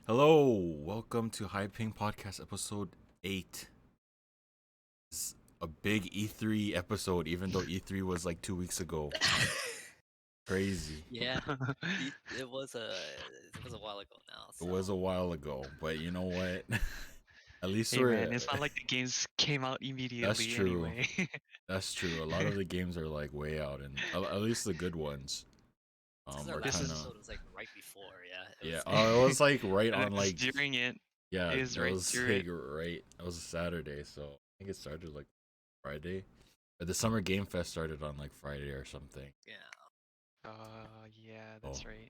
Hello, welcome to High Ping Podcast episode 8. It's a big E3 episode, even though E3 was like 2 weeks ago. Crazy. Yeah, it was a while ago now. It was a So while ago, but you know what? At least Hey man, we're. it's not like the games came out That's immediately true. anyway. That's true. A lot of the games are like way out, and at least the good ones because our are last This kind of. is episode was like right before. Yeah, it Yeah, was. oh, it was like right and on it's like. during it. Yeah, It is it right was through like it. right. It was a Saturday, so I think it started like Friday. But the Summer Game Fest started on like Friday or something. Yeah. Yeah, Oh, that's right.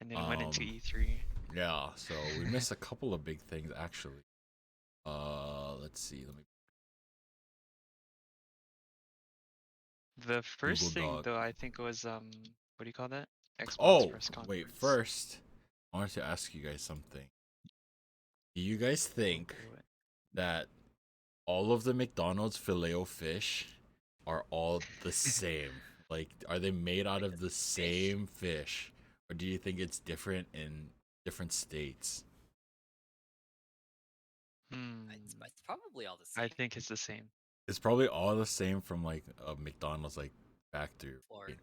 And then it went into um, E3. yeah. So we missed a couple of big things actually. Let's see. Let me The Google first thing Doc. though, I think was what do you call that? Xbox Oh, press wait. conference. First, I wanted to ask you guys something. Do you guys think What? that all of the McDonald's Filet-O-Fish are all the same? Like, are they made out of the same fish, or do you think it's different in different states? Hmm. It's probably all the same. I think it's the same. It's probably all the same from like a McDonald's like factory. For Right?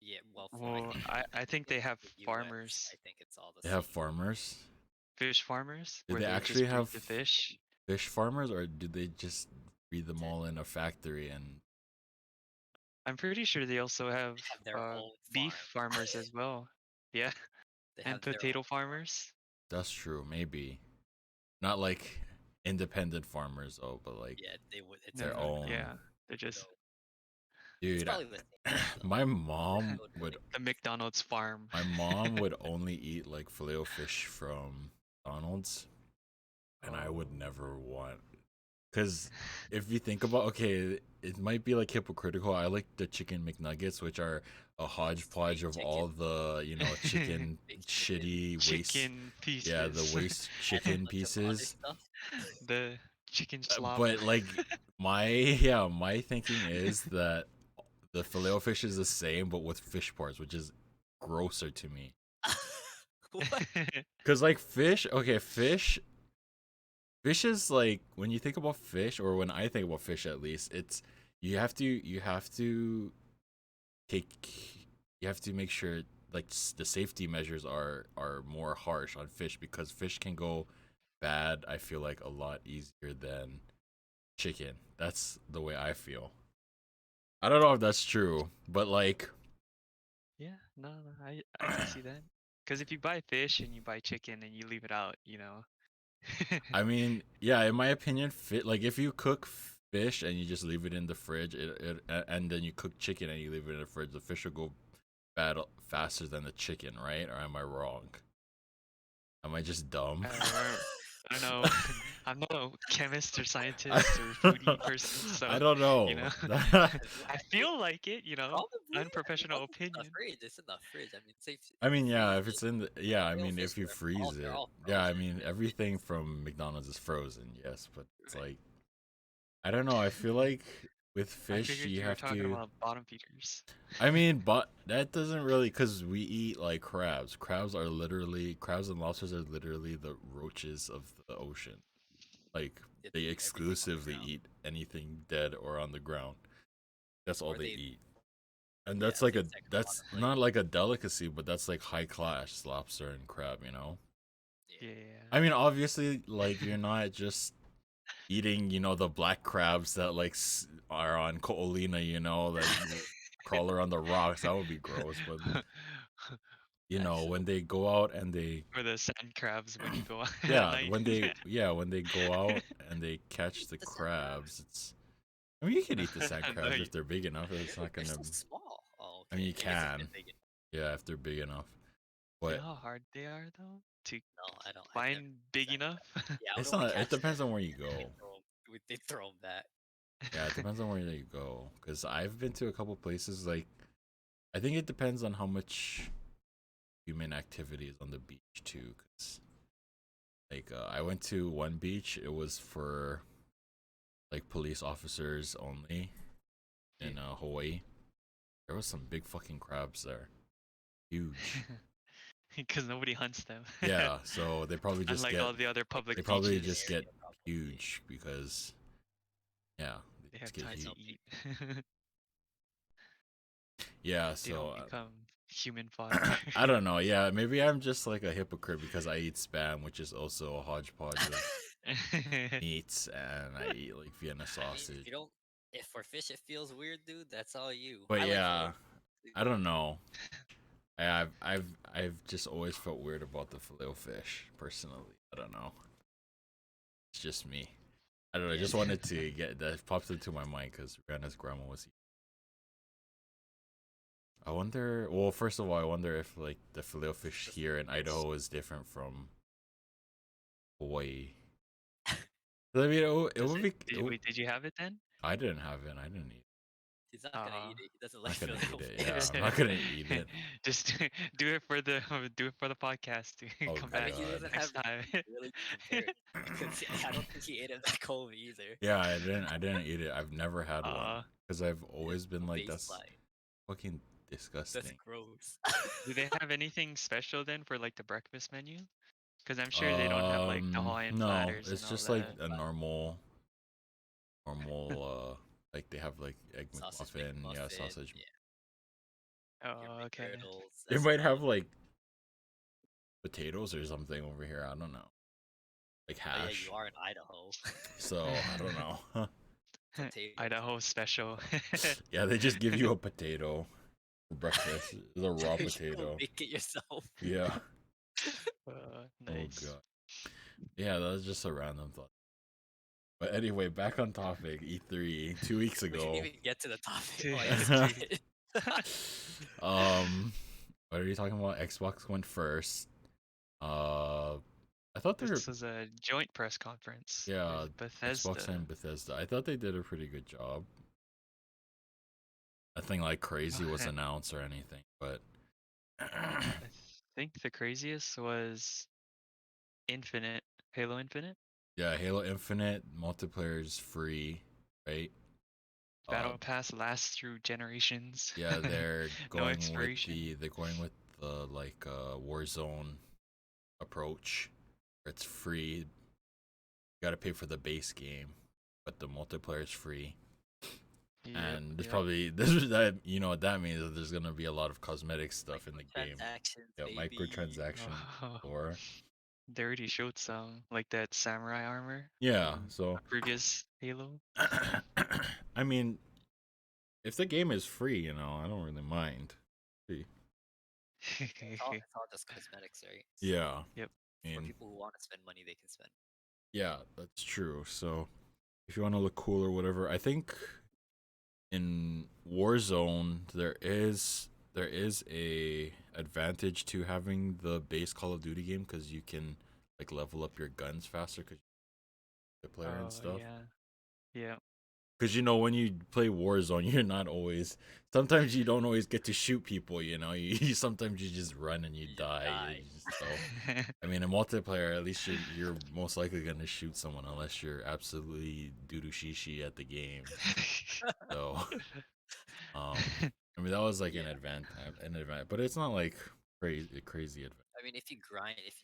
yeah, well, for Well, I think they have the US, farmers, I think it's all the They same. have farmers. fish farmers, Do where they they actually just breed have the fish. fish farmers, or do they just breed them all in a factory and I'm pretty sure they also have They have their own beef farm. farmers as well. Yeah, They and have their potato own farm. farmers. that's true, maybe. Not like independent farmers though, but like Yeah, they would. It's No, their like own. yeah, they're just so it's Dude, probably the same. Though. my mom I would the McDonald's farm. my mom would only eat like filet o fish from McDonald's, and I would Oh. never want. Because if you think about, okay, it might be like hypocritical. I like the chicken McNuggets, which are a hodgepodge of chicken. all the chicken Big shitty waste. Chicken pieces. Yeah, the waste chicken bunch of other pieces. stuff. The chicken slop. But like my thinking is that the filet o fish is the same, but with fish parts, which is grosser to me. What? Cause like fish, okay, fish is like when you think about fish, or when I think about fish at least, it's you have to take you have to make sure like the safety measures are more harsh on fish, because fish can go bad, I feel like, a lot easier than chicken. That's the way I feel. I don't know if that's true, but like Yeah, no, I can see that. Because if you buy fish and you buy chicken and you leave it out, I mean, yeah, in my opinion, like if you cook fish and you just leave it in the fridge, and then you cook chicken and you leave it in the fridge, the fish will go bad faster than the chicken, right? Or am I wrong? Am I just dumb? I don't know. I'm not a chemist or scientist or foodie person, so I don't know. I feel like it, Probably. unprofessional Once it's in the opinion. fridge. It's in the fridge. I mean, safe. I mean, yeah, freeze if it. it's in the, yeah, I Real mean, fish if you are freeze they're it, all yeah, I frozen. mean, everything from McDonald's is frozen, yes, but it's Right. like, I don't know. I feel like with I fish, figured you you were have talking to. about bottom feeders. I mean, but that doesn't really, because we eat like crabs. Crabs and lobsters are literally the roaches of the ocean. Like, They they eat everything on the exclusively ground. eat anything dead or on the ground. That's all Or they they, eat. And yeah, that's like things that grow on that's the not land. like a delicacy, but that's like high class lobster and crab. Yeah. Yeah. I mean, obviously, like, you're not just eating, the black crabs that like are on Ko'olina, that crawl around the rocks. That would be gross. But Actually, when they go out and they, Or the sand crabs when you go out at yeah, night. when they go out and they catch the the sand crabs. crabs, it's. I mean, you could eat the sand At crabs night. if they're big enough. It's not They're gonna. so small. Oh, I mean, okay. you I guess if can, they're big enough. yeah, if they're big enough. You know But how hard they are though to No, I don't. I've never find big sand enough? crab. Yeah, I would it's only not. It catch them. depends on where you And then go. they throw them back. Yeah, it depends on where you go. Because I've been to a couple places. Like, I think it depends on how much human activity is on the beach too. Because like, I went to one beach. It was for like police officers only in Hawaii. There was some big fucking crabs there. Huge. because nobody hunts them. Yeah, so they probably just Unlike get all the other public they probably beaches, just get probably. huge because yeah, they just have get time huge. to eat. Yeah, They so don't become human fodder. I don't know. Yeah, maybe I'm just like a hypocrite because I eat spam, which is also a hodgepodge of meats, and I eat like Vienna I mean, if sausage. you don't, if for fish it feels weird, dude, that's all you. But I like yeah, filet. I don't know. I've just always felt weird about the filet fish personally. I don't know. It's just me. I don't know. I Yeah, just dude. wanted to get that popped into my mind because Rihanna's grandma was. I wonder. Well, first of all, I wonder if like the filet fish Just here in fish. Idaho is different from Hawaii. I mean, it Does would it? be. Wait, did you have it then? I didn't have it. I didn't eat. He's not gonna Uh, eat it. He doesn't I'm like not gonna filet eat it. fish. Yeah, I'm not gonna eat it. Just do it for the podcast. Oh Come I back mean, he God. doesn't next have time. really to compare it because I don't think he ate it back home either. Yeah, I didn't. I didn't eat it. I've never had one Uh, because I've always been like, that's Baseline. fucking That's disgusting. gross. do they have anything special then for like the breakfast menu? Because I'm sure they don't have like the Hawaiian No, platters it's and all just like that. a normal. Like they have like egg Sausage McMuffin, yeah, McMuffin, sausage. yeah, your Oh, okay. McGriddles. They That's might about have it. like potatoes or something over here. I don't know, like Oh, yeah, hash. you are in Idaho. So I don't know. Potatoes. Idaho special. Yeah, they just give you a potato for breakfast. It's a raw You go potato. make it yourself. Yeah. Nice. Oh god. Yeah, that was just a random thought. But anyway, back on topic. E3 2 weeks We didn't ago. even get to the topic. Dude. Oh, I just started. What are you talking about? Xbox went first. I thought they were This was a joint press conference yeah, with Bethesda. Xbox and Bethesda. I thought they did a pretty good job. Nothing like crazy was Okay. announced or anything, but I think the craziest was Infinite, Halo Infinite. yeah, Halo Infinite multiplayer is free, right? Battle Pass lasts through generations. Yeah, they're No going with expiration. they're going with the like Warzone approach. Where it's free. You gotta pay for the base game, but the multiplayer is free. Yep, And there's yep. probably that you know what that means, that there's gonna be a lot of cosmetic stuff in the game. Transactions, Yeah, baby. microtransaction Oh, or they already showed some, like that samurai armor. yeah. from So previous Halo. I mean, if the game is free, you know, I don't really mind. It's all just cosmetics, right? So Yeah. Yep. I for mean, people who want to spend money, they can spend. yeah, that's true. So if you want to look cool or whatever, I think in Warzone there is a advantage to having the base Call of Duty game because you can like level up your guns faster because the player and stuff. Yeah. Because you know when you play Warzone, you're not always. Sometimes you don't always get to shoot people. You know, sometimes you just run and you die. So I mean, in multiplayer, at least you're most likely gonna shoot someone unless you're absolutely doo-doo shishi at the game. So, I mean, that was like an advance, but it's not like crazy advance. I mean, if you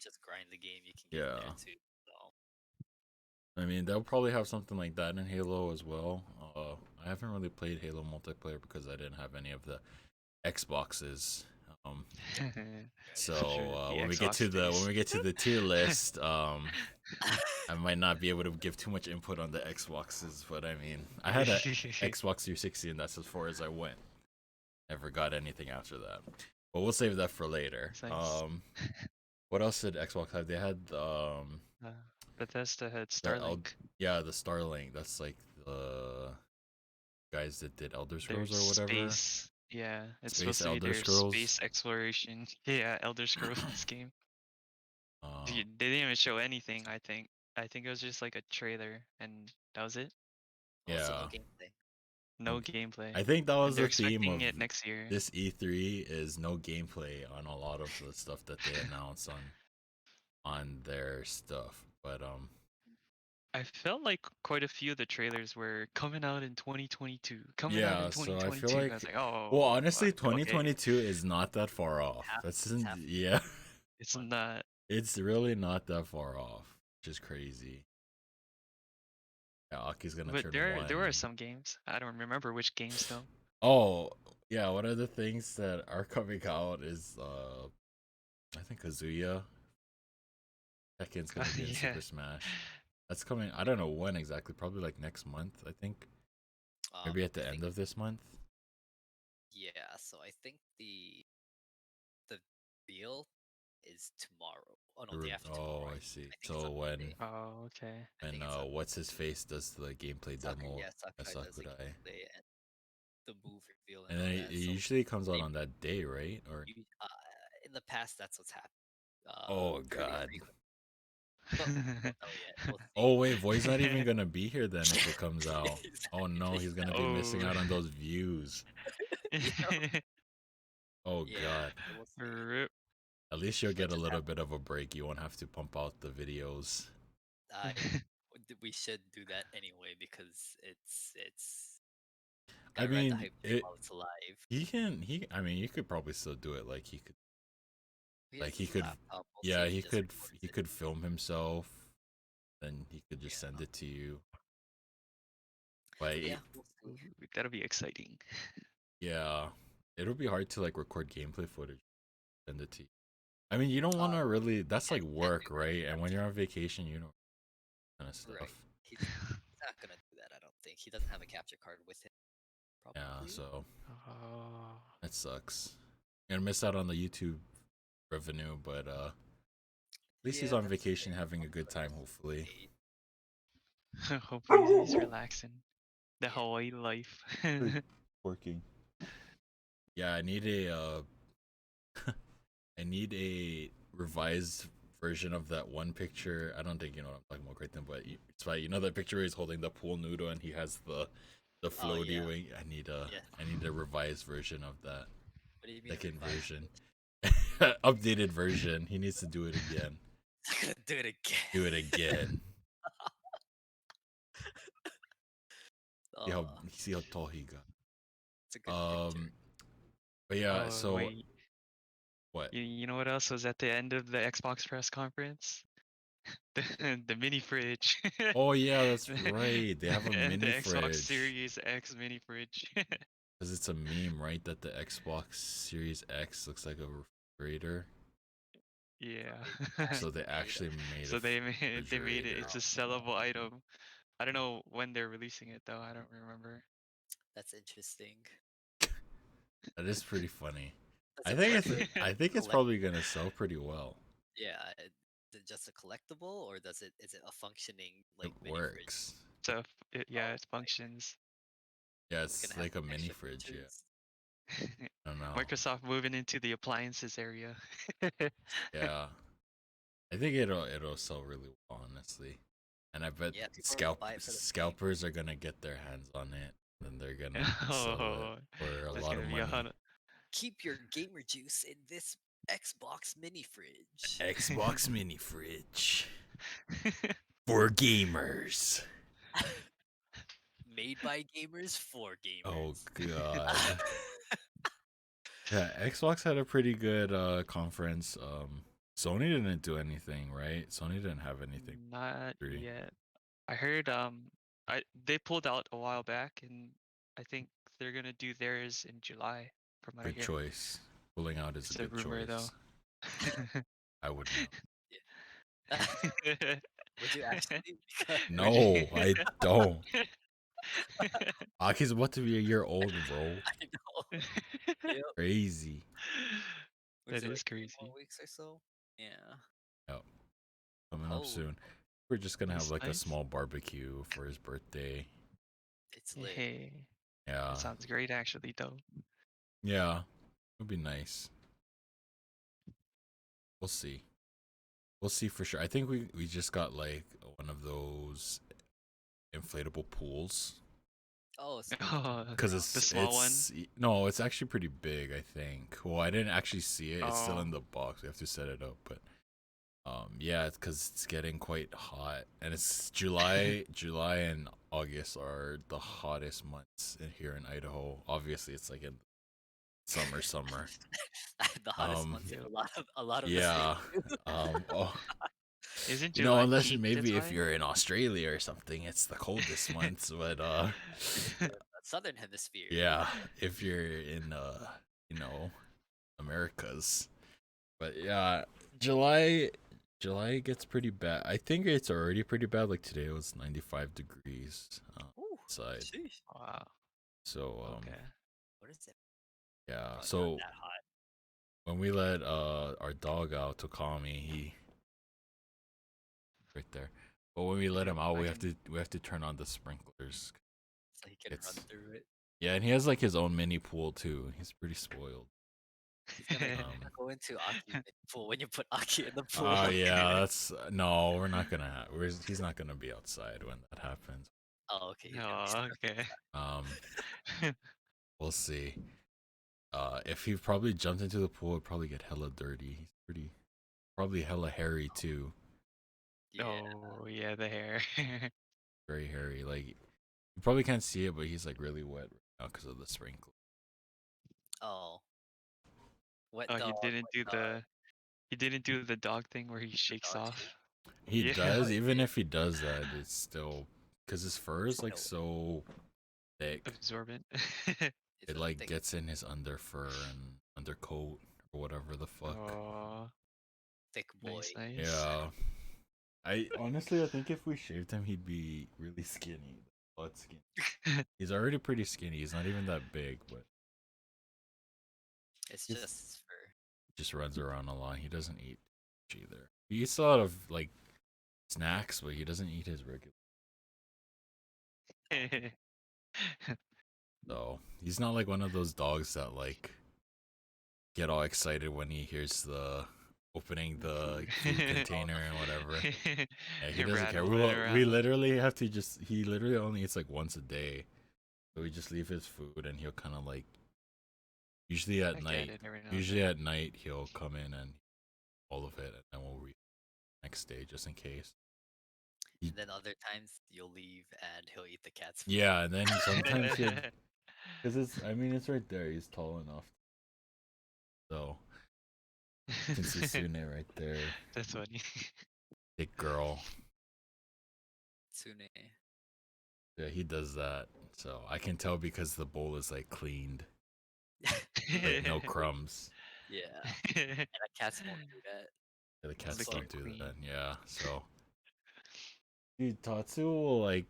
just grind the game, you can get Yeah. there too. So I mean, they'll probably have something like that in Halo as well. I haven't really played Halo multiplayer because I didn't have any of the Xboxes. So the when we Xbox get to days. the tier list, I might not be able to give too much input on the Xboxes, but I mean, I had a Xbox 360, and that's as far as I went. Never got anything after that. But we'll save that for later. Nice. What else did Xbox have? They had Bethesda had the Starlink. the Starlink. That's like the guys that did Elder Their Scrolls or whatever. Space. Yeah, it's Space supposed to be Elder their Scrolls? space exploration. Yeah, Elder Scrolls game. They didn't even show anything. I think it was just like a trailer, and that was it. also Yeah. no gameplay. No Okay. gameplay. I think that was They're the theme expecting of it next year. this E3 is no gameplay on a lot of the stuff that they announce on their stuff. But I felt like quite a few of the trailers were coming out in 2022. Coming out yeah, in so 2022. I feel I like was like, oh. well, honestly, okay. 2022 is not that far off. Half- That's it's half- yeah. It's month. not. It's really not that far off, which is crazy. Yeah, Aki's gonna But turn there are one. some games. I don't remember which games though. Oh, yeah, one of the things that are coming out is I think Kazuya. Tekken's gonna be in Yeah. Super Smash. That's coming. I don't know when exactly. Probably like next month. I think maybe at the I end think, of this month. yeah. So I think the reveal is tomorrow. Oh no, day after Oh, tomorrow. I see. I think it's So on Monday. Oh, okay. I think it's on what's his face does the gameplay Sakurai. demo Yeah, at Sakurai does the Sakurai, gameplay and the move reveal and and then all it that. So usually comes out they, on that day, right? Or in the past, that's what's happened. oh Pretty god. frequent. But we don't know yet. We'll see. Oh wait, Void's not even gonna be here then if it comes out. Oh no, Exactly. he's gonna be missing Oh. out on those views. Oh Yeah. god. So we'll see. Rip. At least you'll But get a just little have, bit of a break. You won't have to pump out the videos. I we should do that anyway because it's I gotta ride the mean, hype train while it's alive. I mean, you could probably still do it. Like he could, He like has he his could, laptop. We'll see yeah, if he he just could, records he it. could film himself. Then he could just Yeah. send it to you. But Like, yeah, we'll see. Ooh, that'll be exciting. yeah, it'll be hard to like record gameplay footage, send it to you. I mean, you don't want to really. That's like Can't work, do right? that. And when you're on vacation, you know, kind of stuff. Right. He's not gonna do that. I don't think he doesn't have a capture card with him. Probably. Yeah, so Oh. that sucks. You're gonna miss out on the YouTube revenue, but at least he's Yeah, on that's vacation, fair. having a good Also, time, hopefully. Hopefully he's relaxing. The Yeah. Hawaii life. Working. Yeah, I need a I need a revised version of that one picture. I don't think you know what I'm talking about, Creighton, but it's fine. You know that picture where he's holding the pool noodle and he has the floaty yeah. wing. I need Yeah. a revised version of that. What do you mean? Second revised version. version? Updated version. He needs to do it again. He's gonna do it again. Do it again. Oh, See how tall he got. it's a good picture. But yeah, Oh, so wait. what? You know what else was at the end of the Xbox press conference? The mini fridge. Oh yeah, that's right. They have a And the mini Xbox fridge. Series X mini fridge. Because it's a meme, right? That the Xbox Series X looks like a refrigerator. Yeah. So they actually made So a they made it. refrigerator. It's a sellable item. I don't know when they're releasing it though. I don't remember. That's interesting. That is pretty funny. Does I it think work it's for I think it's collect- probably gonna sell pretty well. Yeah, is it just a collectible or is it a functioning like It mini fridge? works. So yeah, Oh, it functions. Yeah, It's it's gonna have like a mini extra fridge. Yeah, features. I don't know. Microsoft moving into the appliances area. Yeah, I think it'll sell really well, honestly. And I bet Yeah, people are gonna buy it for the meme. scalpers are gonna get their hands on it, and they're gonna sell Oh, it for a that's lot gonna of be a money. hundred. Keep your gamer juice in this Xbox mini fridge. Xbox mini fridge for gamers. Made by gamers for Oh gamers. god. Yeah, Xbox had a pretty good conference. Sony didn't do anything, right? Sony didn't have anything. Not Really. yet. I heard they pulled out a while back, and I think they're gonna do theirs in July. From what I Good hear. choice. Pulling out is It's a a good rumor choice. though. I would not. Would you actually? No, I don't. Aki's about to be a year old, bro. I know. Yep. Crazy. What's That it, is like 3 crazy. more weeks or so? Yeah. Yep. Coming up Oh, soon. We're just gonna have That's like a nice. small barbecue for his birthday. it's lit. Hey, Yeah. that sounds great actually though. Yeah. It'd be nice. We'll see. We'll see for sure. I think we just got like one of those inflatable pools. Oh, so Oh, Because it's the small one. No, it's actually pretty big, I think. Well, I didn't actually see it. It's still Oh. in the box. We have to set it up, but yeah, it's because it's getting quite hot, and it's July. July and August are the hottest months in here in Idaho. Obviously, it's like in summer. The hottest Um, months Yeah. have a lot of yeah. mistakes. Oh, Isn't you know, July unless peak? That's maybe if why. you're in Australia or something, it's the coldest months. But The southern hemisphere. yeah, if you're in you know, Americas. But yeah, July gets pretty bad. I think it's already pretty bad. Like today it was 95 degrees Ooh, outside. sheesh. Wow. So Okay. What is it? yeah. Oh, not So that hot. when we let our dog out, Tokami, he right there. But when we let him out, Wagon. we have to turn on the sprinklers. So he can It's run through it. yeah, and he has like his own mini pool too. He's pretty spoiled. He's gonna Um, go into Aki's pool when you put Aki in the pool. oh yeah, that's no, we're not gonna. He's not gonna be outside when that happens. Oh, okay. He's gonna be Oh, stuck okay. We'll see. If he probably jumped into the pool, it'd probably get hella dirty. He's pretty, probably hella hairy too. Yeah. Oh, yeah, the hair. Very hairy. Like you probably can't see it, but he's like really wet right now because of the sprinkle. Oh. Wet Oh, dog. he didn't do the dog thing where he shakes dog off. He Yeah. does. Even if he does that, it's still because his fur is like so thick. Absorbent. It's It a like thick- gets in his under fur and undercoat or whatever the fuck. Oh, thick boy. nice, nice. Yeah. I honestly, I think if we shaved him, he'd be really skinny. Butt skinny. He's already pretty skinny. He's not even that big, but It's Yes. just for just runs around a lot. He doesn't eat much either. He eats a lot of like snacks, but he doesn't eat his regular. So he's not like one of those dogs that like get all excited when he hears the opening the food container and whatever. Yeah, he doesn't care. Rattle it We around. literally have to just. He literally only eats like once a day, so we just leave his food and he'll kind of like. Usually I at get night. it every now and Usually then. at night he'll come in and all of it, and then we'll read next day just in case. and then other times you'll leave and he'll eat the cat's food. Yeah, and then sometimes he'll. Because it's. I mean, it's right there. He's tall enough. So Sune right there, That's funny. big girl. Tsune. Yeah, he does that. So I can tell because the bowl is like cleaned, like no crumbs. Yeah. And cats won't do that. Yeah, the cats Lick don't it do clean. that. Yeah, so dude, Tatsu will like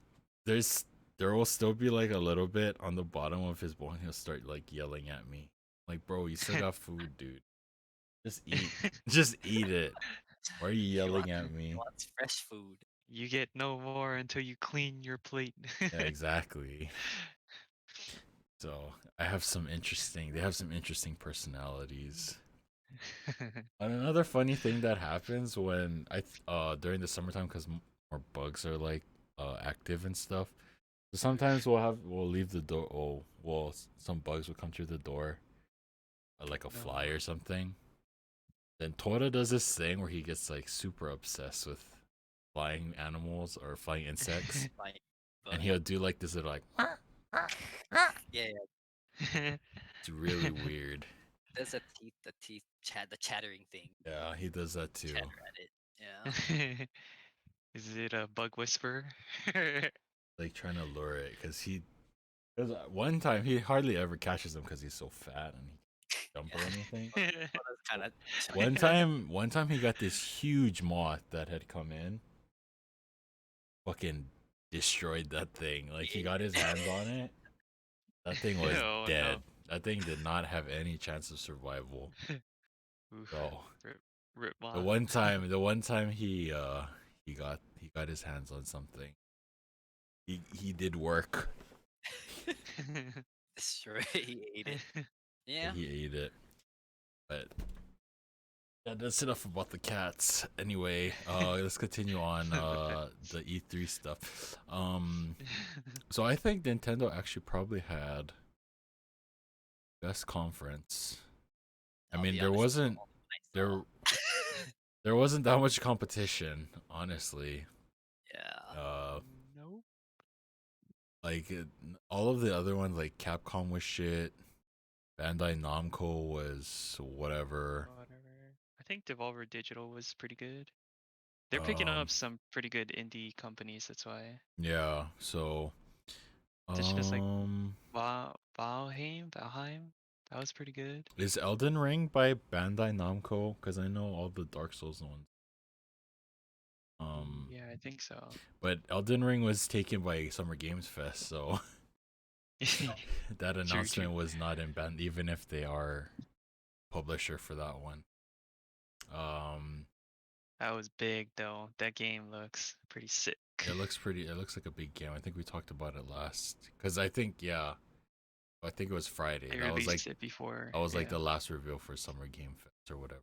there will still be like a little bit on the bottom of his bowl, and he'll start like yelling at me, like, "Bro, you still got food, dude. Just eat, just eat it. Why are you He yelling wants- at me?" He wants fresh food. You get no more until you clean your plate. Yeah, exactly. So I have some interesting. They have some interesting personalities. And another funny thing that happens when during the summertime, because more bugs are like active and stuff. So sometimes we'll leave the door. Oh, well, some bugs will come through the door, like a fly or something. Then Tora does this thing where he gets like super obsessed with flying animals or flying insects, Like, and but he'll do like this little like. yeah, It's really weird. there's the teeth the chattering thing. Yeah, he does that too. Chatter at it. Yeah. Is it a bug whisperer? Like trying to lure it because because one time he hardly ever catches them because he's so fat and he can't jump or anything. Kind of. One time he got this huge moth that had come in, fucking destroyed that thing. Like he got his hands on it. That thing was Oh, no. dead. That thing did not have any chance of survival. Oof. So Rip moth. the one time he got his hands on something. He did work. Destroy. He ate it. Yeah. He ate it. But yeah, that's enough about the cats. Anyway, let's continue on the E3 stuff. So I think Nintendo actually probably had best conference. I I'll mean, be there honest, wasn't I saw. there wasn't that much competition, honestly. Yeah. Nope. Like all of the other ones, like Capcom was shit. Bandai Namco was whatever. Whatever. I think Devolver Digital was pretty good. They're picking Um, up some pretty good indie companies. That's why. yeah. So, It's just like um, Valheim. That was pretty good. is Elden Ring by Bandai Namco? Because I know all the Dark Souls ones. Yeah, I think so. But Elden Ring was taken by Summer Games Fest, so that announcement was not in band, even if they are publisher for that one. That was big though. That game looks pretty sick. It looks pretty. It looks like a big game. I think we talked about it last. Because I think I think it was Friday. They That was like released it before. like yeah. the last reveal for Summer Game Fest or whatever.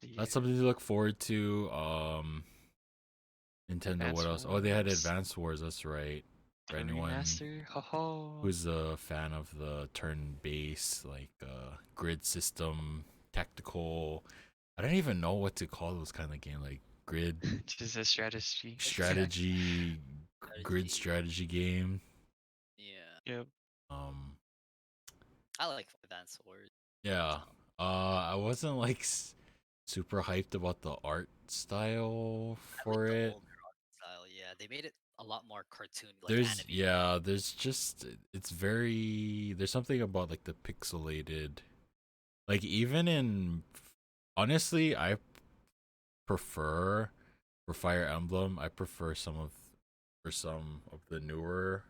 Yeah. That's something to look forward to. Nintendo. Advance What else? Oh, they had Wars. Advance Wars. That's right. For The anyone remaster. Ho ho. who's a fan of the turn-based like grid system tactical. I don't even know what to call those kind of game, like grid Just a strategy. strategy, grid strategy game. Yeah. Yep. I like Advance Wars. Yeah. I wasn't like super hyped about the art style for I like the it. older art style. Yeah, they made it a lot more cartoon. Like There's animated. there's just it's very there's something about like the pixelated, like even in honestly I prefer for Fire Emblem I prefer some of the newer,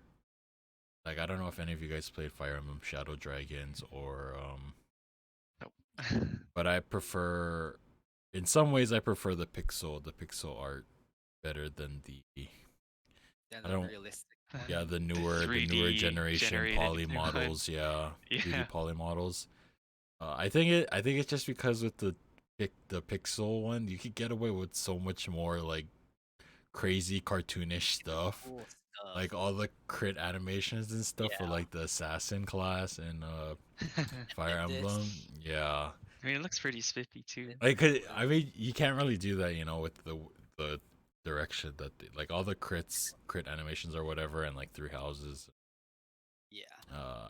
like I don't know if any of you guys played Fire Emblem Shadow Dragons or Nope. but I prefer, in some ways I prefer the pixel art better than the Then I the don't- realistic. yeah the newer 3D generation generated poly new one. models, yeah, Yeah. 3D poly models. I think it's just because with the pixel one you could get away with so much more like crazy cartoonish stuff, Cool stuff. like all the crit animations and stuff for Yeah. like the assassin class and Fire And this- Emblem. Yeah, I mean, it looks pretty spiffy too. like I mean you can't really do that, with the direction that like all the crit animations or whatever, and like through houses. Yeah.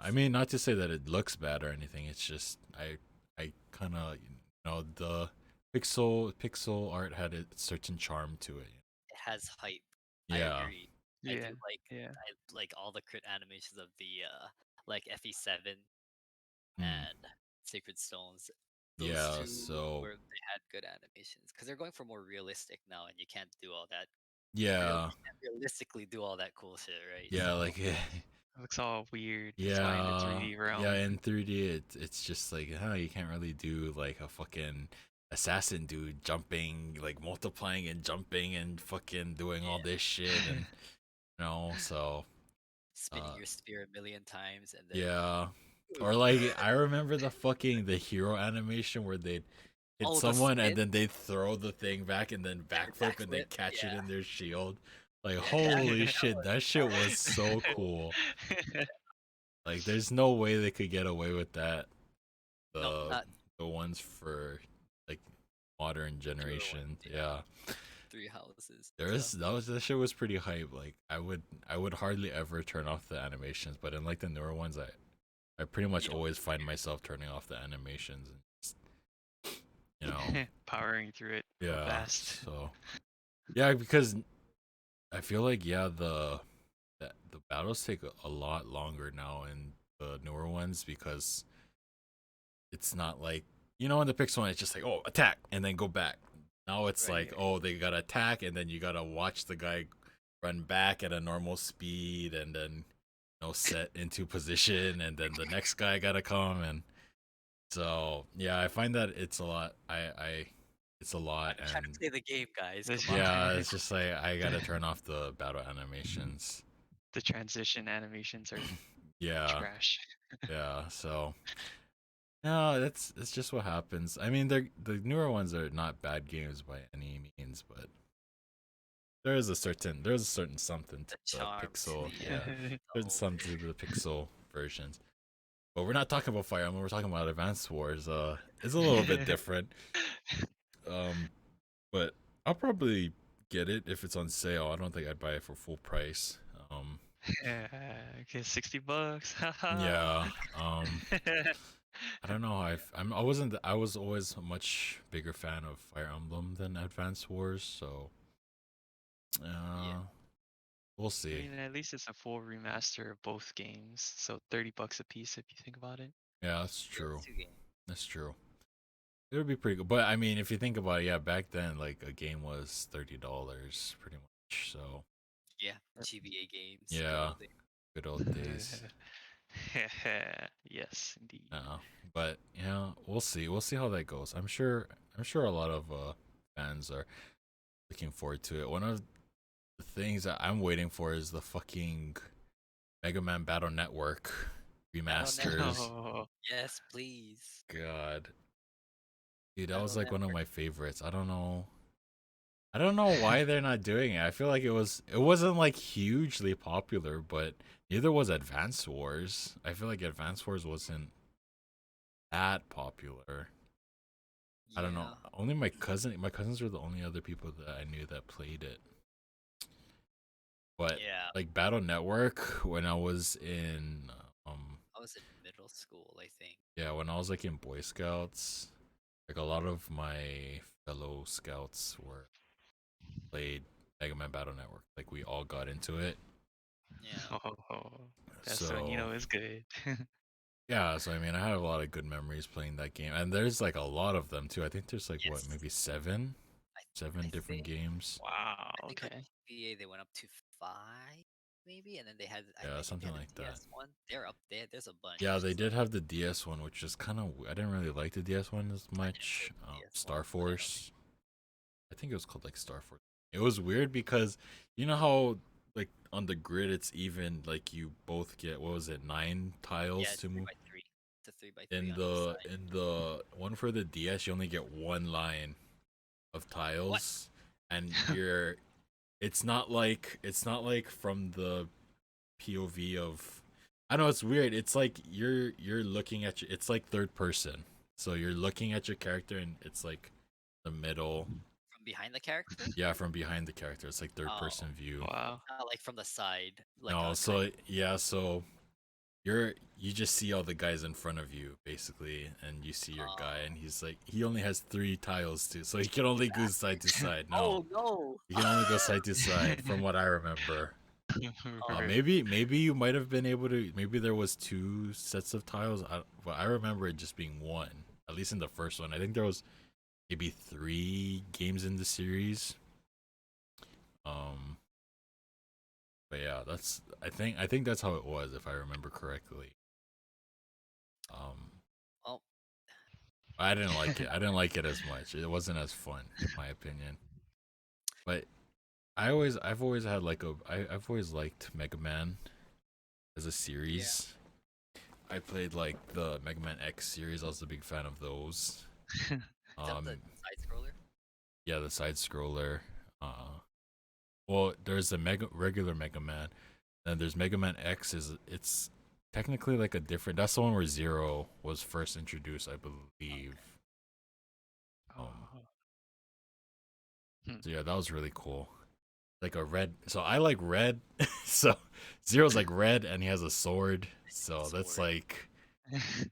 I mean, not to say that it looks bad or anything. It's just I kind of the pixel art had a certain charm to it. It has hype. Yeah. I agree. I Yeah. do like Yeah. I like all the crit animations of the like FE7 Mm. and Sacred Stones. Those Yeah, two so they had good animations because they're going for more realistic now, and you can't do all that. yeah, You can't realistically do all that cool shit, right? yeah, So, like It looks all weird. That's why in the 3D realm. yeah. In 3D, it's just like you can't really do like a fucking assassin dude jumping, like multiplying and jumping and fucking doing all this shit, and so spinning your spear a million times and then yeah. Or like I remember the hero animation where they'd hit Oh, the someone and spin? then they'd throw the thing back and then backflip and then backflip, catch it yeah. in their shield. Like holy shit, that shit was so cool. Like there's no way they could get away with that. No, not The ones for like modern generation. Yeah. Three Houses. That shit was pretty hype. Like I would hardly ever turn off the animations, but in like the newer ones I pretty much You don't always find myself turning off the animations and just, powering through it real yeah. fast. So yeah, because I feel like the battles take a lot longer now in the newer ones, because it's not like in the Pixel one it's just like, oh, attack and then go back. Now it's Right. like, oh, they gotta attack and then you gotta watch the guy run back at a normal speed and then set into position, and then the next guy gotta come. And so yeah, I find that it's a lot. It's a lot. I'm trying to And play the game, guys. This- Come on. yeah, it's just like I gotta turn off the battle animations. The transition animations are Yeah, trash. yeah. So no, that's just what happens. I mean, the newer ones are not bad games by any means, but there's a certain something to The the charm to pixel. the, Yeah, there's something to the pixel versions. But we're not talking about Fire Emblem. We're talking about Advance Wars. It's a little bit different. But I'll probably get it if it's on sale. I don't think I'd buy it for full price. Okay, $60. Haha. Yeah. I don't know. I wasn't. I was always a much bigger fan of Fire Emblem than Advance Wars. So, Yeah. we'll I see. mean, at least it's a full remaster of both games, so $30 a piece if you think about it. Yeah, that's Yeah, true. it's 2 games. That's true. It would be pretty good. But I mean, if you think about it, yeah, back then, like a game was $30, pretty much. So, Yeah, GBA games. Good yeah, old days. good old days. Yes, indeed. But yeah, we'll see. We'll see how that goes. I'm sure. I'm sure a lot of fans are looking forward to it. One of the things that I'm waiting for is the fucking Mega Man Battle Network Battle.net. remasters. Oh, Yes, please. God, dude, that Battle was like one of Network. my favorites. I don't know. I don't know why they're not doing it. I feel like it wasn't like hugely popular, but neither was Advance Wars. I feel like Advance Wars wasn't that popular. I don't know. Yeah. Only my cousins were the only other people that I knew that played it. But Yeah. like Battle Network when I was in I was in middle school, I think. yeah, when I was like in Boy Scouts, like a lot of my fellow scouts were played Mega Man Battle Network. Like we all got into it. Yeah. that's when you So know it's good. yeah, so I mean I had a lot of good memories playing that game. And there's like a lot of them too. I think there's like what, Yes. maybe seven? I, Seven I different think games. Wow. I think on Okay. GBA they went up to 5, maybe, and then they had Yeah, I think they something had a like that. DS one. They're up there. There's a bunch. Yeah, they So did have the DS one, which is kind of. I didn't really like the DS one as I didn't play much. the DS one, Star but I know Force. I think it was called like Star Force. It was weird because you know how like on the grid it's even like you both get what was it 9 yeah, tiles it's to three move. by three. It's a 3x3 on each side. In the one for the DS you only get one line of What? tiles, and it's not like from the POV of I know it's weird. It's like you're looking at it's like third person. So you're looking at your character and it's like the middle. From behind the character? Yeah, from behind the character. It's like third Oh, person view. Wow. not like from the side, like No, a so yeah, so you just see all the guys in front of you basically, and you see your guy and he's like he only has 3 tiles too. So he can only go side to side. No. Oh no! He can only go side to side from what I remember. Oh. Maybe you might have been able to. Maybe there was 2 sets of tiles. But I remember it just being one. At least in the first one, I think there was maybe 3 games in the series. But yeah, that's. I think that's how it was, if I remember correctly. Well, I didn't like it. I didn't like it as much. It wasn't as fun, in my opinion. But I've always had like I've always liked Mega Man as a series. I played like the Mega Man X series. I was a big fan of those. is that the side scroller? Yeah, the side scroller. Well, there's a regular Mega Man, and there's Mega Man X. It's technically like a different. That's the one where Zero was first introduced, I believe. Oh. So yeah, that was really cool. Like a red. So I like red. So Zero's like red, and he has a sword. So that's Sword. like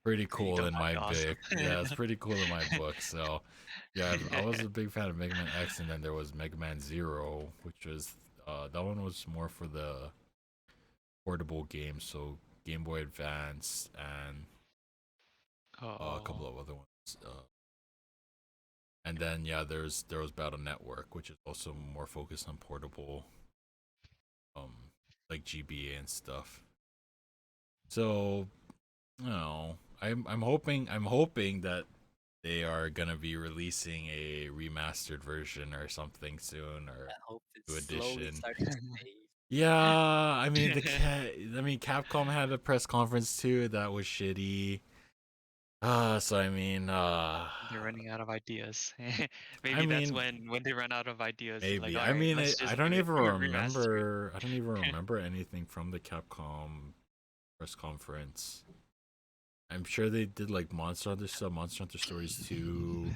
pretty cool Don't in my knock it book. off. Yeah, it's pretty cool in my book. So yeah, I was a big fan of Mega Man X, and then there was Mega Man Zero, which was that one was more for the portable games, so Game Boy Advance and a couple Oh. of other ones. And then yeah, there was Battle Network, which is also more focused on portable, like GBA and stuff. So, you know, I'm hoping that they are gonna be releasing a remastered version or something soon, or I hope new it's slowly edition. starting to fade. Yeah, I mean Capcom had a press conference too that was shitty. So I mean, They're running out of ideas. I Maybe that's mean, when they run out of ideas. They're like, maybe. all I right, mean, let's I just don't even do a remaster. remember. I don't even remember anything from the Capcom press conference. I'm sure they did like Monster Hunter stuff, Monster Hunter Stories 2.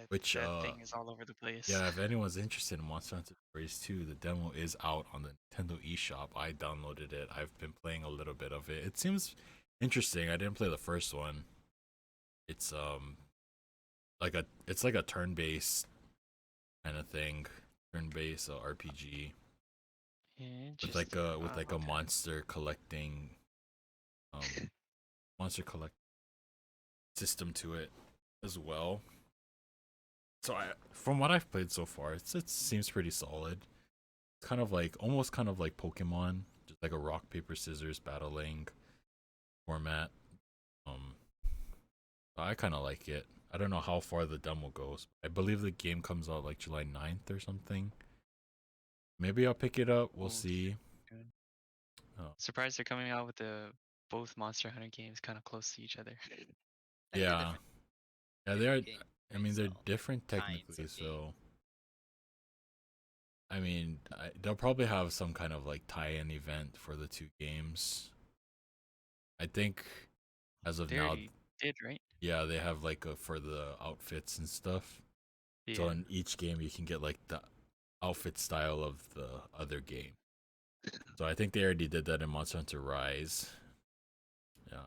Which that thing is all over the place. yeah, if anyone's interested in Monster Hunter Stories 2, the demo is out on the Nintendo eShop. I downloaded it. I've been playing a little bit of it. It seems interesting. I didn't play the first one. It's like a turn-based kind of thing, turn-based RPG with like a Okay. monster collecting um monster collect system to it as well. So from what I've played so far, it seems pretty solid. It's kind of like almost kind of like Pokemon, just like a rock paper scissors battling format. Um, I kind of like it. I don't know how far the demo goes. I believe the game comes out like July 9th or something. Maybe I'll pick it up. We'll Oh, see. good. Oh, Surprised they're coming out with the both Monster Hunter games kind of close to each other. I think they're yeah, yeah, they are. different games, I right? mean, they're So different kinds technically, of game. so I mean, they'll probably have some kind of like tie-in event for the two games. I think as of They now, already did, right? yeah, they have like for the outfits and stuff. So Yeah. in each game, you can get like the outfit style of the other game. So I think they already did that in Monster Hunter Rise. Yeah,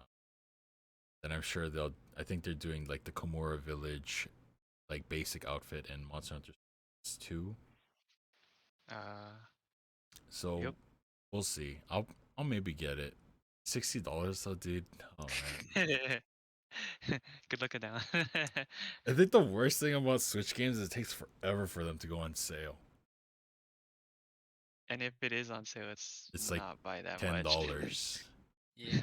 and I'm sure they'll. I think they're doing like the Komura Village, like basic outfit in Monster Hunter 2. Uh, So yep. we'll see. I'll maybe get it. $60 though, dude. Oh man. Good luck with that. I think the worst thing about Switch games is it takes forever for them to go on sale. And if it is on sale, it's It's like not by that much. $10, Yeah.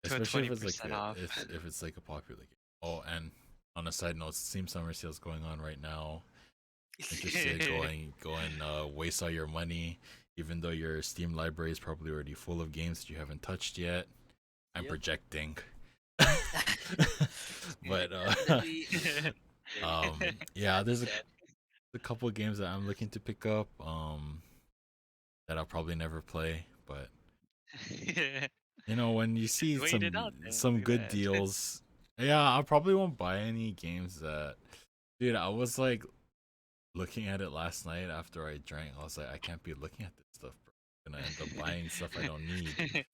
To a especially if it's like 20% off. if it's like a popular game. Oh, and on a side note, Steam Summer Sale's going on right now. Interested? Go and waste all your money, even though your Steam library is probably already full of games that you haven't touched yet. I'm Yep. projecting. But Definitely. yeah, there's Sad. a couple of games that I'm looking to pick up that I'll probably never play, but you know, when you see Wait it out then. some Look good at that. deals, yeah, I probably won't buy any games that, dude, I was like looking at it last night after I drank. I was like, I can't be looking at this stuff, bro. I'm gonna end up buying stuff I don't need.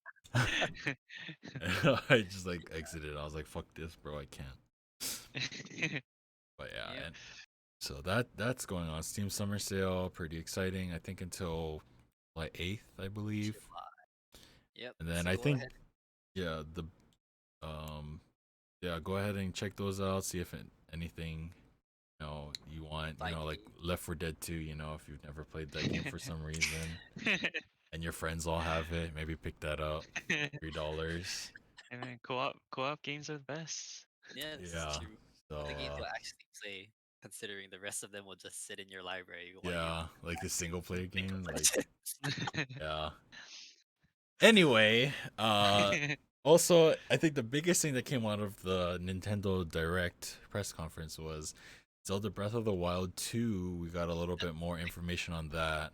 I just like exited. I was like, fuck this, bro. I can't. But yeah, Yep. and so that's going on. Steam Summer Sale, pretty exciting. I think until like 8th, I believe. Yep. And then So I go think ahead. yeah, the yeah, go ahead and check those out. See if anything you want. Like Like Left 4 Dead 2. If you've never played that game for some reason, and your friends all have it, maybe pick that up. $3. I mean, co-op games are the best. yeah, this is Yeah. true. So The games you'll actually play, considering the rest of them will just sit in your library while you yeah, like the single player think of game. Like legends. yeah. Anyway, also, I think the biggest thing that came out of the Nintendo Direct press conference was Zelda Breath of the Wild 2. We got a little bit more information on that.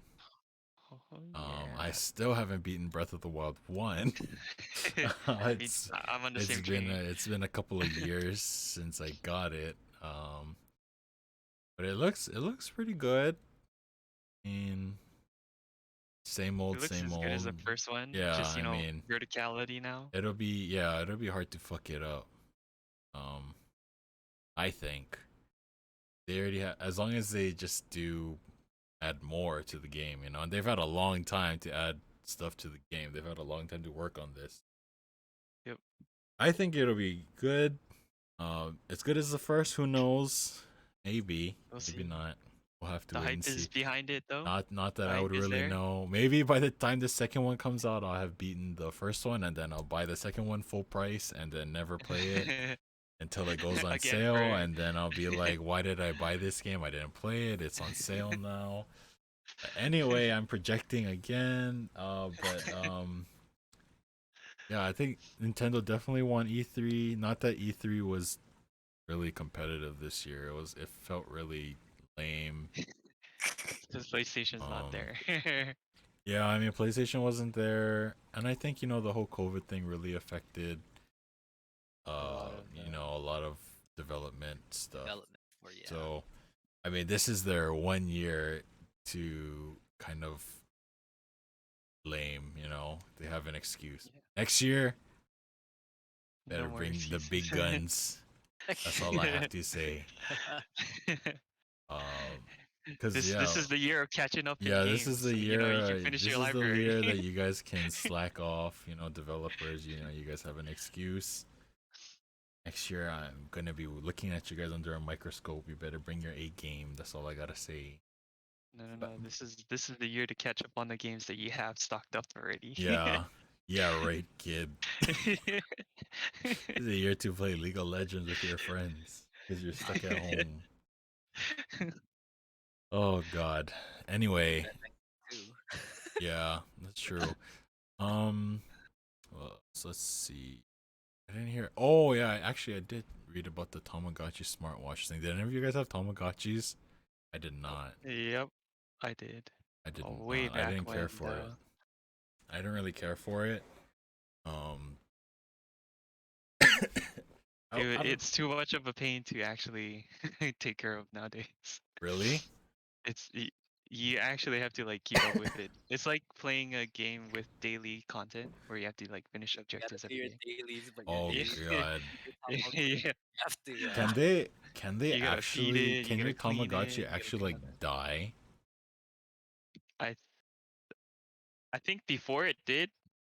Oh, I yeah. still haven't beaten Breath of the Wild 1. I'm on the same train. It's been a couple of years since I got it. But it looks pretty good. And same It old, looks same as old. good as the first one. Yeah, Just, I mean, verticality now. it'll be hard to fuck it up. I think they already have, as long as they just do add more to the game, and they've had a long time to add stuff to the game. They've had a long time to work on this. Yep. I think it'll be good. As good as the first, who knows? Maybe, We'll maybe see. not. We'll have to The wait and hype is see. behind it, though. Not that The I hype would is really there. know. Maybe by the time the second one comes out, I'll have beaten the first one, and then I'll buy the second one full price, and then never play it until it goes on Again sale, for- and then I'll be like, why did I buy this game? I didn't play it. It's on sale now. Anyway, I'm projecting again. Yeah, I think Nintendo definitely won E3. Not that E3 was really competitive this year. It felt really lame. Because PlayStation's not there. Yeah, I mean PlayStation wasn't there, and I think the whole COVID thing really affected A lot of, a lot of development stuff. Development for yeah. So, I mean, this is their 1 year to kind of lame. They have an excuse. Yeah. Next year, No better more bring the excuses. big guns. That's all I have to say. Cause This is the year of catching up in yeah, games. this is the You know, year. you can finish This your is the library. year that you guys can slack off. Developers. You guys have an excuse. Next year, I'm gonna be looking at you guys under a microscope. You better bring your A game. That's all I gotta say. No. This is the year to catch up on the games that you have stocked up already. Yeah, yeah, right, kid. This is the year to play League of Legends with your friends because you're stuck at home. Oh God. Anyway, Too. yeah, that's true. Well, so let's see. I didn't hear. Oh yeah, actually, I did read about the Tamagotchi smartwatch thing. Did any of you guys have Tamagotchis? I did not. Yep, I did. I did Way not. I back didn't care when, for it. though. I didn't really care for it. Um, It's too much of a pain to actually take care of nowadays. really. You actually have to like keep up with it. It's like playing a game with daily content where you have to like finish You gotta objectives do every your day. dailies, but Oh your God. Yeah, have to. Can they you gotta feed actually? it, Can you your gotta clean it, Tamagotchi you gotta actually do like all that. die? I I think before it did,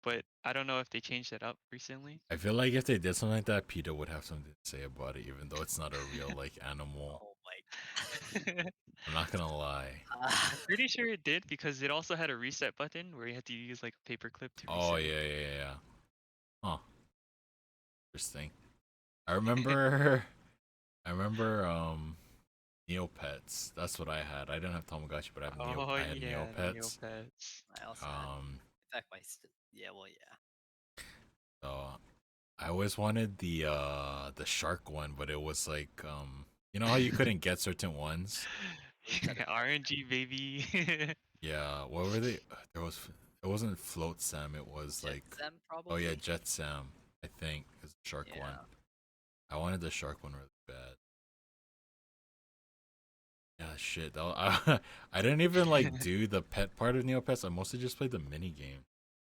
but I don't know if they changed that up recently. I feel like if they did something like that, PETA would have something to say about it, even though it's not a real like animal. Oh my. I'm not gonna lie. I'm pretty sure it did because it also had a reset button where you had to use like a paperclip to Oh reset. yeah. Huh. Interesting. I remember. I remember. Neopets. That's what I had. I didn't have Tamagotchi, but Oh I had yeah, Neopets. Neopets. I also had. Um. In fact, yeah, well, yeah. So I always wanted the shark one, but it was like how you couldn't get certain ones. RNG baby. Yeah. What were they? It wasn't Float Sam. It was Jet like Sam, oh yeah, probably. Jet Sam. I think is the shark one. Yeah. I wanted the shark one really bad. Yeah, shit. I didn't even like do the pet part of Neopets. I mostly just played the mini game.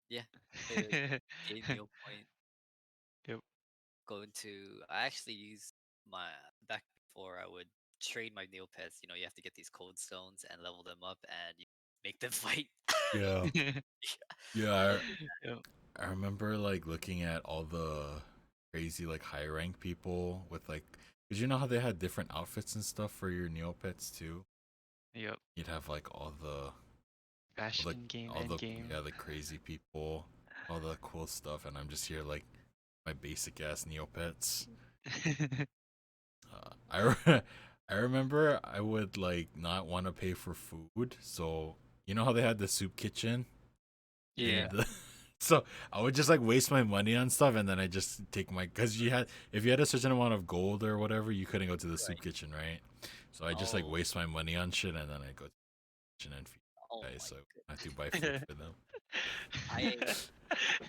Yeah. Game meal point. Yep. Going to. I actually used my back before I would trade my Neopets. You have to get these cold stones and level them up, and you make them fight. Yeah. Yeah, Love Yep. I remember like looking at all the crazy like high rank people with like, cause you know how they had different outfits and stuff for your Neopets too. Yep. You'd have like all the Fashion game, all end the game. yeah the crazy people, all the cool stuff, and I'm just here like my basic ass Neopets. I remember I would like not want to pay for food, so you know how they had the soup kitchen. Yeah. So I would just like waste my money on stuff, and then I just take because if you had a certain amount of gold or whatever, you couldn't go to the soup kitchen, right? So I just like Oh. waste my money on shit, and then I go to the kitchen and feed Oh guys. my So goodness. I have to buy food for them. I had so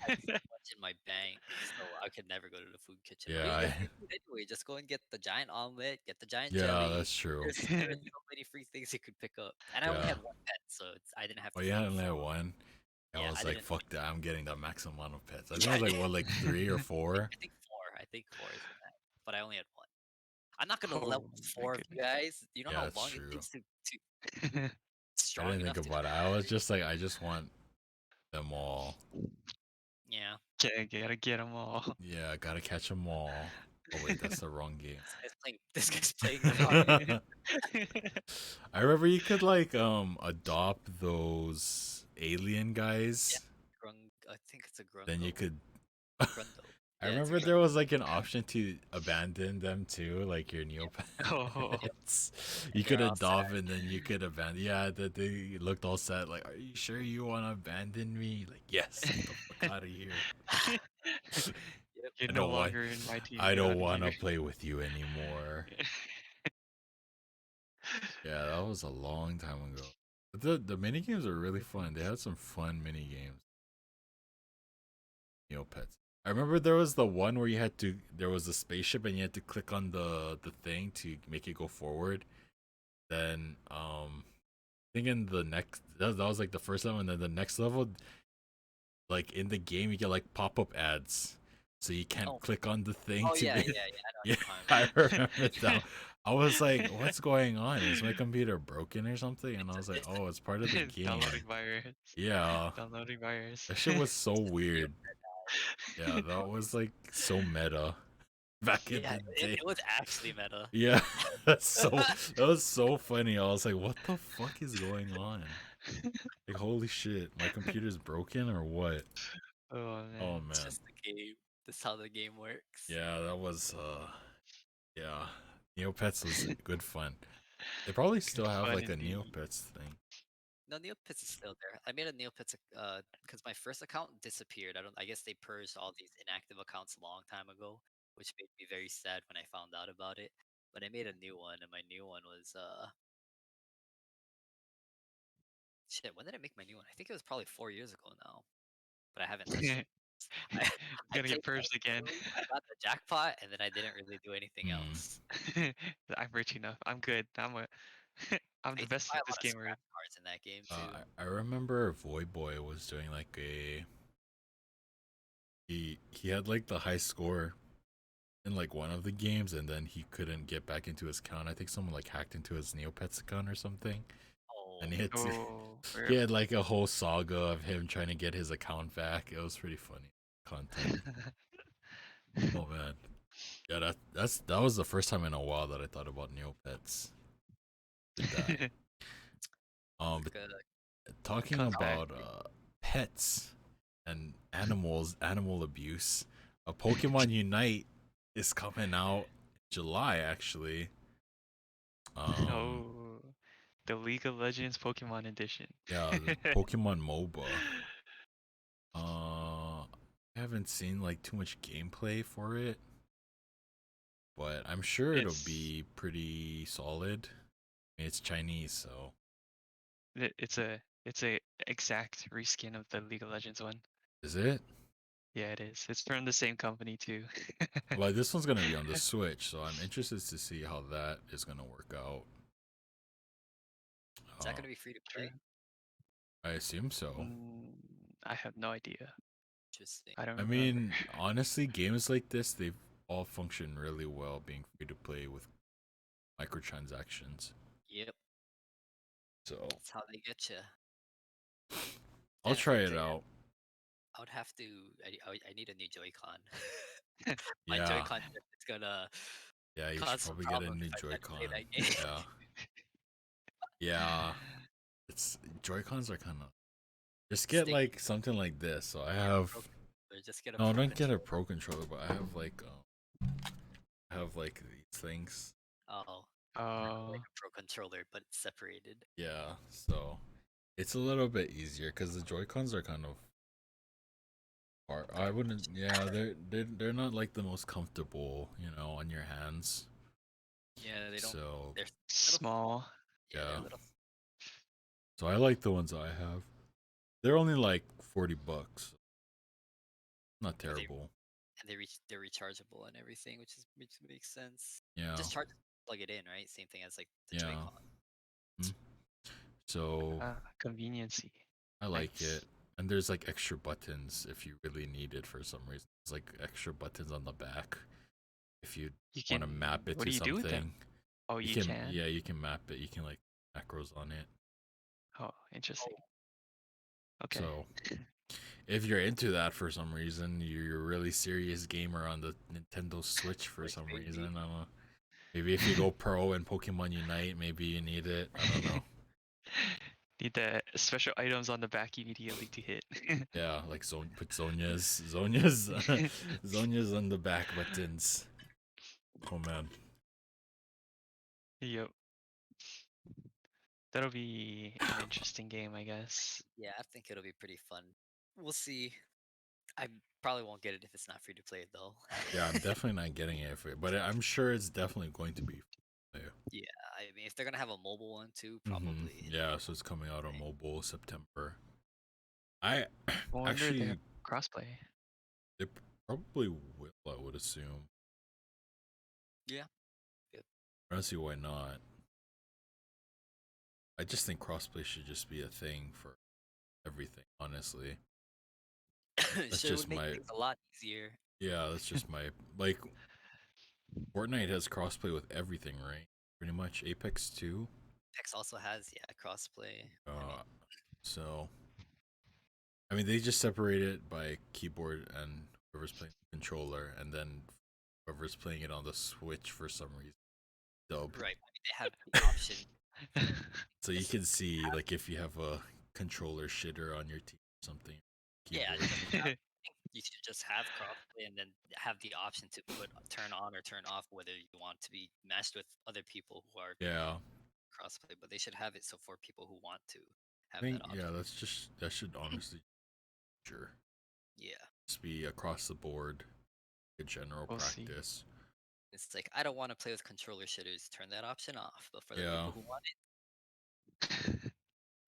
much in my bank, so I could never go to the food kitchen. But Yeah, you get free food anyway. Just go and get the giant omelet, get the giant yeah, jelly. that's true. There's so many free things you could pick up, and I only Yeah. had one pet, so I didn't have Oh to. yeah, I feed only had four. one. I Yeah, was I like, didn't. fuck that, I'm getting the maximum amount of pets. I think Yeah, it was like what, like 3 or 4. I think four. I think four is the max, but I only had one. I'm not gonna Oh level my 4 of you goodness. guys. You know Yeah, how that's long true. it takes to I strong didn't enough think to. about it. I was just like, I just want them all. Yeah. Gotta get them all. Yeah, gotta catch them all. Oh wait, that's the wrong game. This guy's playing the wrong game. I remember you could like adopt those alien guys. I think it's a Grungo. Then you could. Grundo. I Yeah, it's a remember there was like an option to abandon them too, like your Neopets. Oh. You could they're all adopt and then you could abandon. Yeah, that they looked all sad. Like, are you sure you want to abandon me? Like, yes, get the fuck out of here. Yep. You're I no don't want. longer in my team. I Get don't outta want to here. play with you anymore. Yeah, that was a long time ago. But the mini games are really fun. They had some fun mini games. Neopets. I remember there was the one where there was a spaceship and you had to click on the thing to make it go forward. Then I think in the next that was like the first level, and then the next level, like in the game, you get like pop up ads, so you can't Oh. click on the thing Oh to. yeah, Make... yeah, yeah. I know Yeah, what you're talking I about. remember that. I was like, "What's going on? Is my computer broken or something?" And I was like, It's "Oh, it's part of the game." Downloading virus. Yeah, Downloading virus. that shit was so just a Neopet weird. Yeah, that was like so meta back in Yeah, the it, day. it was actually meta. Yeah, that was so funny. I was like, "What the fuck is going on?" Like, holy shit, my computer's broken or what? Oh Oh man. It's man. just the game. That's how the game works. Yeah, that was yeah. Neopets was good fun. They probably still Good have fun like a indeed. Neopets thing. No, Neopets is still there. I made a Neopets because my first account disappeared. I guess they purged all these inactive accounts a long time ago, which made me very sad when I found out about it. But I made a new one, and my new one was shit. When did I make my new one? I think it was probably 4 years ago now. But I haven't touched it. I I Gonna get played purged again. casually, I got the jackpot, and then I didn't really do anything Hmm. else. I'm rich enough. I'm good. I'm I the used to best buy at a this lot of game already. scrap cards in that game too. I remember Void Boy was doing like he had like the high score in like one of the games, and then he couldn't get back into his account. I think someone like hacked into his Neopets account or something, Oh, and he had to. Oh, He had like a whole saga of him trying to get his account back. It was pretty funny content. Oh man, yeah, that was the first time in a while that I thought about Neopets. Did that. But good. talking Come back. about pets and animal abuse, Pokemon Unite is coming out July actually. Oh, the League of Legends Pokemon Edition. Yeah, the Pokemon MOBA. I haven't seen like too much gameplay for it, but I'm sure it'll It's be pretty solid. I mean, it's Chinese, so it's a exact reskin of the League of Legends one. is it? Yeah, it is. It's from the same company too. Well, this one's gonna be on the Switch, so I'm interested to see how that is gonna work out. Is that Uh, gonna be free to True. play? I assume so. I have no idea. Interesting. I don't I remember. mean, honestly, games like this, they've all functioned really well being free to play with microtransactions. Yep, So that's how they get you. I'll try it out. I would have to. I need a new Joy-Con. My Yeah, Joy-Con chip is gonna yeah, you should cause some probably get a problems new if I try to Joy-Con. play that game. Yeah, yeah. It's Joy-Cons are kind of. Just get Sticky. like something like this. So I have. Or just get a No, Pro don't get a controller. Pro controller, but I have like these things. Oh, Oh, like a Pro controller, but it's separated. Yeah, so it's a little bit easier because the Joy Cons are kind of hard. I wouldn't. Yeah, they're not like the most comfortable, on your hands. Yeah, they don't. So They're small. yeah, they're yeah. little. So I like the ones I have. They're only like $40. Not But terrible. they're rechargeable and everything, which makes sense. Yeah. Just plug it in, right? Same thing as like the Yeah. Joy-Con. So Conveniency. I like Nice. it. And there's like extra buttons if you really need it for some reason. There's like extra buttons on the back if you You want to can. map it What to do you do with them? something. Oh, you can. Yeah, you can map it. You can like macros on it. Oh, interesting. Okay. So if you're into that for some reason, you're a really serious gamer on the Nintendo Switch for some Maybe. reason. I don't know. Maybe if you go pro in Pokemon Unite, maybe you need it. I don't know. Need the special items on the back immediately to hit. Yeah, like put Zonya's Zonya's on the back buttons. Oh man. Yep. That'll be an interesting game, I guess. Yeah, I think it'll be pretty fun. We'll see. I probably won't get it if it's not free to play though. Yeah, I'm definitely not getting it but I'm sure it's definitely going to be. Yeah, I mean, if they're gonna have a mobile one too, Mhm. probably. Yeah, so it's coming out on mobile September. I I wonder if they actually have crossplay. they Probably will, I would assume. Yeah. Yep. I don't see why not. I just think crossplay should just be a thing for everything, honestly. That's So it just would make my things a lot easier. yeah, that's just my like Fortnite has crossplay with everything, right? Pretty much Apex too. X also has crossplay. I mean, So I mean they just separate it by keyboard and whoever's playing the controller and then whoever's playing it on the Switch for some reason. Dub. right. I mean, they have the option. So you Just can see like if you have a controller shitter on your team or something. Yeah, Keyboard. you should just have crossplay and then have the option to turn on or turn off whether you want to be matched with other people who are Yeah. crossplay. But they should have it so for people who want to I have think that option. yeah, that should honestly sure. Yeah, Just be across the board a general We'll see. practice. it's like I don't want to play with controller shitters. Turn that option off. But for the Yeah. people who want it,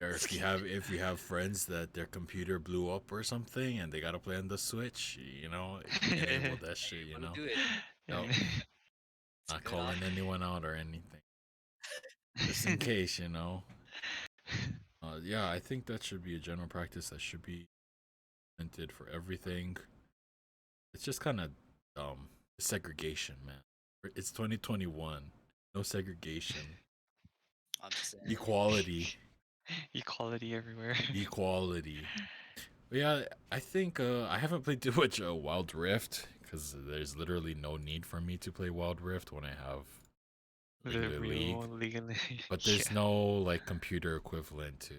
Or if you have friends that their computer blew up or something and they gotta play on the Switch, you know, enable that shit, you wanna know. do it. Yep. It's a Not good calling option. anyone out or anything. Just in case, you know. Yeah, I think that should be a general practice that should be implemented for everything. It's just kind of segregation, man. It's 2021. No segregation. I'm just saying. Equality. Equality everywhere. Equality. But yeah, I think I haven't played too much Wild Rift because there's literally no need for me to play Wild Rift when I have The regular real League. legally. But there's Yeah. no like computer equivalent to.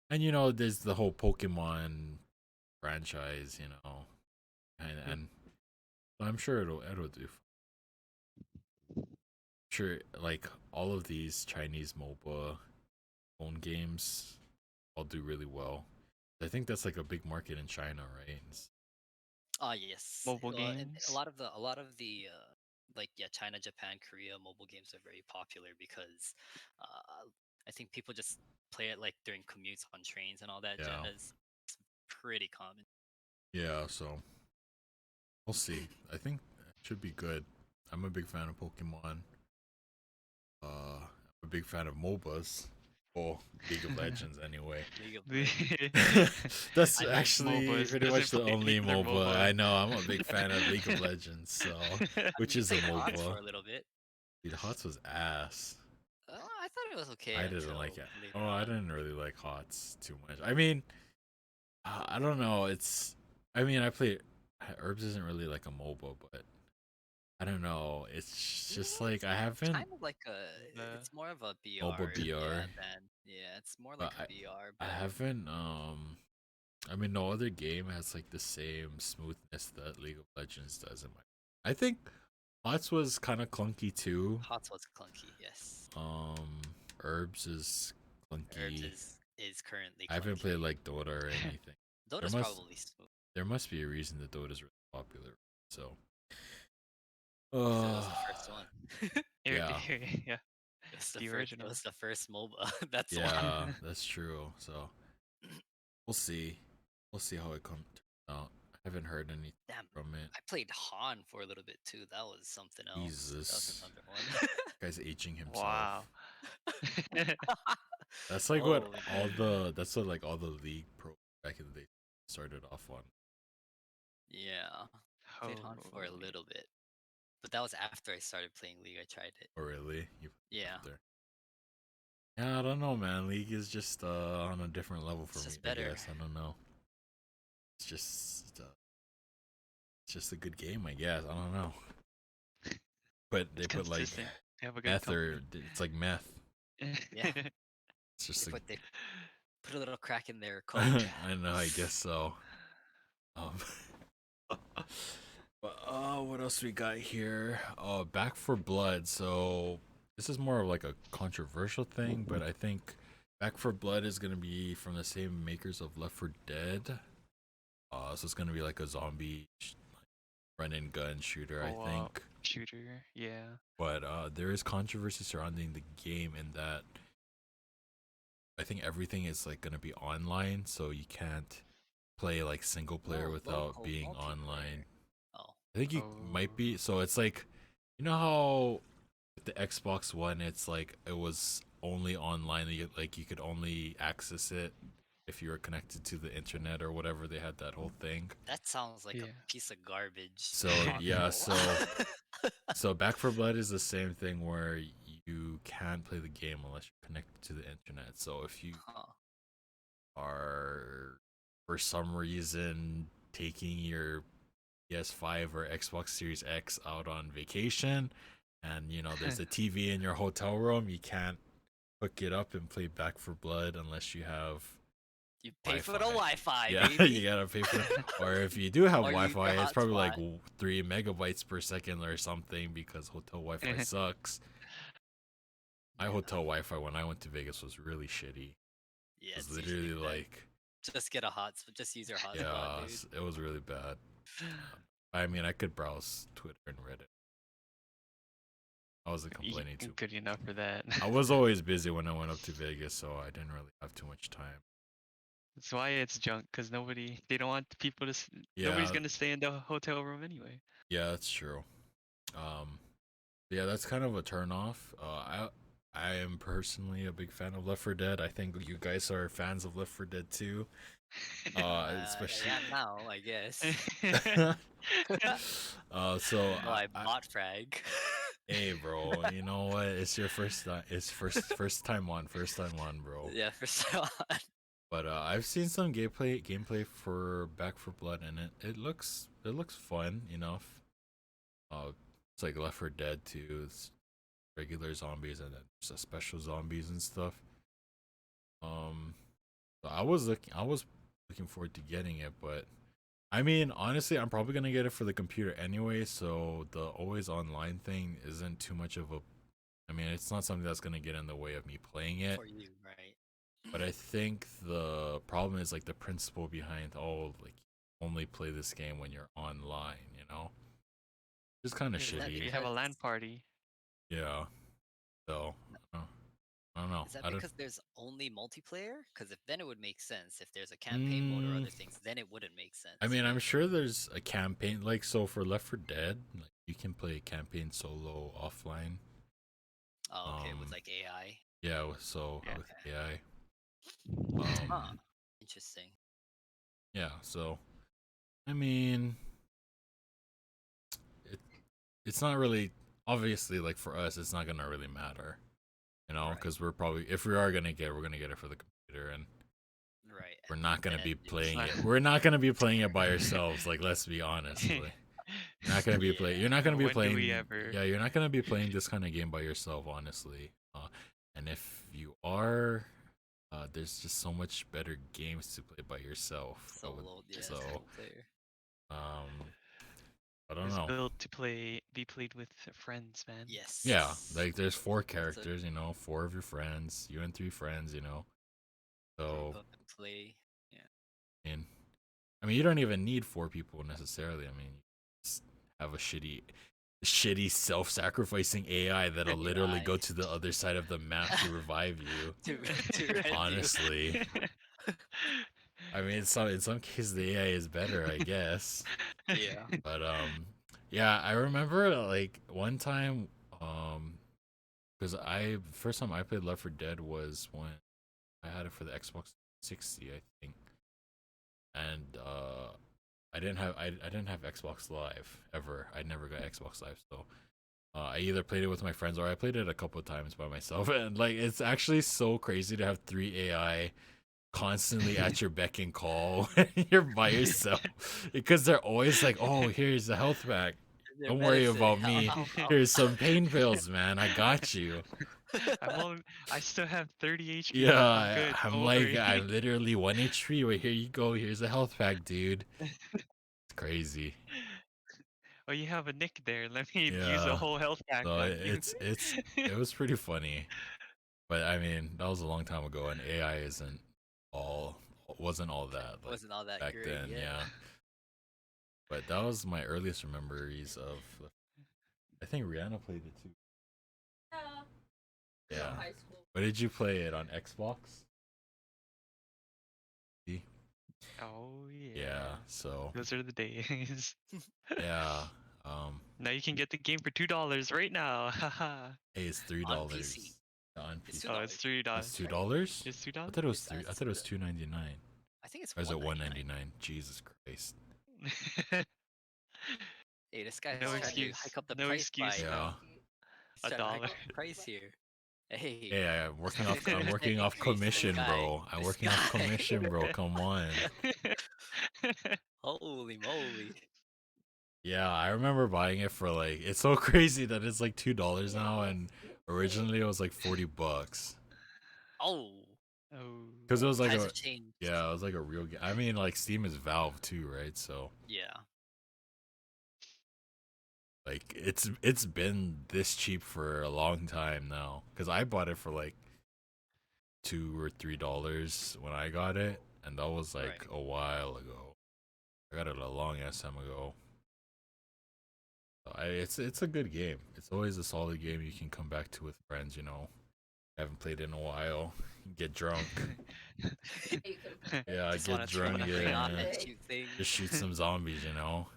And you know, there's the whole Pokemon franchise, you know, and I'm sure it'll do. Sure, like all of these Chinese MOBA phone games all do really well. I think that's like a big market in China, right? Yes. Mobile Well, and games. a lot of the like China, Japan, Korea mobile games are very popular because I think people just play it like during commutes on trains and all that Yeah. jazz. It's pretty common. Yeah, so we'll see. I think it should be good. I'm a big fan of Pokemon. I'm a big fan of MOBAs. Well, League of Legends anyway. League of The- Legends. That's I know actually MOBAs, pretty doesn't much the play only either MOBA. MOBA. I know. I'm a big fan of League of Legends, so which We is a played HOTS for MOBA. a little bit. Dude, HOTS was ass. I thought it was okay. I didn't until like it. later Oh, I on. didn't really like HOTS too much. I mean, I don't know. I mean, I play. Herbs isn't really like a MOBA, but I don't know. It's just like I haven't. Kind of like The- it's more of a BR. MOBA BR. Yeah, it's more But like a BR. I But haven't. I mean, no other game has like the same smoothness that League of Legends does. In my, I think HOTS was kind of clunky too. HOTS was clunky. Yes. Herbs is clunky. Herbs is currently. I haven't clunky. played like Dota or anything. Dota's must- probably smooth. There must be a reason that Dota is really popular. So. That was the first one. Yeah. Yeah. It was the The first. It original. was the first MOBA. That's Yeah, why. that's true. So we'll see. We'll see how it comes out. I haven't heard anything Damn. from it. I played Han for a little bit too. That was something else. That Jesus. was another one. Guy's aging himself. Wow. That's like what Oh, all man. the that's what like all the league pro back in the day started off on. Yeah. Played Han for a Holy. little bit. But that was after I started playing League. I tried it. Oh really? You Yeah. there. Yeah, I don't know, man. League is just on a different level for It's me. just better. I guess I don't know. It's just a good game, I guess. I don't know. But they It's put like consistent. They have a good meth or company. it's like meth. Yeah. It's just like They put a little crack in their code. I know, I guess so. But what else we got here? Back for Blood. So this is more of like a controversial thing, but I think Back for Blood is gonna be from the same makers of Left 4 Dead. So it's gonna be like a zombie run and gun shooter, I Co-op. think. Shooter. Yeah. But there is controversy surrounding the game in that I think everything is like gonna be online, so you can't play like single player No, without local being multiplayer. online. Oh, I think you might Oh. be. So it's like, you know how with the Xbox One, it's like it was only online. Like you could only access it if you were connected to the internet or whatever. They had that whole thing. that sounds like Yeah. a piece of garbage. So yeah, Awful. so Back for Blood is the same thing where you can't play the game unless you're connected to the internet. So if you Huh. are for some reason taking your PS5 or Xbox Series X out on vacation and you know there's a TV in your hotel room, you can't hook it up and play Back for Blood unless you have You pay for the Wi-Fi. Wi-Fi, yeah, baby. you gotta pay for it. Or if you do have Or use your Wi-Fi, it's probably like hotspot. 3 megabytes per second or something because hotel Wi-Fi sucks. My Yeah. hotel Wi-Fi when I went to Vegas was really shitty. Yeah, It was it's usually literally bad. like, Just get a hotspot. Just use your hotspot, yeah, dude. it was really bad. I mean, I could browse Twitter and Reddit. I wasn't complaining too. Good enough for that. I was always busy when I went up to Vegas, so I didn't really have too much time. That's why it's junk, because they don't want people to. Yeah, Nobody's gonna stay in the hotel room anyway. yeah, that's true. Yeah, that's kind of a turn off. I am personally a big fan of Left 4 Dead. I think you guys are fans of Left 4 Dead too. Especially. I am now, I guess. So Well, I bought frag. hey, bro, you know what? It's your first time. It's first time on, bro. Yeah, for sure. But I've seen some gameplay for Back for Blood, and it looks fun enough. It's like Left 4 Dead 2. It's regular zombies and then just special zombies and stuff. So I was looking forward to getting it, but I mean, honestly, I'm probably gonna get it for the computer anyway. So the always online thing isn't too much of a. I mean, it's not something that's gonna get in the way of me playing it. For you, right? But I think the problem is like the principle behind like only play this game when you're online, you know? It's kind of Is that shitty. You have a LAN because- party. Yeah. So I don't know. Is that I don't, because there's only multiplayer? Because if then it would make sense. If there's a campaign mode or other things, then it wouldn't make sense. I mean, I'm sure there's a campaign like so for Left 4 Dead, like you can play a campaign solo offline. Oh, okay, with um, like AI. Yeah, with Okay. AI. Huh. Interesting. Yeah, so I mean, it's not really obviously like for us, it's not gonna really matter, you know, Right. because we're probably if we are gonna get, it, we're gonna get it for the computer, and Right. we're not gonna And be it's playing not- it. We're not gonna be playing it by ourselves. Like, let's be honest. Like, you're not gonna be playing. You're not gonna be When do playing. we ever? Yeah, you're not gonna be playing this kind of game by yourself, honestly. And if you are, there's just so much better games to play by yourself. Solo, yeah, so, solo player. I don't It's know. built to be played with friends, man. Yes. Yeah, like there's 4 characters, you know, 4 of your friends, you and 3 friends, you know. So, Group up and play. and I mean, you don't even need 4 people necessarily. I mean, just have a shitty self-sacrificing AI that'll literally go AI. to the other side of the map to revive you. To rev you. Honestly, I mean, in some cases the AI is better, I guess. Yeah. But yeah, I remember like one time, because first time I played Left 4 Dead was when I had it for the Xbox 60, I think, and I didn't have Xbox Live ever. I never got Xbox Live, so I either played it with my friends or I played it a couple of times by myself. And like, it's actually so crazy to have 3 AI constantly at your beck and call when you're by yourself, because they're always like, "Oh, here's the health pack. They're Don't worry medicine. about me. Here's some pain pills, man. I got you." I still have 30 HP. Yeah, good. I'm Don't like, worry. I'm literally 1 HP. Wait, here you go. Here's a health pack, dude. It's crazy. Oh, you have a nick there. Let me use Yeah. a whole health pack So on you. it was pretty funny, but I mean, that was a long time ago, and AI wasn't all that like, Wasn't all that back great. then. Yeah. But that was my earliest memories of. I think Rihanna played it too. Yeah. High school. But did you play it on Xbox? See? Oh Yeah, yeah. so Those are the days. yeah. Now you can get the game for $2 right now. Haha. Hey, it's $3 On PC. on It's PC. Oh, it's $2. $3. It's $2. It's I $2. thought it was It's I thought it was $2.99. I think it's Or is it $1.99. $1.99? Jesus Christ. Hey, this guy's No trying to excuse. hike up the No price excuse, by. Yeah. He's A trying to hike dollar. up the price here. Hey. Hey, I'm working off. I'm 50% working off increase, this commission, guy. bro. I'm This working off guy. commission, bro. Come on. Holy moly. Yeah, I remember buying it for like. It's so crazy that it's like $2 now, and originally it was like $40. Oh. Oh. Because it was like Times a. have changed. Yeah, it was like a real game. I mean, like Steam is Valve too, right? So Yeah. like it's been this cheap for a long time now. Because I bought it for like $2 or $3 when I got it, and that was like Right. a while ago. I got it a long ass time ago. So it's a good game. It's always a solid game you can come back to with friends. You know, haven't played in a while. Get drunk. Yeah, Just get wanna throw drunk. the thing off Yeah, and shoot things. just shoot some zombies. You know.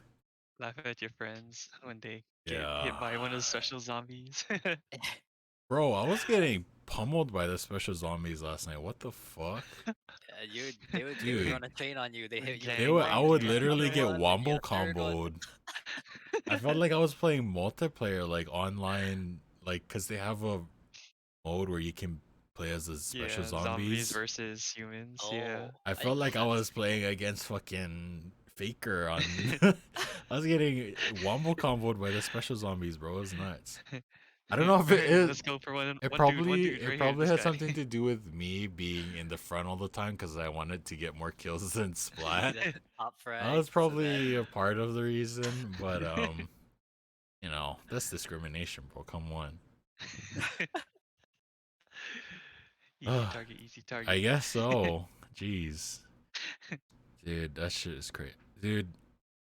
Laugh at your friends when they get Yeah. hit by one of the special zombies. Bro, I was getting pummeled by the special zombies last night. What the fuck? They would Dude. run a train on you. They hit you. Gang They with would, one, I you would hit literally another get one, then you wombo hit a third one. comboed. I felt like I was playing multiplayer, like online, like because they have a mode where you can play as the special Yeah, zombies zombies. versus humans. Oh, Yeah. I didn't felt know like I that was free. playing against fucking Faker on. I was getting wombo comboed by the special zombies, bro. It was nuts. I don't know if it is. Let's go for one It dude, one probably dude right here. probably This had guy. something to do with me being in the front all the time because I wanted to get more kills than Splat. That's the top frag. That was so probably then- a part of the reason, but you know, that's discrimination, bro. Come on. Easy target, easy target. I guess so. Jeez, dude, that shit is crazy, dude.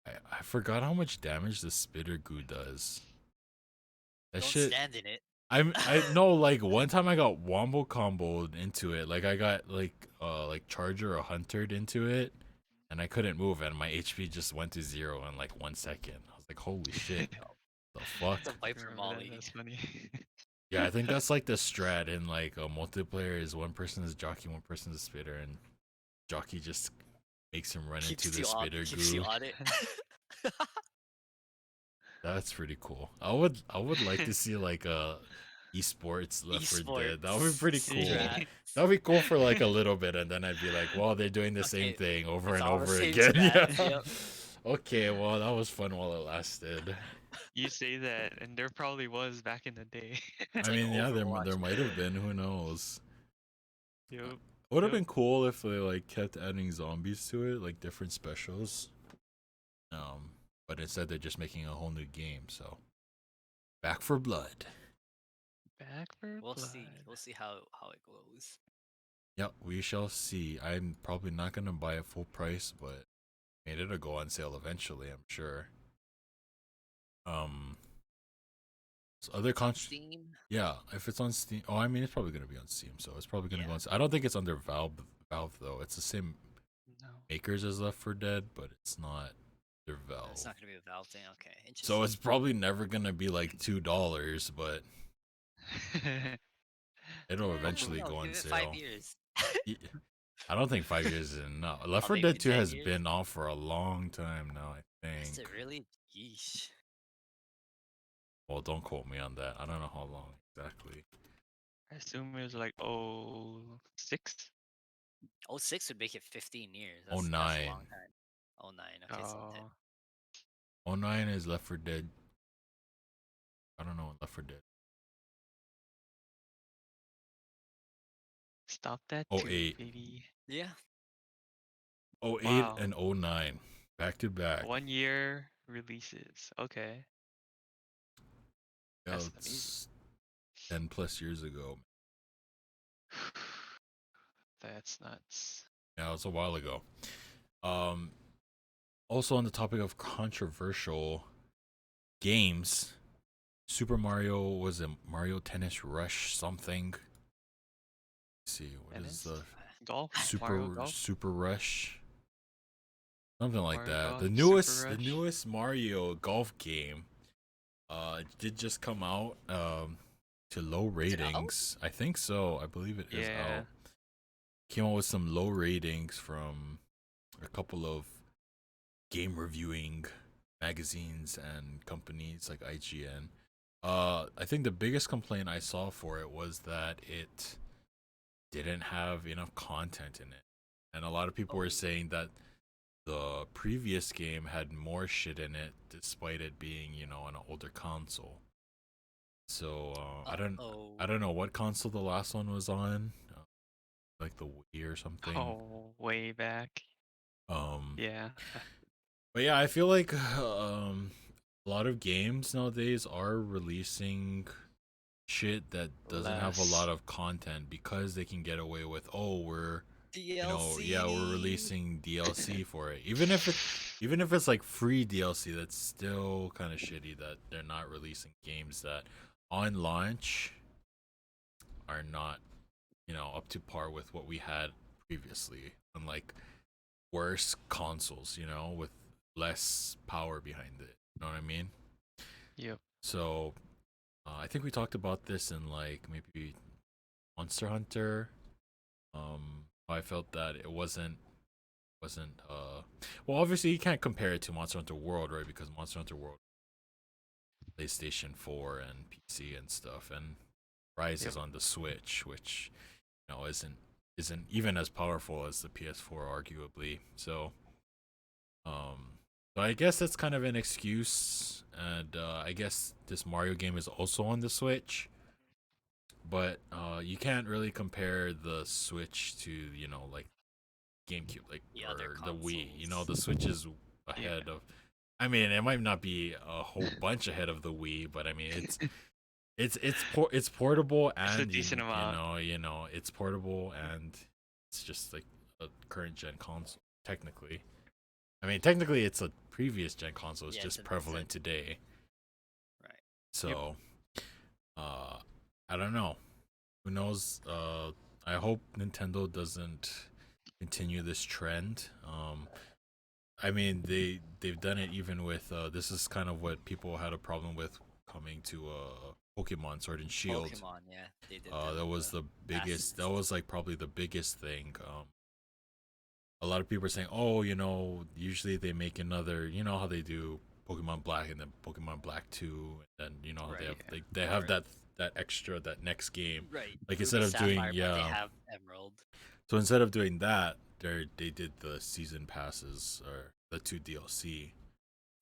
I forgot how much damage the spitter goo does. That Don't shit. stand in it. I know, like one time I got wombo comboed into it. Like I got like charger or huntered into it, and I couldn't move, and my HP just went to 0 in like 1 second. I was like, holy shit, the fuck? It's a Viper Remember that, Molly. That's funny. Yeah, I think that's like the strat in like a multiplayer is one person is jockey, one person is spitter, and jockey just makes him run Keeps into the you on, spitter keeps you goo. on it. That's pretty cool. I would like to see like a esports Left 4 Dead. That would be pretty Esports. cool. Strat. That would be cool for like a little bit, and then I'd be like, well, they're doing the Okay, same thing over it's and all the over same again. strat, Yeah. yep. Okay, well, that was fun while it lasted. You say that, and there probably was back in the day. I like mean, yeah, there Overwatch, might have man. been. Who knows? Yup. It would have Yep. been cool if they like kept adding zombies to it, like different specials. But instead they're just making a whole new game. So, Back for Blood. Back for We'll blood. see. We'll see how it goes. Yep, we shall see. I'm probably not gonna buy it full price, but made it'll go on sale eventually, I'm sure. So other Steam. yeah, if it's on Steam, oh, I mean, it's probably gonna be on Steam, so it's probably gonna go Yeah. on. I don't think it's under Valve though. It's the same No. makers as Left 4 Dead, but it's not under Valve. It's not gonna be a Valve thing. Okay, interesting. So it's probably never gonna be like $2, but it'll eventually No, go on give it sale. 5 years. Ye- I don't think 5 years is enough. Left 4 maybe Dead 2 10 has years? been off for a long time now, I Is think. it really? Yeesh. Well, don't quote me on that. I don't know how long exactly. I assume it was like 06. 06 would make it 15 years. Oh, That's a 09. long time. 09. Okay, so 10. Oh, 09 is Left 4 Dead. I don't know what Left 4 Dead. stop that. 08. Baby. Yeah. 08 Wow. and 09. Back to back. 1 year releases. Okay. Yeah, That's it's 10 plus years ago. That's nuts. Yeah, it was a while ago. Also on the topic of controversial games, Super Mario was a Mario Tennis Rush something. Let's see, what is Tennis? the Golf. Mario Super Golf. Super Rush? something like Mario that. Golf, The Super the Rush. newest Mario Golf game did just come out to low Is it out? ratings. I think so. I believe it is Yeah. out. Came out with some low ratings from a couple of game reviewing magazines and companies like IGN. I think the biggest complaint I saw for it was that it didn't have enough content in it. And a lot of people were Oh. saying that the previous game had more shit in it despite it being, an older console. So, I Uh-oh. don't know what console the last one was on. Like the Wii or something. Oh, way back. Um Yeah. but yeah, I feel like a lot of games nowadays are releasing shit that doesn't have a lot Less. of content because they can get away with, oh, we're DLC. yeah, we're releasing DLC for it. Even if it's like free DLC, that's still kind of shitty that they're not releasing games that on launch are not, up to par with what we had previously, unlike worse consoles, with less power behind it. You know what I mean? Yep. So, I think we talked about this in like maybe Monster Hunter. I felt that it wasn't well, obviously you can't compare it to Monster Hunter World, right? Because Monster Hunter World, PlayStation 4 and PC and stuff, and Rise is Yep. on the Switch, which isn't even as powerful as the PS4, arguably. So, so I guess that's kind of an excuse, and I guess this Mario game is also on the Switch, but you can't really compare the Switch to like GameCube, like, The other or the Wii. consoles. The Switch is Yeah. ahead of. I mean, it might not be a whole bunch ahead of the Wii, but I mean, it's portable It's a and decent amount. it's portable and it's just like a current gen console technically. I mean, technically it's a previous gen console. It's Yeah, just it's prevalent today. right. So, I don't know. Who knows? I hope Nintendo doesn't continue this trend. I mean, they've done it even with this is kind of what people had a problem with coming to Pokemon Sword and Shield. Pokemon, yeah, they did That was the biggest. That was like probably the biggest thing. A lot of people are saying, oh, usually they make another. You know how they do Pokemon Black and then Pokemon Black 2, and then how they Right. have they have Or- that extra that next game. Right. Like Ruby instead of doing Sapphire, but they have Emerald. so instead of doing that, they did the season passes or the 2 DLC.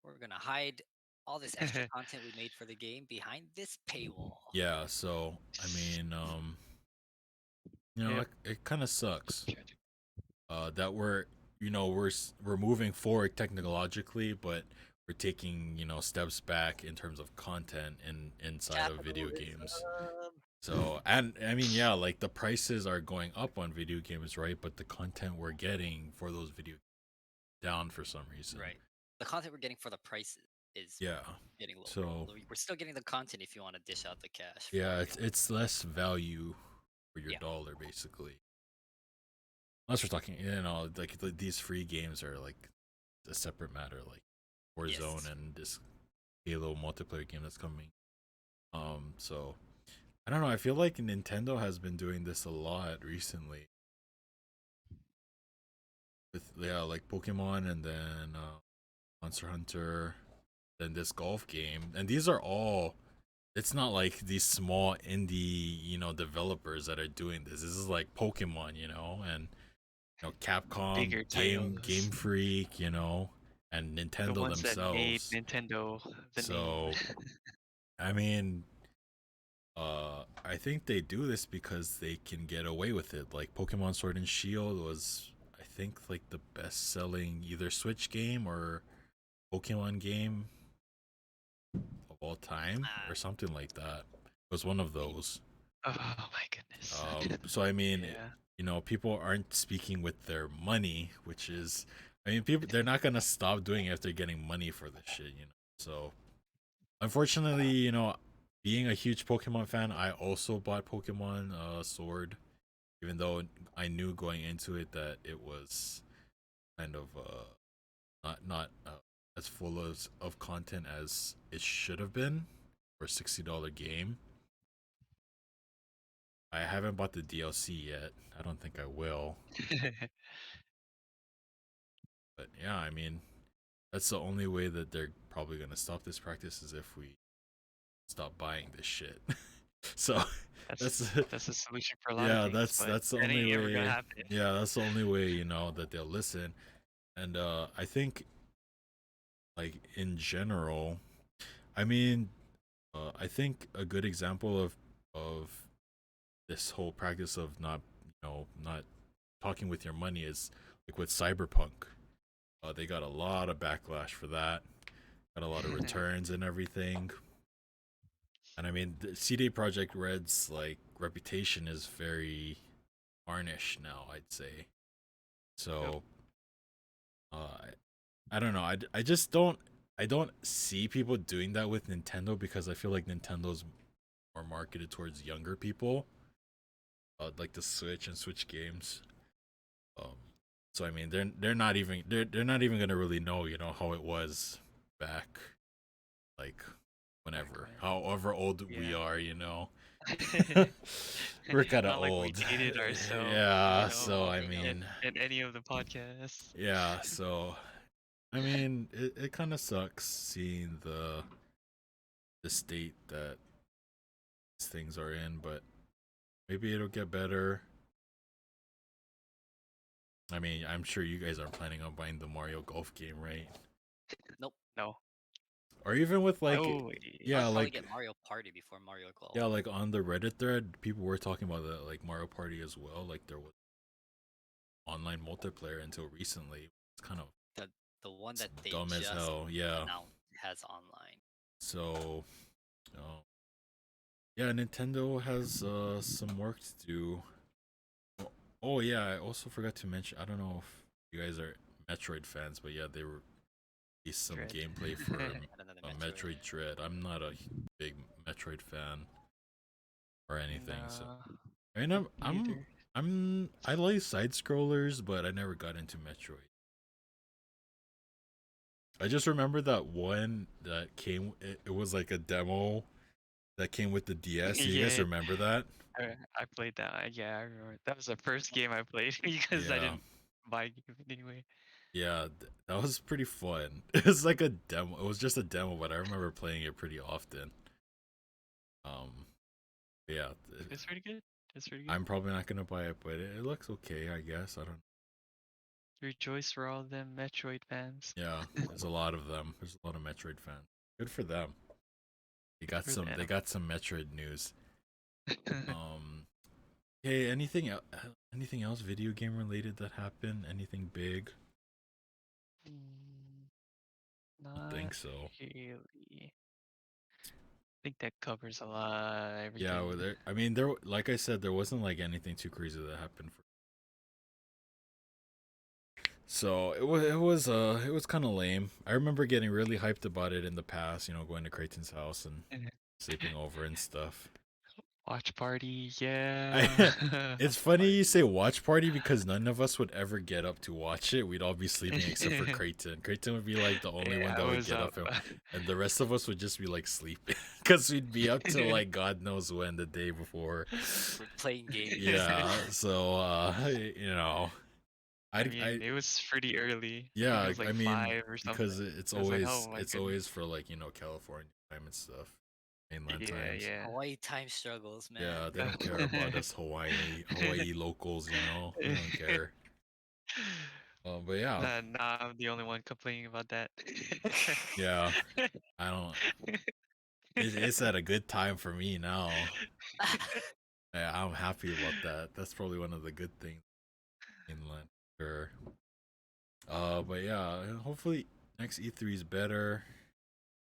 We're gonna hide all this extra content we made for the game behind this paywall. Yeah, so I mean, Yep. it kind of sucks. That we're moving forward technologically, but we're taking steps back in terms of content inside of video games. Capitalism. So, and I mean, yeah, like the prices are going up on video games, right? But the content we're getting for those video down for some reason. Right. The content we're getting for the prices is Yeah. getting lower. So although we're still getting the content if you want to dish out the cash. for yeah, it. it's less value for your Yeah. dollar, basically. Unless we're talking, like these free games are like a separate matter, like Warzone Yes. and this Halo multiplayer game that's coming. So I don't know. I feel like Nintendo has been doing this a lot recently. With like Pokemon and then Monster Hunter, then this golf game, and these are all. It's not like these small indie, developers that are doing this. This is like Pokemon, and Capcom, Bigger titles. Game Freak, and The Nintendo ones that made themselves. Nintendo the So, name. I mean, I think they do this because they can get away with it. Like Pokemon Sword and Shield was, I think, like the best-selling either Switch game or Pokemon game of all time, or something like that. It was one of those. Oh my goodness. So I mean, Yeah. people aren't speaking with their money, which is, I mean, people they're not gonna stop doing it if they're getting money for this shit, So, unfortunately, being a huge Pokemon fan, I also bought Pokemon Sword, even though I knew going into it that it was kind of not as full of content as it should have been for a $60 game. I haven't bought the DLC yet. I don't think I will. But yeah, I mean, that's the only way that they're probably gonna stop this practice is if we stop buying this shit. So that's that's the solution for a lot of yeah, things, but that's the that only ain't ever gonna way. happen. Yeah, that's the only way, you know, that they'll listen. And I think, like, in general, I mean, I think a good example of this whole practice of not talking with your money is like with Cyberpunk. They got a lot of backlash for that. Got a lot of returns and everything. And I mean, the CD Projekt Red's like reputation is very tarnished now, I'd say. So, I don't know. I just don't see people doing that with Nintendo because I feel like Nintendo's more marketed towards younger people, like the Switch and Switch games. Um, so I mean, they're not even gonna really know, you know, how it was back, like whenever, however old we are, you know. We're kind of Not like we old. dated ourselves, Yeah, you know, so I you know. mean, in any of the podcasts. yeah, so I mean, it kind of sucks seeing the state that these things are in, but maybe it'll get better. I mean, I'm sure you guys aren't planning on buying the Mario Golf game, right? Nope. No. Or even with like, Oh, yeah, I'd probably like get Mario Party before Mario Golf. yeah, like on the Reddit thread, people were talking about that, like Mario Party as well. Like there was online multiplayer until recently. It's kind of The one that they dumb as just hell. Yeah. announced has online. So, yeah, Nintendo has some work to do. Oh yeah, I also forgot to mention. I don't know if you guys are Metroid fans, but yeah, they released some Dread. gameplay for Another Metroid Dread. I'm not a big Metroid fan or anything, so I mean, I like side scrollers, but I never got into Metroid. I just remember that one that came. It was like a demo that came with the DS. Do you guys Yeah. remember that? I played that. Yeah, I remember. That was the first game I played because I Yeah. didn't buy it anyway. Yeah, that was pretty fun. It was like a demo. It was just a demo, but I remember playing it pretty often. Yeah, It's pretty good. It's pretty good. I'm probably not gonna buy it, but it looks okay, I guess. I don't. Rejoice for all them Metroid fans. Yeah, there's a lot of them. There's a lot of Metroid fans. Good for them. They got For some. them. They got some Metroid news. Hey, anything else video game related that happened? Anything big? I Not think so. really. I think that covers a lot. Everything. Yeah, well, I mean, like I said, there wasn't like anything too crazy that happened. So it was kind of lame. I remember getting really hyped about it in the past. You know, going to Creighton's house and sleeping over and stuff. Watch party, yeah. It's funny you say watch party because none of us would ever get up to watch it. We'd all be sleeping except for Creighton. Creighton would be like the only one that would get up, and the rest of us would just be like sleeping because we'd be up till like God knows when the day before. We're playing games. Yeah, so you know. I mean, it was pretty early. Yeah, it was like I mean, 5 or something. because it's I was always like, oh my it's goodness. always for like, you know, California time and stuff, mainland times. Yeah. Hawaii time struggles, man. Yeah, they don't care about us Hawaii locals, you know. They don't care. But yeah, Nah, I'm the only one complaining about that. yeah, I don't. It's at a good time for me now. Yeah, I'm happy about that. That's probably one of the good things. Mainland, sure. But yeah, hopefully next E3 is better.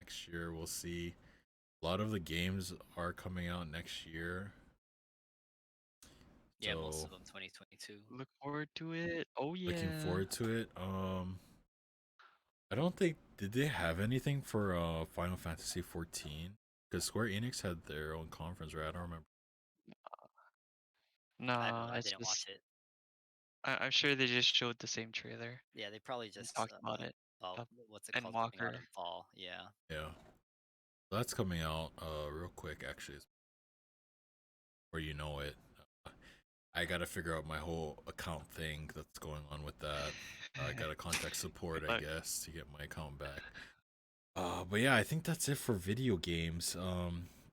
Next year we'll see. A lot of the games are coming out next year. Yeah, most So, of them 2022. Look forward to it. Oh yeah. looking forward to it. I don't think did they have anything for Final Fantasy 14? Because Square Enix had their own conference, right? I don't remember. Nah, I it's didn't just watch it. I'm sure they just showed the same trailer. Yeah, they probably and just talked about it. about Up what's it and called coming out Walker. in fall. Yeah. Yeah. So that's coming out real quick actually, or you know it. I gotta figure out my whole account thing that's going on with that. I gotta contact support, Good I luck. guess, to get my account back. But yeah, I think that's it for video games.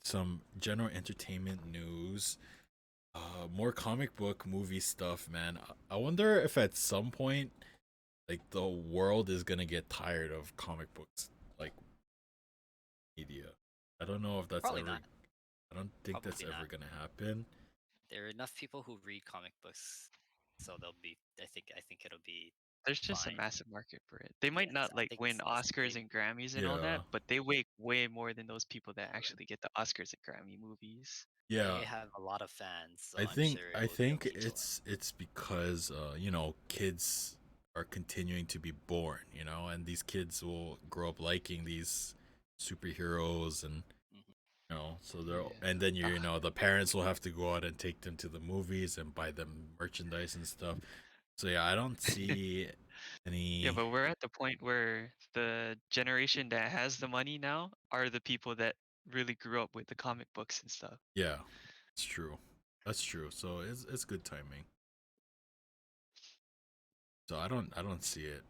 Some general entertainment news. More comic book movie stuff, man. I wonder if at some point, like the world is gonna get tired of comic books, like media. I don't know if that's Probably ever. not. I don't think that's Probably ever not. gonna happen. There are enough people who read comic books, so they'll be. I think it'll be There's just a fine. massive market for it. They might Yes, not I like think win it's Oscars big. and Grammys and all Yeah, that, but they weigh way more than those people that actually get the Oscars and Grammy movies. yeah. They have a lot of fans, so I I'm think sure I it will be think appealing. it's because kids are continuing to be born, and these kids will grow up liking these superheroes and Mhm. so they're Yeah. and then Ah, the parents will have to go out and take them to the movies and buy them merchandise and stuff. So yeah, I don't see yeah, any. but we're at the point where the generation that has the money now are the people that really grew up with the comic books and stuff. Yeah, it's true. That's true. So it's good timing. So I don't see it.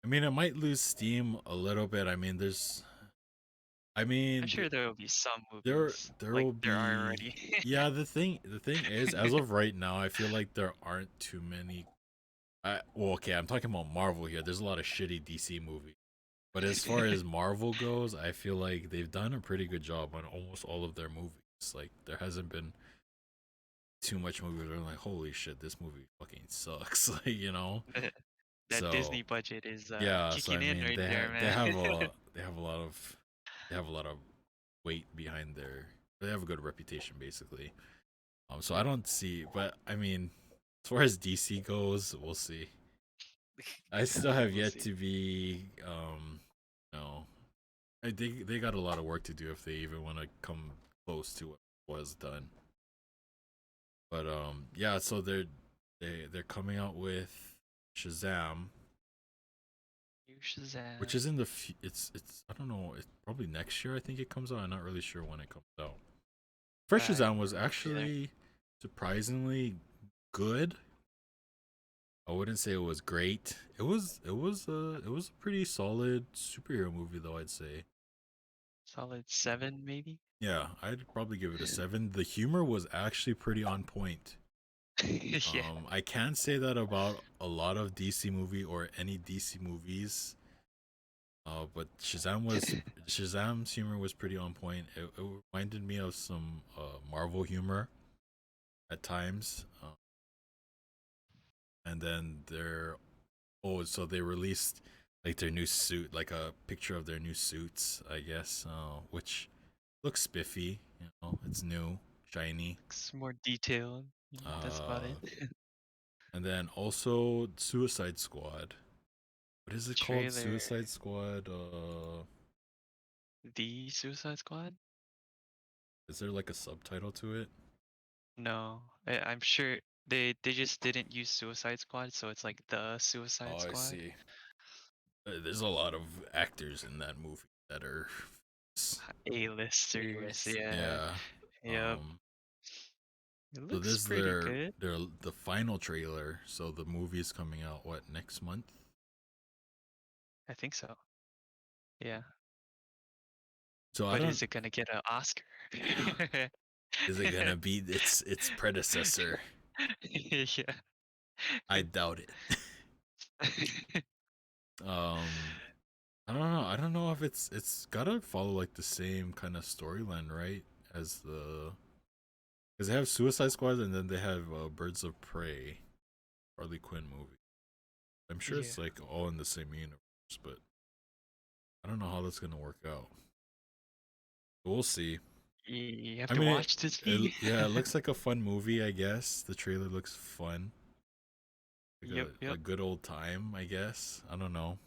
I mean, it might lose steam a little bit. I mean, I I'm mean, sure there will be some there movies there like will there are be. already. Yeah, the thing is, as of right now, I feel like there aren't too many. Well, okay, I'm talking about Marvel here. There's a lot of shitty DC movies, but as far as Marvel goes, I feel like they've done a pretty good job on almost all of their movies. Like there hasn't been too much movie where I'm like, holy shit, this movie fucking sucks. That So Disney budget is yeah, so I kicking in mean right they there, have they man. have a they have a lot of weight behind they have a good reputation basically. So I don't see, but I mean, as far as DC goes, we'll see. I still have We'll yet see. to be no. They got a lot of work to do if they even want to come close to what was done. But yeah, so they're coming out with Shazam, New Shazam. which is in it's I don't know, it's probably next year I think it comes out. I'm not really sure when it comes out. First I Shazam was don't either. actually surprisingly good. I wouldn't say it was great. It was a pretty solid superhero movie though, I'd say. Solid 7 maybe. Yeah, I'd probably give it a 7. The humor was actually pretty on point. Yeah. I can't say that about a lot of DC movie or any DC movies. But Shazam's humor was pretty on point. It reminded me of some Marvel humor at times. And then so they released like their new suit, like a picture of their new suits, I guess, which looks spiffy. It's new, shiny. Looks more detailed. That's about Uh, it. and then also Suicide Squad. What is it called? Trailer. Suicide Squad. The Suicide Squad? Is there like a subtitle to it? No. I'm sure they just didn't use Suicide Squad, so it's like the Suicide Oh, I Squad. see. There's a lot of actors in that movie that are. A-listers. A-list. Yeah. Yeah. Yep. Um. It So looks this is pretty good. the final trailer. So the movie is coming out what next month? I think so. Yeah. So I But don't. is it gonna get an Oscar? Is it gonna be its predecessor? Yeah. I doubt it. um. I don't know. I don't know if it's gotta follow like the same kind of storyline, right? As because they have Suicide Squad and then they have Birds of Prey, Harley Quinn movie. I'm sure Yeah. it's like all in the same universe, but I don't know how that's gonna work out. We'll see. You have I to mean, watch to see. yeah, it looks like a fun movie. I guess the trailer looks fun, like Yep, a yep. good old time. I guess I don't know.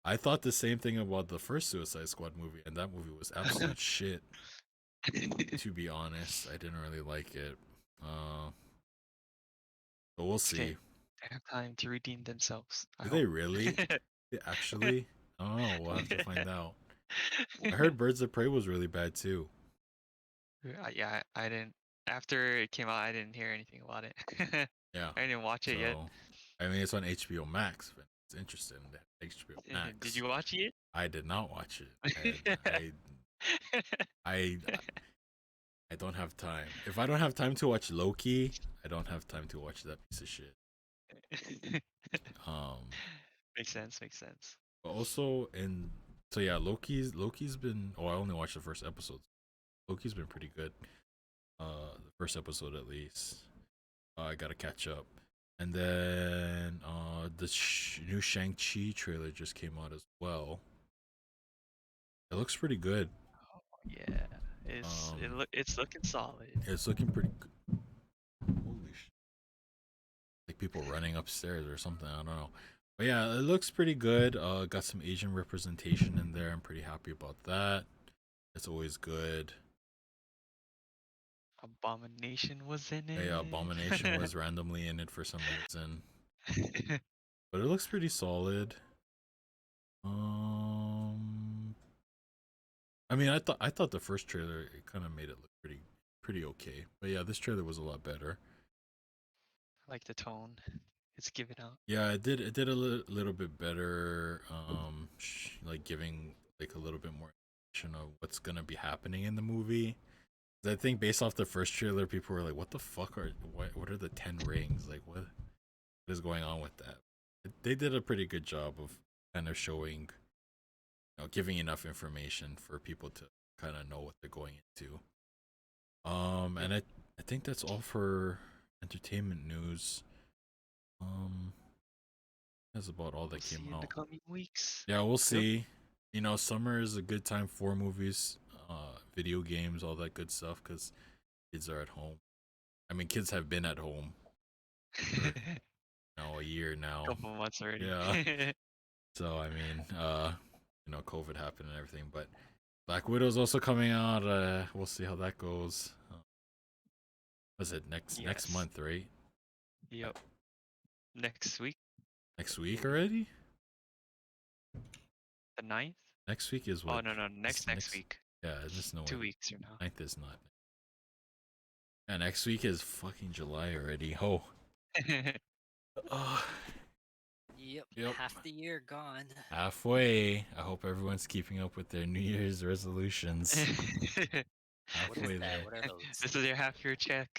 I thought the same thing about the first Suicide Squad movie, and that movie was absolute shit. To be honest, I didn't really like it. But we'll It's okay. see. They have time to redeem themselves. I Do they hope. really? Actually, I don't know. We'll have to find out. I heard Birds of Prey was really bad too. Yeah, I didn't. After it came out, I didn't hear anything about it. Yeah. I didn't watch it yet. So, I mean, it's on HBO Max. But it's interesting. HBO Max. Did you watch it? I did not watch it. I don't have time. If I don't have time to watch Loki, I don't have time to watch that piece of shit. Makes sense. Makes sense. But also, and so yeah, Loki's been. Oh, I only watched the first episode. Loki's been pretty good. The first episode at least. I gotta catch up. And then the new Shang-Chi trailer just came out as well. It looks pretty good. Oh, yeah, it's looking solid. It's looking pretty good. Holy shit. Like people running upstairs or something, I don't know. But yeah, it looks pretty good. Got some Asian representation in there. I'm pretty happy about that. It's always good. Abomination was in it. Yeah, Abomination was randomly in it for some reason. But it looks pretty solid. I mean, I thought the first trailer it kind of made it look pretty okay. But yeah, this trailer was a lot better. I like the tone it's given out. Yeah, it did a little bit better. Like giving like a little bit more information of what's gonna be happening in the movie. I think based off the first trailer, people were like, "What the fuck what are the 10 rings? Like what is going on with that?" They did a pretty good job of kind of showing, giving enough information for people to kind of know what they're going into. And I think that's all for entertainment news. That's about all that We'll came see in out. the coming weeks. Yeah, we'll see. Summer is a good time for movies, video games, all that good stuff, because kids are at home. I mean, kids have been at home for, a year now. Couple months already. Yeah. So I mean, COVID happened and everything, but Black Widow's also coming out. We'll see how that goes. Was it next month, right? Yep. Next week. Next week already? The 9th? Next week is what? Oh no, next week. Yeah, it's no 2 way. weeks from now. 9th is not. Yeah, next week is fucking July already. Oh. Yep. Half the year gone. Halfway. I hope everyone's keeping up with their New Year's resolutions. Halfway there. What are those? This is your half-year check.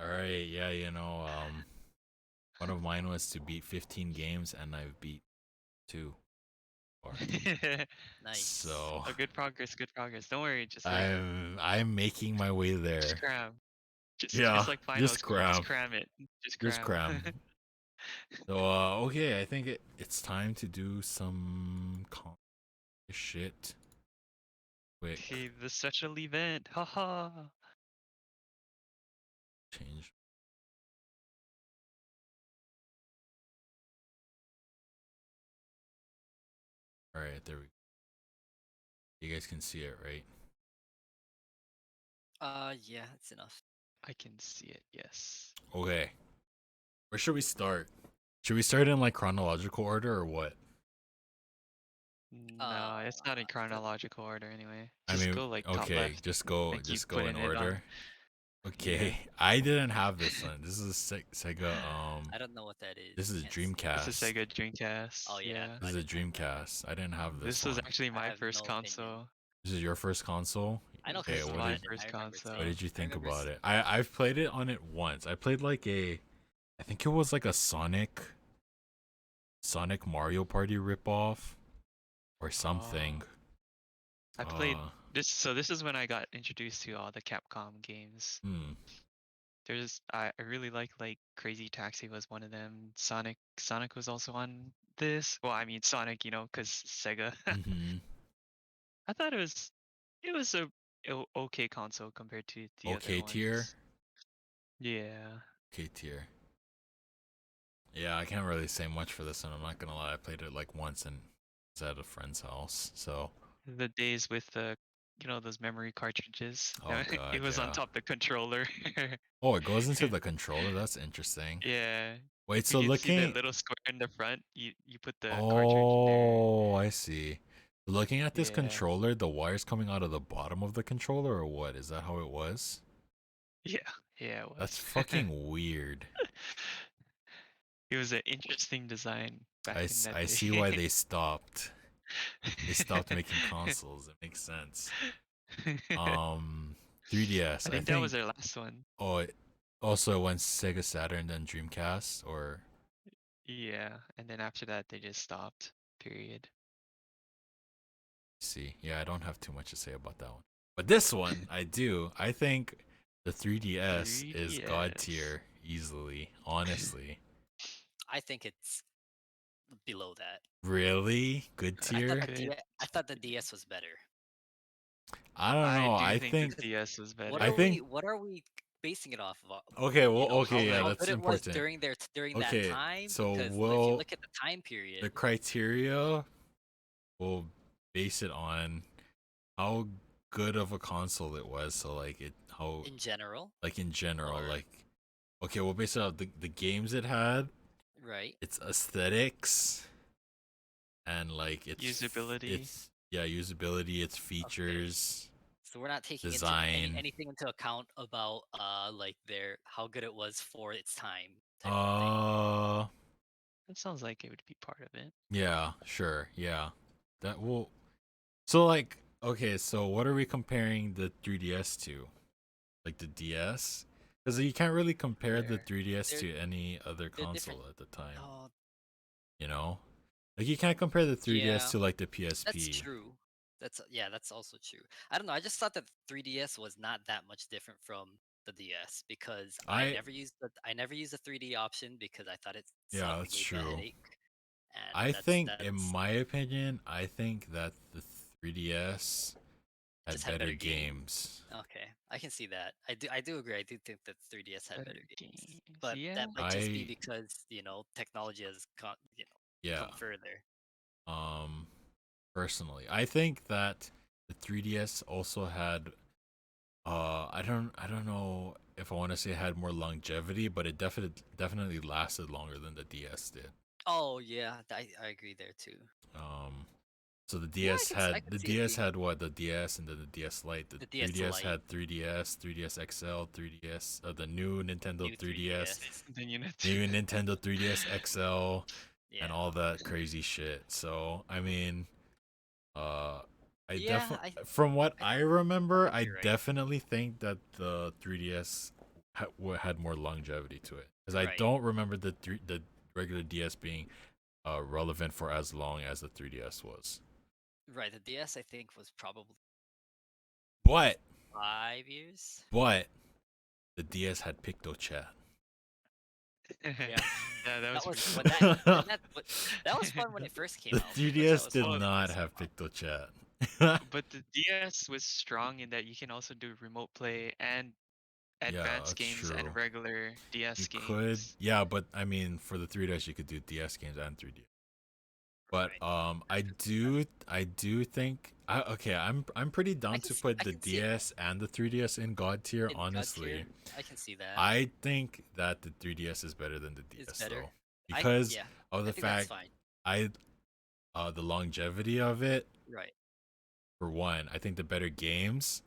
All right. Yeah, one of mine was to beat 15 games, and I've beat 2. Nice. So. Oh, good progress. Don't worry. Just I'm making my way there. Just cram. Just like finals. Just cram. Just cram it. Just cram. So okay, I think it's time to do some shit. Quick. Okay, the special event. Haha. Change. All right, there we go. You guys can see it, right? Yeah, it's enough. I can see it. Yes. Okay. Where should we start? Should we start in like chronological order or what? No, it's not in chronological order anyway. Just go like top okay, left. just go in order. Okay, I didn't have this one. This is a Sega. I don't know what that is. This is a Dreamcast. This is Sega Dreamcast. Oh yeah. This is a Dreamcast. I didn't have this. This was one. actually my first console. This is your first console? I know. Okay, this was my first console. What did you think about it? I've played it on it once. I played like I think it was like a Sonic Mario Party ripoff or something. I played this. So this is when I got introduced to all the Capcom games. I really like Crazy Taxi was one of them. Sonic was also on this. Well, I mean Sonic, because Sega. I thought it was a okay console compared to the other okay ones. tier. Yeah. Okay tier. Yeah, I can't really say much for this one. I'm not gonna lie. I played it like once and it's at a friend's house. So the days with the those memory cartridges. Oh god, It was on yeah. top of the controller. Oh, it goes into the controller. That's interesting. Yeah. Wait, You so can see the looking. little square in the front. You put the cartridge in there. Oh, I see. Looking at this Yeah. controller, the wires coming out of the bottom of the controller, or what? Is that how it was? Yeah. Yeah, it That's was. fucking weird. It was an interesting design back in that I day. see why they stopped. They stopped making consoles. It makes sense. 3DS. I I think that was think. their last one. Oh, also it went Sega Saturn, then Dreamcast, or Yeah, and then after that they just stopped. Period. see. Yeah, I don't have too much to say about that one. But this one, I do. I think the 3DS is god 3DS. tier easily. Honestly. I think it's below that. Really? Good tier? I thought the DS was better. I don't know. I I do think think. the DS was better. What I are think. we what are we basing it off of? Okay. Well. You know, Okay. Yeah. how That's good it was important. during that Okay. time? So Because if you we'll. look at the time period, The criteria will base it on how good of a console it was. So like it how in general, like in general or- like okay, we'll base it on the games it had, right? its aesthetics, and like its Usability. Its yeah, usability, its features. So we're not taking Design. anything into account about like how good it was for its time. Type of thing. That sounds like it would be part of it. Yeah, sure. Yeah. That will. So like okay, so what are we comparing the 3DS to? Like the DS? Because you can't really compare the 3DS to any other console different. at the time. Oh, You know? Like you can't compare the 3DS Yeah, to like the PSP. that's true. That's also true. I don't know. I just thought that 3DS was not that much different from the DS because I never used the 3D option because I thought it Yeah, sucked. that's It gave me a true. headache. And I think, in that's my opinion, I think that the 3DS had Just had better better games. okay. I can see that. I do agree. I do think that 3DS had better games, but Yeah. that might just be I because technology has yeah. come further. Personally, I think that the 3DS also had I don't know if I want to say it had more longevity, but it definitely lasted longer than the DS did. Oh yeah, I agree there too. So the Yeah, DS I had can the see it DS being had what? The DS and then the DS Lite. The DS 3DS Lite. had 3DS, 3DS XL, 3DS, the new Nintendo New 3DS, The unit. new Nintendo 3DS XL, Yeah. and all that crazy shit. So I mean, I Yeah, definitely, from what I remember, I you're right. definitely think that the 3DS had more longevity to it, because I Right. don't remember the regular DS being relevant for as long as the 3DS was. Right, the DS I think was probably But 5 years. But the DS had PictoChat. Yeah, that was That was fun when it first came The out. 3DS PictoChat did was fun. not have PictoChat. But the DS was strong in that you can also do remote play and advanced games true. and regular DS You games. could, yeah, but I mean, for the 3DS, you could do DS games and 3DS. But I do think I'm pretty down to put the DS and the 3DS in God tier. Honestly, I can see that. I think that the 3DS is better than the DS though, I- because yeah, of the think that's fact fine. the longevity of it. Right. For one, I think the better games.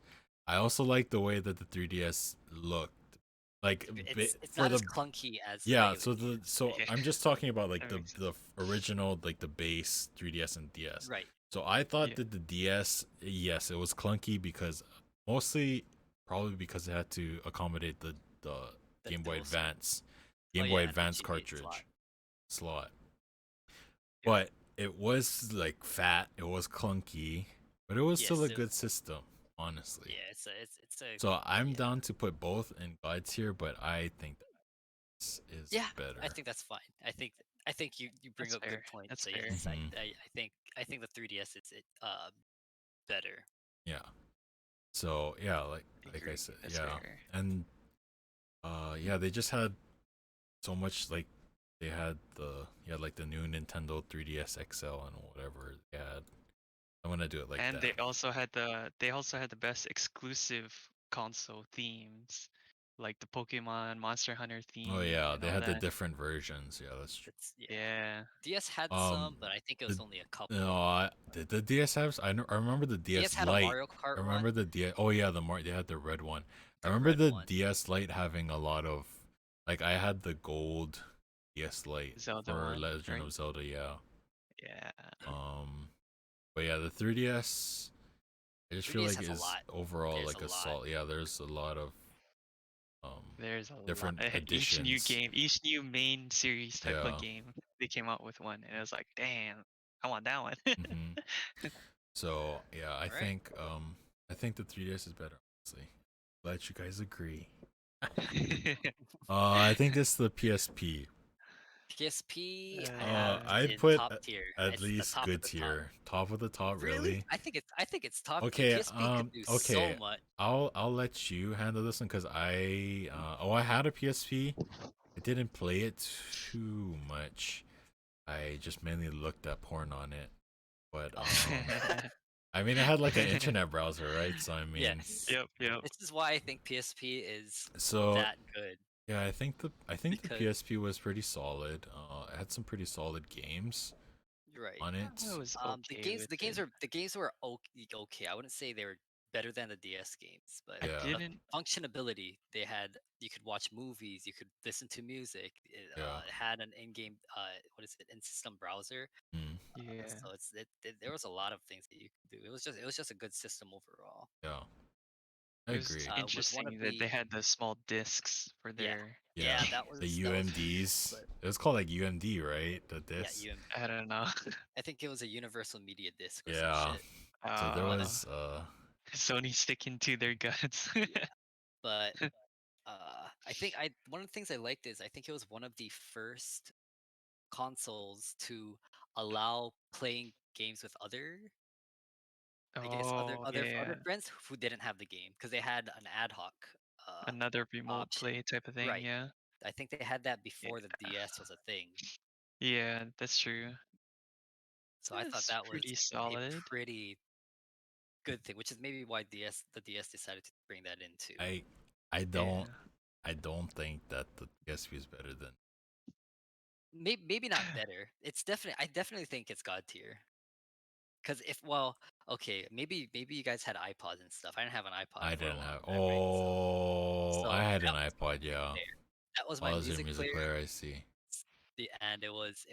I also like the way that the 3DS looked. Like It's for not the as clunky as yeah. regular So games. I'm just talking about like That the original, like the base 3DS and DS. Right. So I thought Yeah. that the DS, yes, it was clunky because mostly probably because it had to accommodate the Game Boy dual Advance, Oh, Game Boy yeah, the Advance GBA cartridge slot. Yeah. But it was like fat. It was clunky, but it was Yes, still a it- good system, honestly. Yeah, it's a So I'm yeah. down to put both in God tier, but I think this is Yeah, better. I think that's fine. I think you bring That's up fair. good points. That's So fair. yes, Mhm. I think the 3DS is better. Yeah. So yeah, like I Agree. said, That's yeah, fair. and yeah, they just had so much. Like they had like the new Nintendo 3DS XL and whatever they had. I'm gonna do it like and that. they also had the best exclusive console themes, like the Pokemon Monster Hunter theme. Oh yeah, and they all had the that. different versions. Yeah, that's true. Yeah. DS had Um, some, but I think it was the- only a couple. No, did the DS have? I remember the DS DS had a Lite. Mario Kart I remember one, the DS. Oh yeah, they had the red one. I the remember red the one. DS Lite having a lot of, like, I had the gold DS Lite Zelda for one, Legend right? of Zelda. Yeah. Yeah. But yeah, the 3DS. I just feel 3DS like has a is lot. overall There's like a a lot. solid. Yeah, there's a lot of There's a different lot. Each new additions. game, each new main series type Yeah. of game, they came out with one, and it was like, damn, I want that one. hmm So yeah, I Right. think the 3DS is better. Honestly, glad you guys agree. I think it's the PSP. PSP I'd is put top tier. at It's the least top of good the top. tier, top of the top, Really? really. I think it's top tier. Okay, PSP could do so okay. much. I'll let you handle this one because I had a PSP. I didn't play it too much. I just mainly looked at porn on it. But I mean, it had like an internet browser, right? So I mean, Yes. Yep. This is why I think PSP is so that good. yeah, I think the Because PSP was pretty solid. It had some pretty solid games you're right. on it. I was The okay games with the games it. were the games were okay. I wouldn't say they were better than the DS games, but I Yeah. the didn't. functionability they had, you could watch movies, you could listen to music. Yeah. It had an in-game what is it, in-system browser. Mm, Yeah. So there was a lot of things that you could do. It was just a good system overall. yeah, I It was agree. Was one of interesting that they the had the small discs for their. Yeah, that the was UMDs. but It was called like UMD, right? The disc. yeah, I don't know. I think it was a Universal Media Disc or Yeah. some shit. So there Uh, was Sony sticking to their guts. But I think I one of the things I liked is I think it was one of the first consoles to allow playing games with I guess Oh yeah, other friends who didn't have the game because they had an ad hoc another remote option. play type of thing. Right. Yeah. I think they had that before the Yeah. DS was a thing. Yeah, that's true. So I thought That's that was pretty a solid. pretty good thing, which is maybe why the DS decided to bring that into. I don't Yeah. I don't think that the PSP is better than. Maybe not better. I definitely think it's god tier. Cause if okay, maybe you guys had iPods and stuff. I didn't have an iPod I for a didn't long have. time, right? Oh, I had an That was my iPod. music Yeah. player. That was Oh, my was your music music player. player? I see. And it was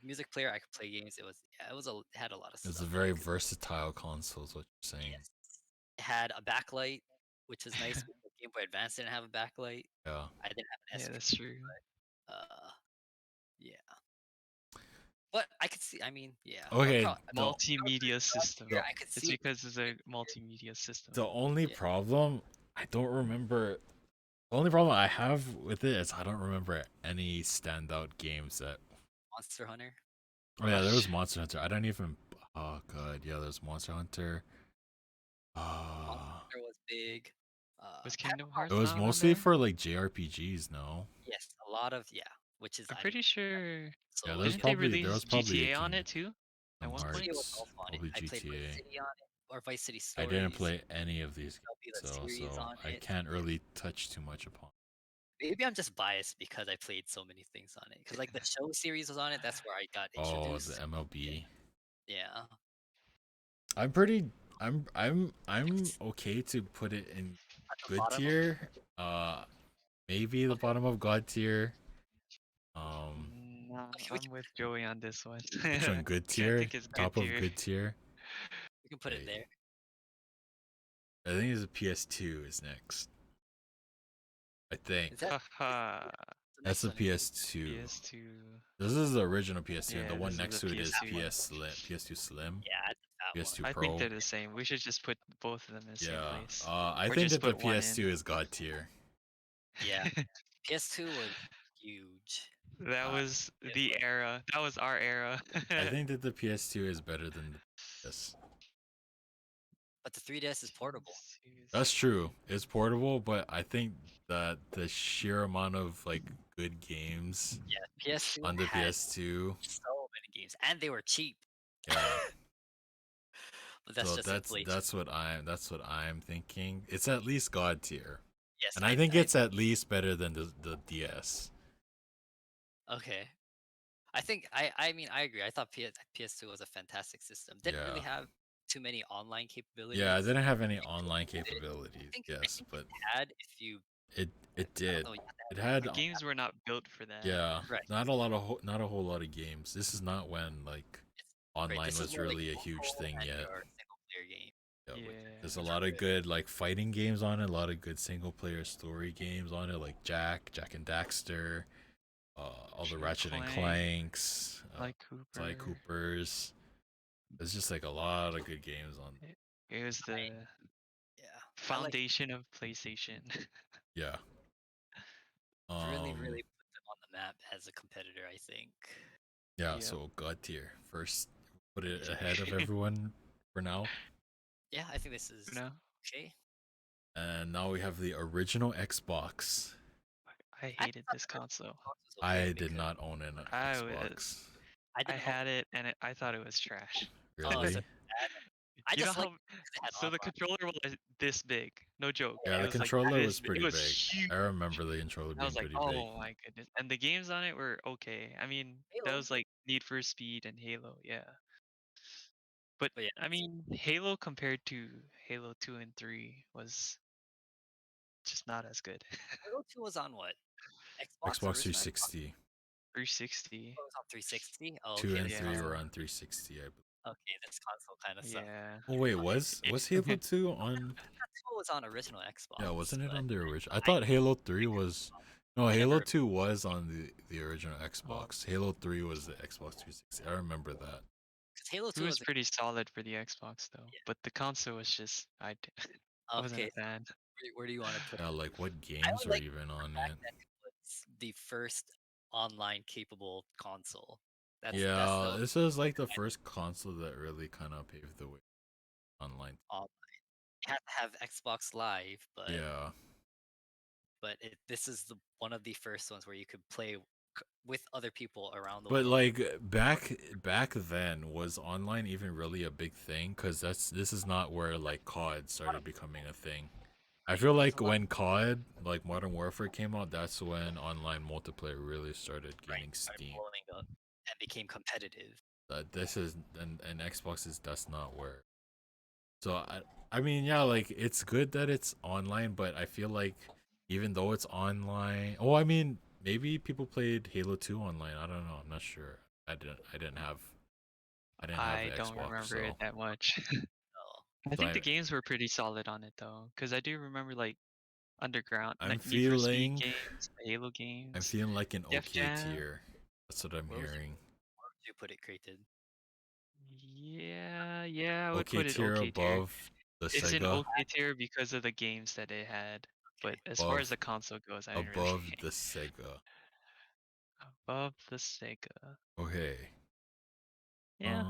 music player. I could play games. It had a lot of It's a stuff that very I could. versatile console. Is what you're saying? Yes. It had a backlight, which is nice because Game Boy Advance didn't have a backlight. Yeah. I didn't have an Yeah, SP, that's true. yeah. But I could see. I mean, yeah. Okay. Multimedia system. Yeah, I could It's see it. because it's a multimedia system. The only Yeah. problem I don't remember. The only problem I have with it is I don't remember any standout games that. Monster Hunter. Oh yeah, there was Monster Hunter. I don't even. Oh god, yeah, there's Monster Hunter. Monster Hunter was big. Was Pac-Man Kingdom Hearts It was not on mostly there? for like JRPGs, no? Yes, a lot of which is I'm pretty sure. So Yeah, Didn't they there release was probably GTA on Kingdom it too? At one point. GTA was Hearts, also on it. probably I played Vice GTA. City on it, or Vice City I Stories. didn't play any of these There'll be games, the series so on I it. can't really touch too much upon. Maybe I'm just biased because I played so many things on it. Because like the show series was on it. That's where I got Oh, introduced. the MLB. Yeah. I'm pretty. I'm okay to put it in At the good bottom of tier. Maybe the bottom of God tier. Nah, Okay, I'm with Joey on this one. Which one? Good I tier. think it's good Top of tier. good tier. we can put it Wait. there. I think it's a PS2 is next. I think Is that Haha. that's the the next one? PS2. PS2. This is the original PS2, and the Yeah, one this is next the to it is PS2. PS Slim, PS2 Slim, Yeah, I think that PS2 one. I Pro. think they're the same. We should just put both of them in the same Yeah. place. I Or think just that the put one PS2 is God tier. Yeah. PS2 was huge. That was the era. That was our era. I think that the PS2 is better than the PS. But the 3DS is portable. That's true. It's portable, but I think that the sheer amount of like good games Yeah, PS2 on the had PS2, so many games, and they were cheap. yeah, but that's So just inflation. that's what I'm thinking. It's at least God tier, Yes, and I think it's at least better than the DS. okay. I mean I agree. I thought PS2 was a fantastic system. Didn't really Yeah. have too many online capabilities. Yeah, I didn't have any It online did. capabilities. I Yes, think but it had if you it I did. don't know, you have to It have had The like games were not built for that. yeah, right. not a whole lot of games. This is not when like It's, right. online This is was more like really a huge local thing and yet. your single player game. Yeah, there's a Yeah. lot of good like fighting games on it, a lot of good single player story games on it, like Jak and Daxter, all the Ratchet and Clanks, Sly Cooper. Coopers. There's just like a lot of good games on. It was the Yeah. foundation of PlayStation. Yeah. Really put them on the map as a competitor, I think. Yeah, Yep. so God tier. First, put it ahead of everyone for now. Yeah, I think this is okay. And now we have the original Xbox. I hated this console. I did not own an Xbox. I had it and I thought it was trash. Really? So I You know just like how so the controller was this big, no joke. Yeah, It the was like controller this was big. pretty It was big. huge. I remember the controller I being was like, pretty big. oh my goodness. And the games on it were okay. I mean, that Halo. was like Need for Speed and Halo, yeah. But yeah, I mean, Halo compared to Halo 2 and 3 was just not as good. Halo 2 was on what? Xbox original 360. 360. Oh, it was on 360. Oh, 2 okay. and This 3 console. were on 360, I believe. Okay, this console kind of sucked. Yeah. Oh wait, was Halo 2 on? Halo was on original Xbox. Yeah, wasn't it on the original? I thought Halo 3 was. No, Halo 2 was on the original Xbox. Halo 3 was the Xbox 360. I remember that. Halo 2 was pretty solid for the Xbox though, but the console was just I wasn't a fan. Where do you want to put Yeah, like what games were even on it? Was the first online capable console. Yeah, this is like the first console that really kind of paved the way online. You have to have Xbox Live, but Yeah, this is one of the first ones where you could play with other people around the but world. like back then, was online even really a big thing? Because this is not where like COD started becoming a thing. I feel like when COD, like Modern Warfare came out, that's when online multiplayer really started gaining steam. Blowing up and became competitive. This is and Xbox is that's not where. So I mean yeah, like it's good that it's online, but I feel like even though it's online, oh I mean maybe people played Halo 2 online. I don't know. I'm not sure. I didn't have I Xbox, don't remember so. it that much. I think the games were pretty solid on it though, because I do remember like Underground, I'm Need for feeling Speed games, Halo games. I'm feeling like an Def okay Jam. tier. That's what I'm hearing. Where would you put it, Creighton? Yeah, I would put it tier okay tier. above the It's Sega. an okay tier because of the games that it had. But as far as the console goes, I didn't above really the Sega. above the Sega. Okay. Yeah,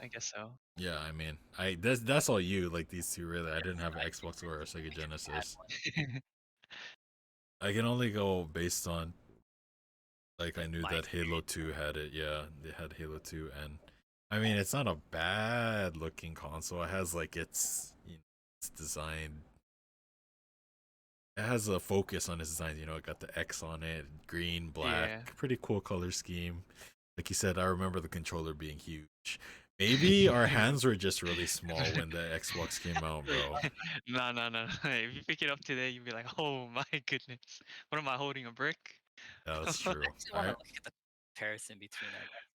I guess so. Yeah, I mean, that's all you like these two really. I didn't have an Xbox or a Sega Genesis. I can only go based on like I knew that Halo 2 had it. Yeah, they had Halo 2, and I mean it's not a bad looking console. It has like it's design. It has a focus on its design. It got the X on it, green, black, pretty cool color scheme. Like you said, I remember the controller being huge. Maybe our hands were just really small when the Xbox came out, bro. No. If you pick it up today, you'd be like, oh my goodness. What am I holding, a brick? Yeah, that's true. I want to look at the comparison between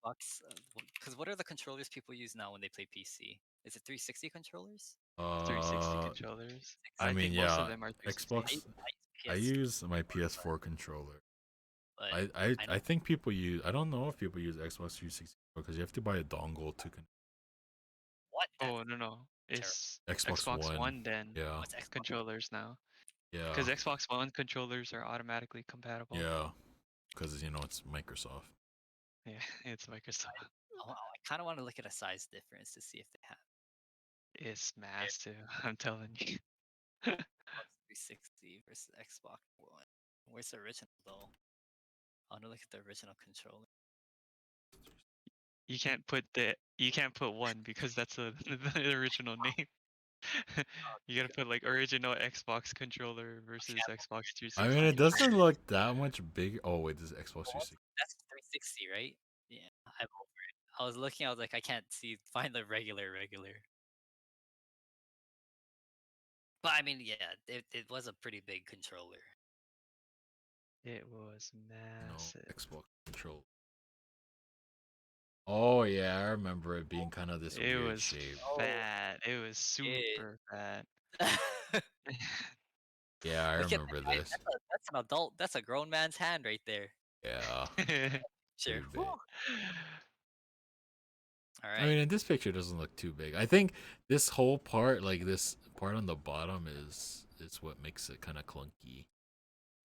Xbox. Because what are the controllers people use now when they play PC? Is it 360 controllers? 360 controllers. I mean, think yeah, most of them are Xbox. I use my PS4 controller. I think people use. I don't know if people use Xbox 360 because you have to buy a dongle to connect. What? Oh no, it's Xbox One then. Yeah. Controllers now. Yeah. Because Xbox One controllers are automatically compatible. Yeah. Because it's Microsoft. Yeah, it's Microsoft. Oh, I kind of want to look at a size difference to see if they have. It's massive. I'm telling you. Xbox 360 versus Xbox One. Where's the original though? I want to look at the original controller. you can't put one because that's the original name. You gotta put like original Xbox controller versus Yeah, Xbox 360 I mean, it controller. doesn't look that much big. Oh wait, this is Xbox Well, 360. that's 360, right? Yeah, I'm over it. I was looking, I was like, I can't find the regular. But I mean, yeah, it was a pretty big controller. It was No, massive. Xbox controller. Oh yeah, I remember it being kind of this It weird was shape. fat. It was super fat. Yeah, I Look at remember that guy. this. That's an adult. That's a grown man's hand right there. Yeah, Sure. pretty big. All I right. mean, in this picture, it doesn't look too big. I think this whole part, like this part on the bottom, is what makes it kind of clunky.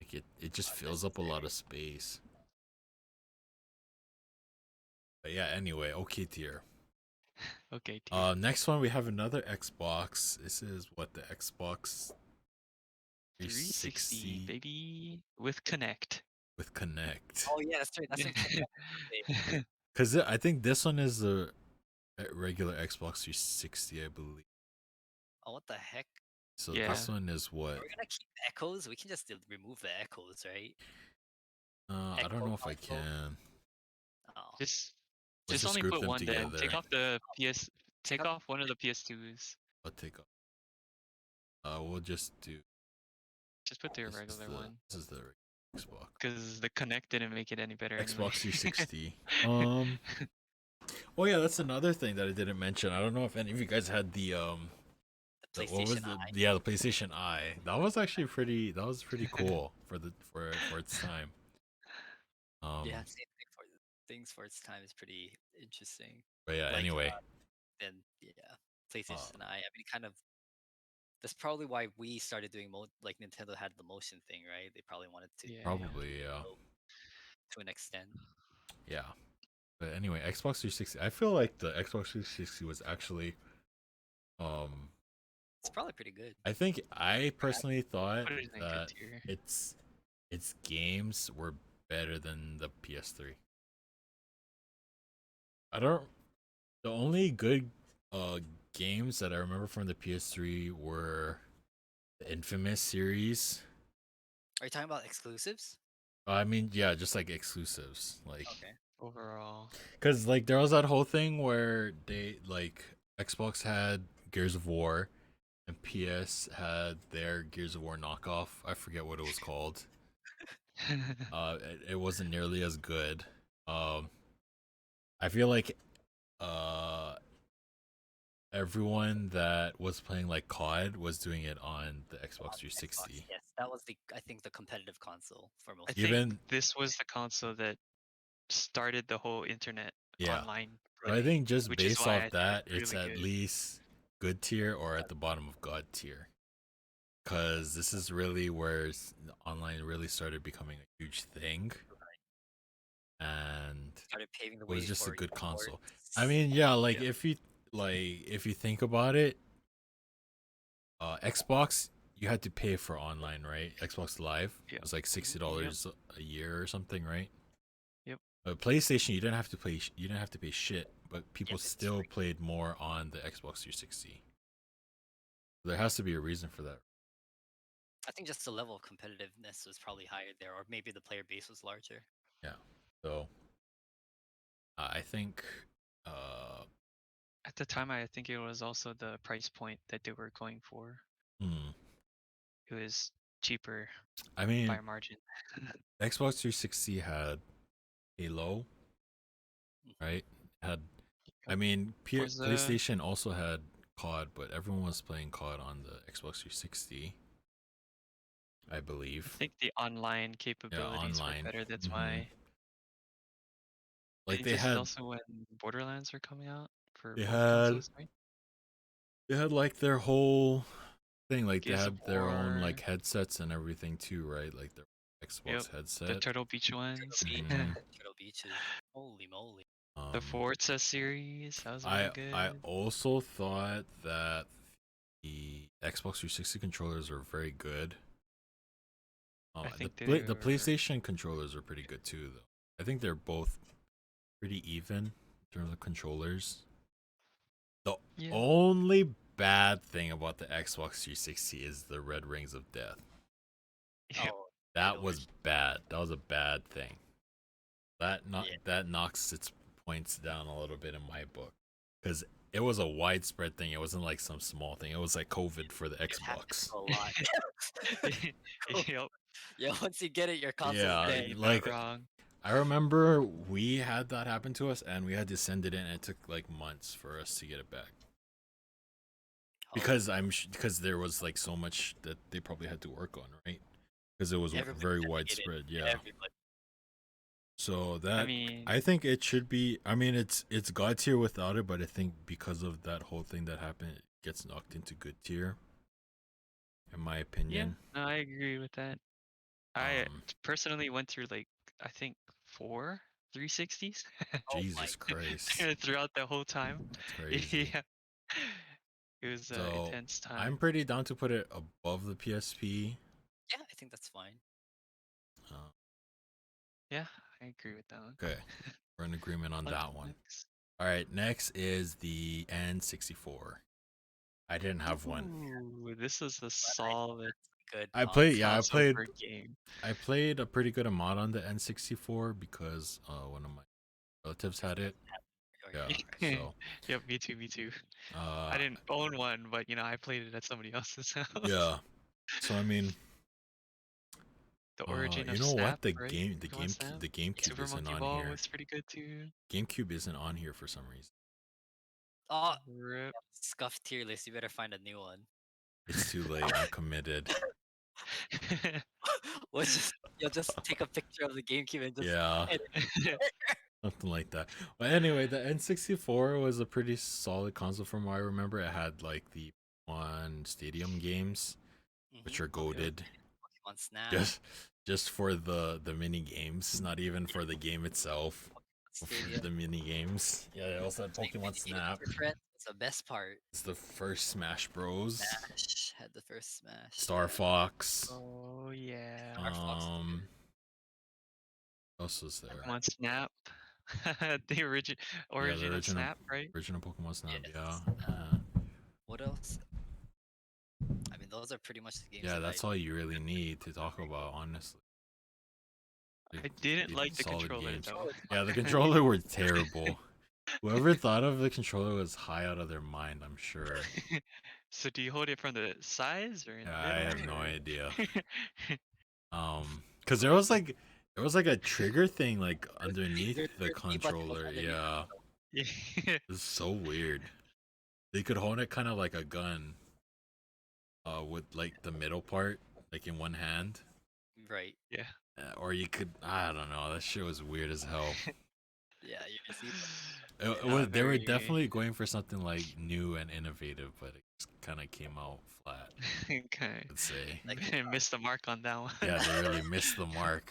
Like it just fills up a lot of space. But yeah, anyway, okay tier. Okay, tier. Next one we have another Xbox. This is what the Xbox 360, baby, with Connect. with Connect. Oh yeah, that's right. That's right. Because I think this one is the regular Xbox 360, I believe. Oh, what the heck? So Yeah. this one is what? We're gonna keep echoes. We can just remove the echoes, right? I don't know if I console. can. Oh. Just Let's only group put them one then. together. Take off the Take off off- one of the PS2s. I'll take off. We'll just do. Just put the This is regular the, one. This is the Xbox. Because the Connect didn't make it any better anyway. Xbox 360. Oh yeah, that's another thing that I didn't mention. I don't know if any of you guys had the the what was PlayStation the Eye. yeah, the PlayStation Eye. That was actually pretty cool for its time. Yeah, same thing for things for its time is pretty interesting. But yeah, Like, anyway. Then yeah, PlayStation Eye. I mean, kind of. That's probably why we started doing like Nintendo had the motion thing, right? They probably wanted to Probably, yeah. to an extent. Yeah. But anyway, Xbox 360. I feel like the Xbox 360 was actually It's probably pretty good. I think I personally thought Put it in that good tier. its games were better than the PS3. The only good games that I remember from the PS3 were the Infamous series. Are you talking about exclusives? I mean, yeah, just like exclusives, like Okay. Overall. because like there was that whole thing where they like Xbox had Gears of War, and PS had their Gears of War knockoff. I forget what it was called. It wasn't nearly as good. I feel like everyone that was playing like COD was doing it on the Xbox 360. Xbox, yes, that was I think the competitive console for most. I Even- think this was the console that started the whole internet online. But I think just which is based why I off think that, it's it's really at good. least good tier or at the bottom of God tier. Because this is really where online really started becoming a huge thing. And Started paving the it way. was just a for good esports. console. I mean, yeah, like if you think about it, Xbox you had to pay for online, right? Xbox Live Yeah. it was like $60 a year or something, right? Yep. But PlayStation you didn't have to pay. You didn't have to pay shit, but people Yes, it's still free. played more on the Xbox 360. There has to be a reason for that. I think just the level of competitiveness was probably higher there, or maybe the player base was larger. Yeah. So I think At the time, I think it was also the price point that they were going for. It was cheaper I mean, by a margin. Xbox 360 had Halo, right? I mean, PlayStation also had COD, but everyone was playing COD on the Xbox 360, I believe. I think the online capabilities were better. That's why. Like this is also when Borderlands were coming out for they both had consoles, right? They had like their whole thing, like Gears they of had their own War. like headsets and everything too, right? Like their Xbox headset. The Turtle Beach ones. Turtle Beaches. Holy moly. The Forza series. That was really good. I also thought that the Xbox 360 controllers are very good. I think the PlayStation controllers are pretty good too, though. I think they're both pretty even in in terms of controllers. The Yeah. only bad thing about the Xbox 360 is the Red Rings of Death. Yep. Oh, That was bad. That was a bad thing. Yeah. That knocks its points down a little bit in my book, because it was a widespread thing. It wasn't like some small thing. It was like COVID for the it happens Xbox. a lot. Yep. Yeah, once you get it, your console's Yeah, dead. You're like not wrong. I remember we had that happen to us, and we had to send it in. And it took like months for us to get it back, because because there was like so much that they probably had to work on, right? Because it was Everybody very had to get it. widespread. Yeah. Everybody. So I that mean, I think it should be. I mean, it's God tier without it, but I think because of that whole thing that happened, it gets knocked into good tier. In my yeah, opinion. no, I agree with that. I Um, personally went through like I think 4 360s Oh my Jesus Christ, throughout the whole time. that's crazy. Yeah, it was an So intense time. I'm pretty down to put it above the PSP. Yeah, I think that's fine. Uh, Yeah, I agree with that one. okay, we're in agreement on that one. Next. All right, next is the N64. I didn't have one. Ooh, this is a solid Good. I played. Yeah, I console played. for a game. I played a pretty good amount on the N64 because one of my relatives had it. Yeah. So. Yep, me too. Me too. Uh, I didn't own one, but I played it at somebody else's house. Yeah. So I mean, The origin you of know Snap, what? The right? GameCube, Snap? the GameCube Super isn't Monkey on Ball here. was pretty good too. GameCube isn't on here for some reason. Oh, Rip. scuffed tier list. You better find a new one. It's too late. I'm committed. You'll just take a picture of the GameCube and just Yeah, something like that. But anyway, the N64 was a pretty solid console from what I remember. It had like the one Stadium games, which are goaded. Pokemon Snap. Just for the mini games, not even for the game itself. For the mini games. Yeah, they also had Pokemon Snap. It's the best part. It's the first Smash Bros. Smash had the first Smash. Star Fox. Oh yeah. What else was there? Pokemon Snap. The origin of Snap, right? Original Pokemon Snap, Yes. yeah. What else? I mean, those are pretty much the games. Yeah, that's all you really need to talk about, honestly. I didn't like the solid controller games. though. Yeah, the controller were terrible. Whoever thought of the controller was high out of their mind, I'm sure. So do you hold it from the sides or in the Yeah, I have middle, no or- idea. Because there was like a trigger thing like underneath the there's key buttons controller. underneath. Yeah, Yeah. it's so weird. They could hold it kind of like a gun. With like the middle part, like in one hand. Right. Or you could, I don't know. That shit was weird as hell. Yeah, you can see. They were very- definitely going for something like new and innovative, but it just kind of came out flat. Okay. I'd say. Missed the mark on that one. Yeah, they really missed the mark.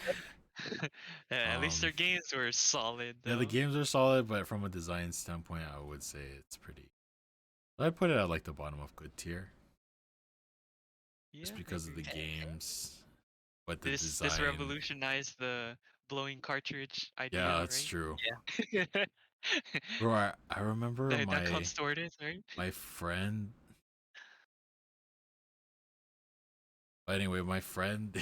Yeah, at least their Um, games were solid. Yeah, the though. games are solid, but from a design standpoint, I would say it's pretty. I'd put it at like the bottom of good tier, just Yeah, I because of the agree. games. But the This design. revolutionized the blowing cartridge idea. Yeah, that's right? true. Yeah. Bro, I remember that my comes stored it, right? my friend. But anyway, my friend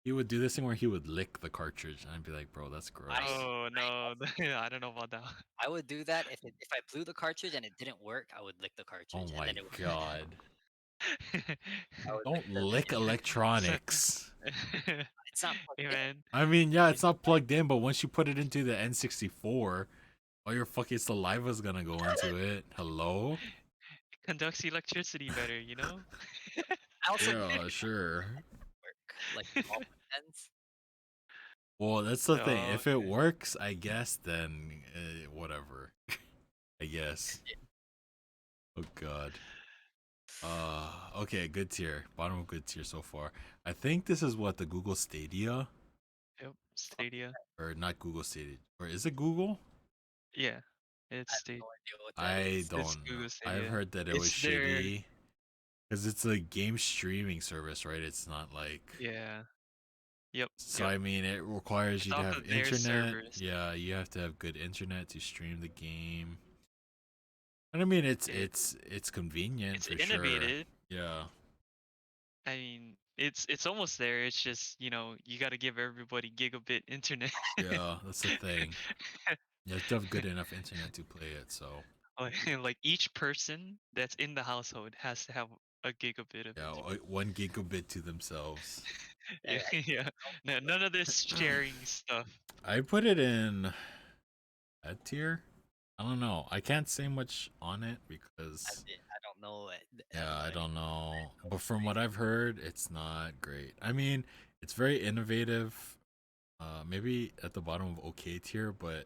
he would do this thing where he would lick the cartridge, and I'd be like, bro, that's gross. Oh no, I don't know about that. I would do that if I blew the cartridge and it didn't work. I would lick the cartridge. Oh and my then it would, god! I would Don't lick the- lick electronics. It's not. Hey man, I mean, yeah, it's not plugged in, but once you put it into the N64, all your fucking saliva's gonna go into it. Hello? conducts electricity better, you know? I also Yeah, sure. work like all pens. Well, that's the thing. Oh, If it okay. works, I guess, then whatever. I guess. Oh god. Okay, good tier. Bottom of good tier so far. I think this is what the Google Stadia, Yep, Stadia. or not Google Stadia, or is it Google? Yeah, it's I have Stadia. no idea what that I is. don't know. Google I've Stadia. heard that it was It's their- shitty because it's a game streaming service, right? It's not like Yeah. Yep. So Yep. I mean, it requires It's you to off have of their internet. servers. Yeah, you have to have good internet to stream the game. And I mean, It, it's convenient it's for sure. innovative. Yeah, I mean, it's almost there. It's just, you got to give everybody gigabit internet. yeah, that's the thing. You have to have good enough internet to play it. So Like each person that's in the household has to have a gigabit of yeah, internet. 1 gigabit to themselves. Yeah, yeah. No, none of this sharing stuff. I put it in that tier. I don't know. I can't say much on it because I don't know. yeah, I don't anything. know. But from what I've heard, it's not great. I mean, it's very innovative. Maybe at the bottom of okay tier, but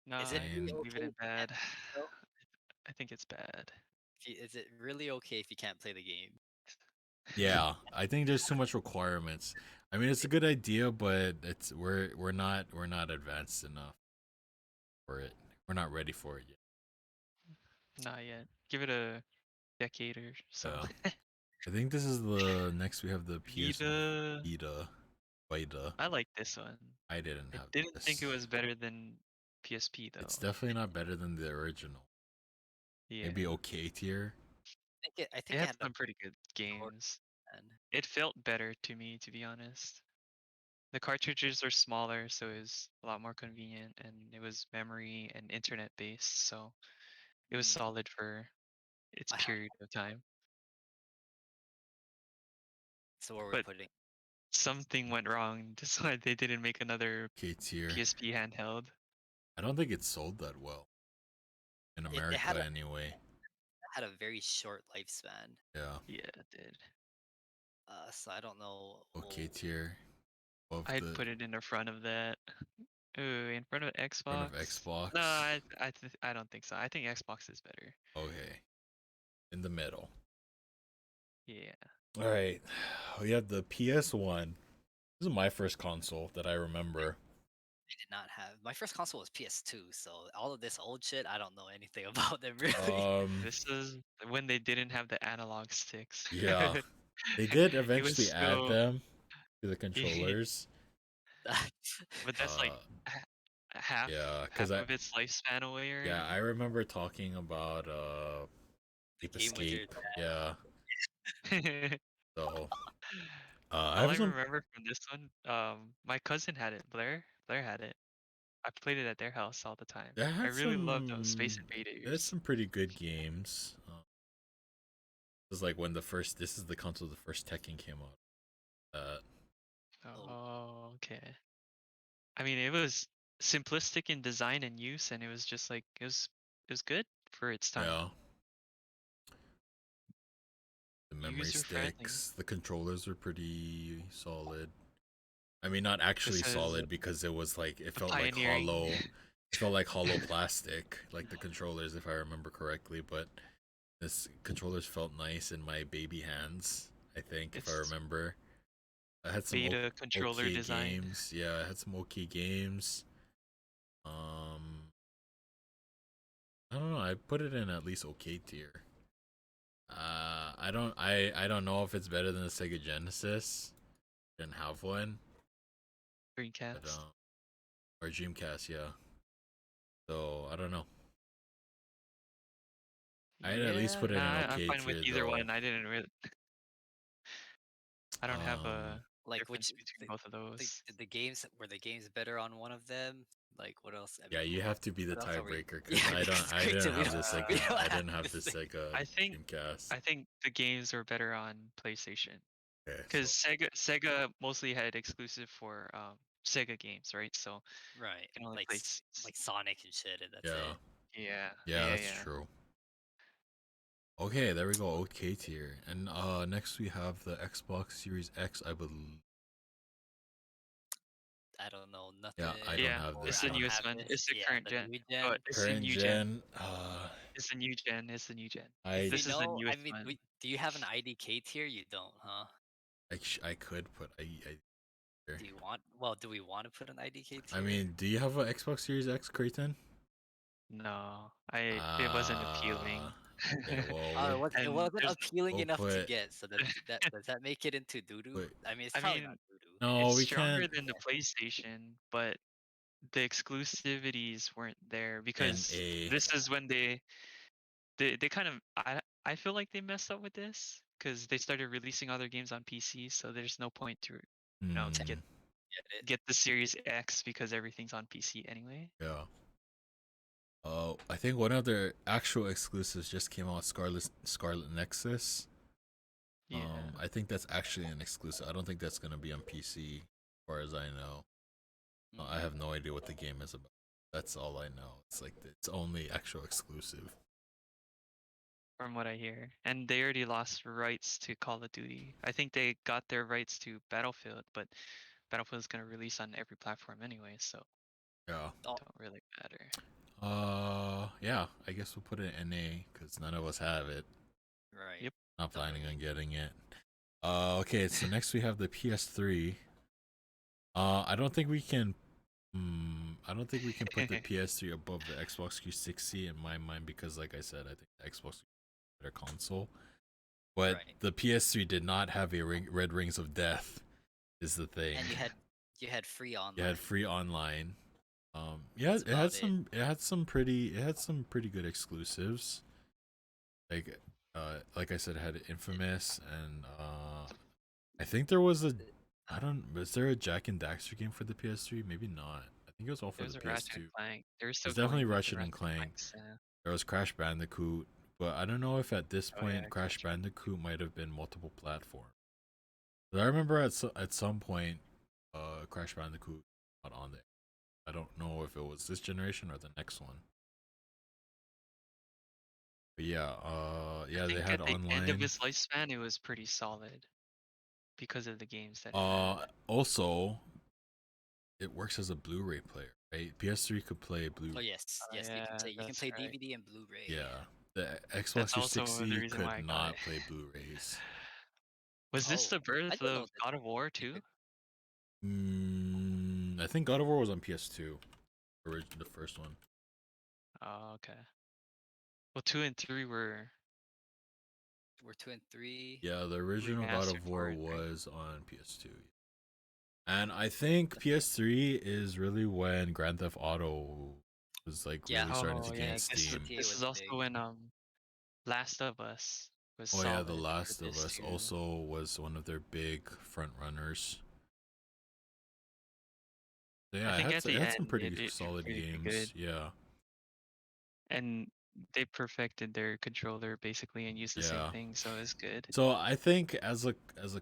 No, Is it I really leave okay it if in you can't bad. though? I think it's bad. Is it really okay if you can't play the game? yeah, I think there's too much requirements. I mean, it's a good idea, but we're not advanced enough for it. We're not ready for it yet. Not yet. Give it a decade or so. Yeah. I think this is the next we have the PS Vita. Vita. I like this one. I didn't I have didn't think it this. was better than PSP though. It's definitely not better than the original. Yeah. Maybe okay tier. I It think it had had some pretty good games. It felt better to me, to be honest. The cartridges are smaller, so it was a lot more convenient, and it was memory and internet based, so it was solid for its I have- period of time. So where we're But putting something went wrong. That's why they didn't make another Okay tier. PSP handheld. I don't think it sold that well in it America had anyway. a very short lifespan. Yeah. Yeah, it did. So I don't know. Okay tier. Above I'd the put it in the front of that. Ooh, in front of Xbox? front of Xbox. No, I don't think so. I think Xbox is better. Okay. In the middle. Yeah. All right. We have the PS1. This is my first console that I remember. I did not have my first console was PS2, so all of this old shit I don't know anything about them really. This is when they didn't have the analog sticks. Yeah. They did It was eventually add so them to the controllers. but that's like half yeah, half because I of its lifespan away already. yeah, I remember talking about Ape game with your Escape. Yeah. So I All I have some remember from this one, my cousin had it. Blair had it. I played it at their house all the time. that I had really loved those Space some there's Invaders. some pretty good games. This is like when this is the console the first Tekken came out. Oh, okay. I mean, it was simplistic in design and use, and it was just like it was good for its time. Yeah. The memory User-friendly. sticks, the controllers were pretty solid. I mean, not actually This is solid because it was like it felt like pioneering. hollow. It felt like hollow plastic, like the controllers, if I remember correctly. But this controllers felt nice in my baby hands. I think, if I It's remember, I had some Beta controller okay design. games. Yeah, I had some okay games. I don't know. I put it in at least okay tier. I don't know if it's better than the Sega Genesis. Didn't have one. Dreamcast. But, or Dreamcast, yeah. So I don't know. I'd at least put it in I'm okay fine with tier, either though. one. I didn't really. I don't have a like difference between both of those. the games were the games better on one of them? Like what else? I mean, Yeah, you have to be the what else are we- tiebreaker because Yeah, it's I great didn't that we have the don't- we Sega. don't I have didn't have the this thing. Sega I think Dreamcast. I think the games are better on PlayStation Okay, because so, Sega mostly had exclusive for Sega games, right? So Right, you can only like play. like Sonic and shit, and that's yeah, it. yeah, that's true. Okay, there we go. Okay tier, and next we have the Xbox Series X, I believe. I don't know nothing. Yeah, I don't have It's this the one. newest one. It's the current gen. New Oh, it's the Current new gen. gen. It's the new gen. It's the new gen. This is the I newest mean, one. do you have an IDK tier? You don't, huh? I could put Do you want? Well, do we want to put an IDK tier? I mean, do you have an Xbox Series X, Creighton? No, it wasn't appealing. Okay, well, It And wasn't there's appealing we'll enough to put get. So does that make it into doo doo? wait. I mean, it's I probably not mean, doo doo. No, it's we stronger can't. than the PlayStation, but the exclusivities weren't there because NA. this is when they kind of I feel like they messed up with this because they started releasing other games on PC, so there's no point to to Hmm, Get it? get the Series X because everything's on PC anyway. yeah. I think one of their actual exclusives just came out, Scarlet Nexus. Yeah. I think that's actually an exclusive. I don't think that's gonna be on PC, as far as I know. I have no idea what the game is about. That's all I know. It's like it's only actual exclusive. From what I hear. And they already lost rights to Call of Duty. I think they got their rights to Battlefield, but Battlefield is going to release on every platform anyway, so Yeah. Oh, don't really matter. Yeah. I guess we'll put it in NA because none of us have it. right. Yep. Not planning on getting it. Okay. So next we have the PS3. I don't think we can. I don't think we can put the PS3 above the Xbox 360 in my mind because, like I said, I think the Xbox is a better console. But Right. the PS3 did not have a Red Rings of Death. Is the thing. And you had free online. You had free online. Yeah, That's it had about it. some. It had some pretty good exclusives. Like I said, it had Infamous, and I think there was a. I don't. Was there a Jack and Daxter game for the PS3? Maybe not. I think it was all for There's the a Ratchet PS2. and Clank. There's still It's definitely going with the Ratchet and Clank. Clanks, yeah. There was Crash Bandicoot, but I don't know if at this Oh, point yeah, Crash Crash Bandicoot might have been multiple platform. But I remember at some point, Crash Bandicoot not on there. I don't know if it was this generation or the next one. But yeah, I they think had at the end of online. its lifespan, it was pretty solid because of the games that it had. Also, it works as a Blu-ray player, right? PS3 could play Blu. Oh yes, Oh, yes. yeah, You can that's play right. DVD and Blu-ray. Yeah, the Xbox That's also the 360 reason why I could got not it. play Bluerays. Was this Oh, the I birth didn't know of that God of War you 2? could. I think God of War was on PS2, the first one. Oh, okay. Well, 2 and 3 were Were 2 and 3. Yeah, the original God remastered of for War it, right? was on PS2. And I think PS3 is really when Grand Theft Auto was like Yeah. really starting to Oh, gain yeah. steam. GTA This was is also big. when Last of Us was Oh yeah, solid The for Last of this Us too. also was one of their big front runners. So yeah, I think at it the had some end pretty it solid pretty games. good, Yeah, and they perfected their controller basically and used the same yeah. thing, so it's good. So I think as a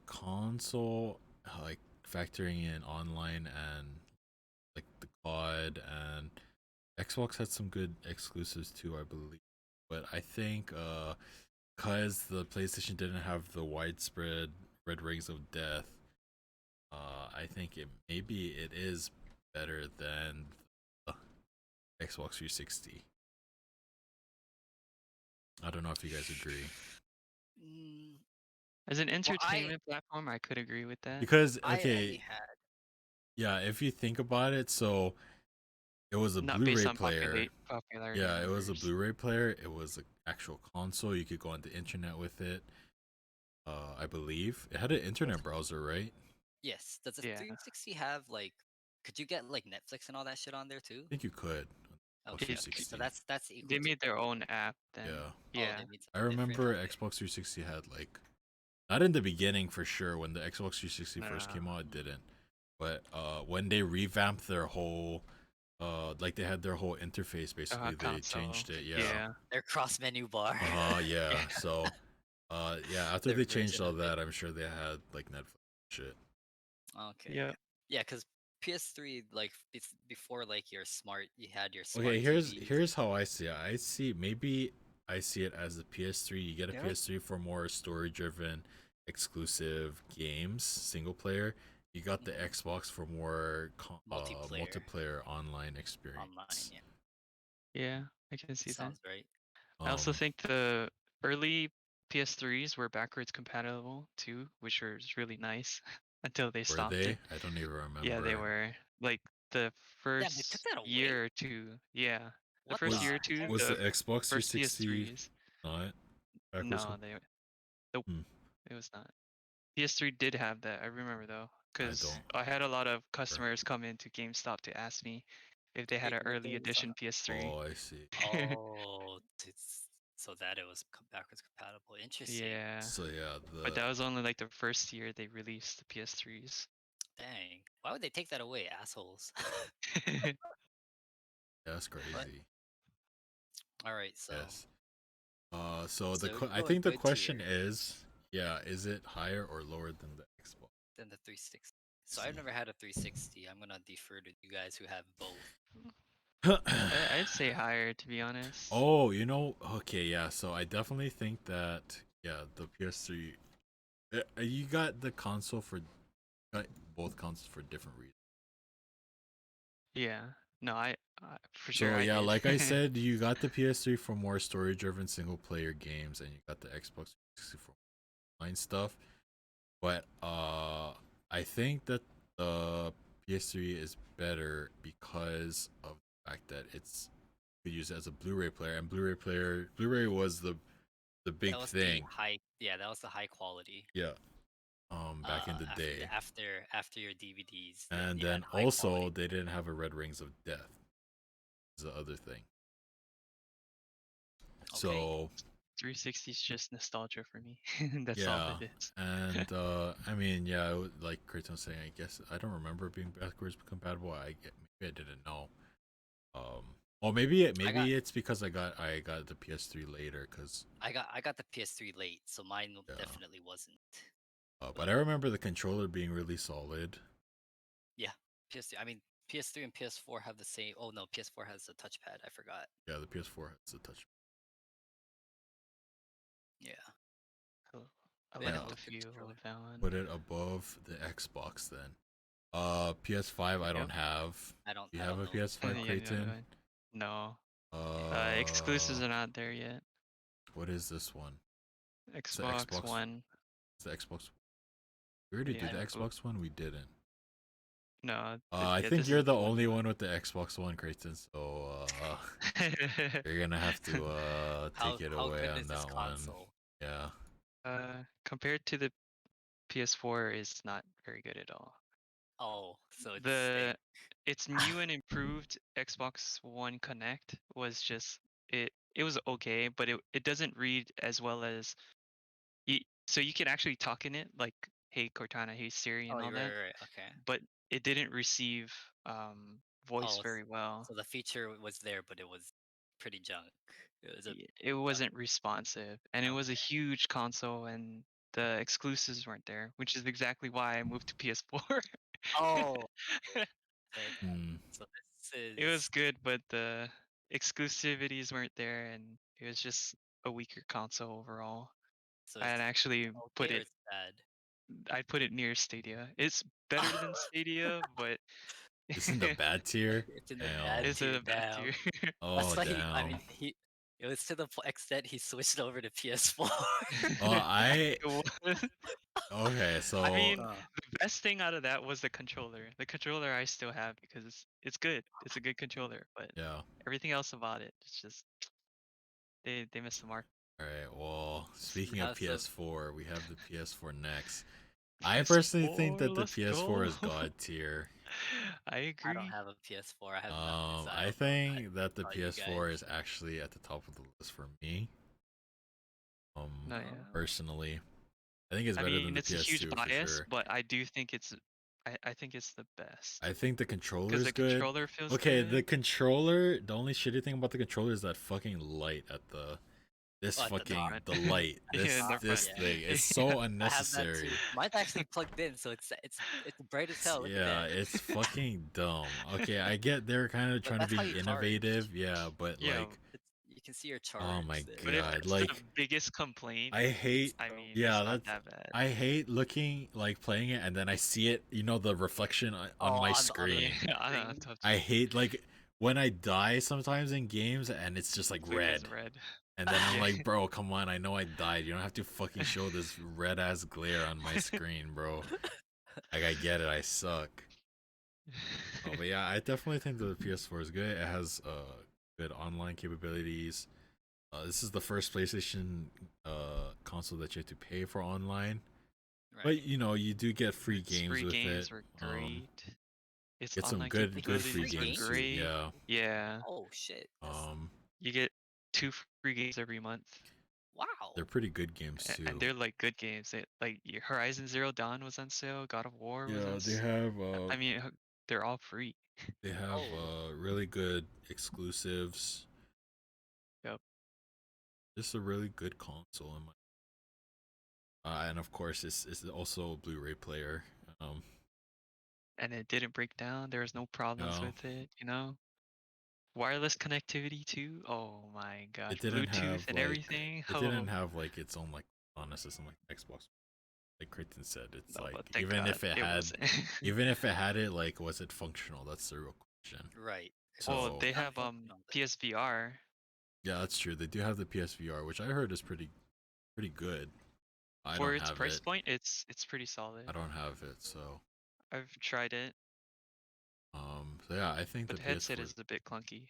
console, like factoring in online and like the COD and Xbox had some good exclusives too, I believe. But I think because the PlayStation didn't have the widespread Red Rings of Death, I think it is better than the Xbox 360. I don't know if you guys agree. Mm, As an well, entertainment platform, I could agree with that. Because I only okay, had. yeah, if you think about it, so it was a Not based Blu-ray on player. popularity Yeah, it was a numbers. Blu-ray player. It was an actual console. You could go on the internet with it. I believe it had an internet browser, right? Yes. Does the Yeah. 360 have like? Could you get like Netflix and all that shit on there too? I think you could. Okay, It, okay. So 360. that's equal they to. made their own app then. Yeah. Oh, Yeah. they made I something different. remember Okay. Xbox 360 had like not in the beginning for sure when the Xbox 360 first came out, it didn't. But when they revamped their whole like they had their whole interface basically, they Console. changed it. Yeah. Yeah. Their cross menu bar. Yeah. Yeah. So yeah, after Their they changed version all of it. that, I'm sure they had like Netflix shit. Okay. Yeah. Yeah, because PS3 like before like your smart, you had your smart Okay, TVs. here's how I see it. I see it as a PS3. You get a Yeah. PS3 for more story-driven, exclusive games, single player. You got the Xbox for more Multiplayer. multiplayer online experience. Online. Yeah, Yeah, I can see that. sounds right. I also Um, think the early PS3s were backwards compatible too, which was really nice until they were stopped they? it. I don't even remember. Yeah, they were. Like the Damn, they took first that away. year or two. Yeah. The What first the year or two, heck? Was the the Xbox first 360 PS3s. Not backwards. No, nope, Hmm. it was not. PS3 did have that. I remember though, because don't I had a lot of customers come into GameStop to ask me if they had Trade an your early games edition on. PS3. Oh, I see. Oh, so that it was backwards compatible. Interesting. Yeah, So yeah, but that was only like the first year they released the PS3s. Dang. Why would they take that away, assholes? that's But crazy. all right, so Yes. So so you're I going think the good question tier is, yeah, is it higher or lower than the Xbox? than the 360. So I've never had a 360. I'm gonna defer to you guys who have both. I'd say higher, to be honest. Oh, okay, yeah. So I definitely think that, yeah, the PS3. You got the console got both consoles for different reasons. Yeah, no, I for So sure I yeah, did. like I said, you got the PS3 for more story-driven single-player games, and you got the Xbox 360 for online stuff. But I think that the PS3 is better because of the fact that it's you could use it as a Blu-ray player, and Blu-ray was the big That was thing. that was the high quality. Yeah. Back in the After day. after your DVDs, And yeah, then high also quality. they didn't have a Red Rings of Death. Is the other thing. Okay. So 360 is just nostalgia for me. That's all yeah, it is. and I mean, yeah, like Creighton was saying, I guess I don't remember it being backwards compatible. Maybe I didn't know. Or maybe it's because I got the PS3 later, cause I got the PS3 late, so mine yeah. definitely wasn't. But I remember the controller being really solid. Yeah, PS3. I mean, PS3 and PS4 have the same. Oh no, PS4 has a touchpad. I forgot. Yeah, the PS4 has a touch. Yeah. Cool. They had a Align real with good you controller. with that one. Put it above the Xbox then. PS5 I don't Yep. have. I don't. Do you I have don't a know. PS5, Yeah, Creighton? no. Uh, Exclusives are not there yet. what is this one? It's the Xbox One. It's the Xbox. We already Yeah. did the Xbox One. We didn't. No. I Yeah, think this you're is the one only new one with the Xbox One, Creighton. So you're gonna have to take it How away good on is this that one. console? Yeah. Compared to the PS4, is not very good at all. Oh, so Its new and improved Xbox One Connect was just it was okay, but it doesn't read as well as so you can actually talk in it like hey Cortana, hey Siri, Oh, and all you're that, right. Okay. but it didn't receive voice Oh, very well. so the feature was there, but it was pretty junk. It was a It wasn't responsive, and it was a okay. huge console, and the exclusives weren't there, which is exactly why I moved to PS4. Oh, okay. Hmm. So this It was is good, but the exclusivities weren't there, and it was just a weaker console overall. so I'd it's actually okay or it's bad? I'd put it near Stadia. It's better than Stadia, but It's in the bad tier. It's in the bad Damn. it's tier. a bad Damn. tier. That's Oh why I damn. mean, it was to the extent he switched over to PS4. Oh, It was. okay. I So mean, Uh, the best thing out of that was the controller. The controller I still have because it's good. It's a good controller, but yeah. everything else about it, it's just they missed the mark. All right. Well, we speaking of have some PS4, we have the PS4 next. I personally think PS4, that the let's PS4 go. is god tier. I I don't agree. have a PS4. I have nothing, so I I don't know. I think that the tell you guys. PS4 is actually at the top of the list for me. No, yeah. Personally, I think it's I better than mean, the it's a huge PS2 for bias, sure. but I do think I think it's the best I think the controller because is the good. controller feels Okay, good. the controller. The only shitty thing about the controller is that fucking light at Oh, at the top. Front. the light. Yeah, in the This front. Yeah, thing is so I have that unnecessary. too. Mine's actually plugged in, so it's bright as hell. Look at Yeah, that. it's fucking dumb. Okay, I get they're kind of But trying to that's how you be charge. innovative, yeah, but Yeah, like, You can see your oh charge my there. but if god, that's the like biggest complaint, I hate, I So mean, yeah, it's not that's that bad. I hate looking like playing it and then I see it, the reflection on my on the Yeah, screen. I don't know, screen. tough I too. hate like when I die sometimes in games and it's just like So it goes red. red. And then I'm Yeah. like, bro, come on, I know I died. You don't have to fucking show this red ass glare on my screen, bro. Like I get it, I suck. Oh, but yeah, I definitely think the PS4 is good. It has good online capabilities. This is the first PlayStation console that you have to pay for online, Right. but you know you do get free Its games free with games it. were great. Its Get some online good Wait, free free capabilities were games too. games? great. Yeah. Yeah, Oh shit. That's you get 2 free games every month, wow. They're pretty good games too. and they're like good games. Like your Horizon Zero Dawn was on sale. God of War was Yeah, on. they have I mean, they're all free. they have Oh. really good exclusives. Yep. This is a really good console in my. And of course, it's also a Blu-ray player. And it didn't break down. There was no problems No, with it. Wireless connectivity too. Oh my gosh, it didn't Bluetooth have and like everything. it Oh, didn't have like its own like on a system like Xbox. Like Creighton said, it's no, like but thank even God if it it had wasn't. even if it had it, like was it functional? That's the real question. Right. Well, So they Not have functional, then. PSVR. yeah, that's true. They do have the PSVR, which I heard is pretty good. I For don't its have price it. point, it's pretty solid. I don't have it, so I've tried it, so yeah, I think but the the headset PS4. is a bit clunky.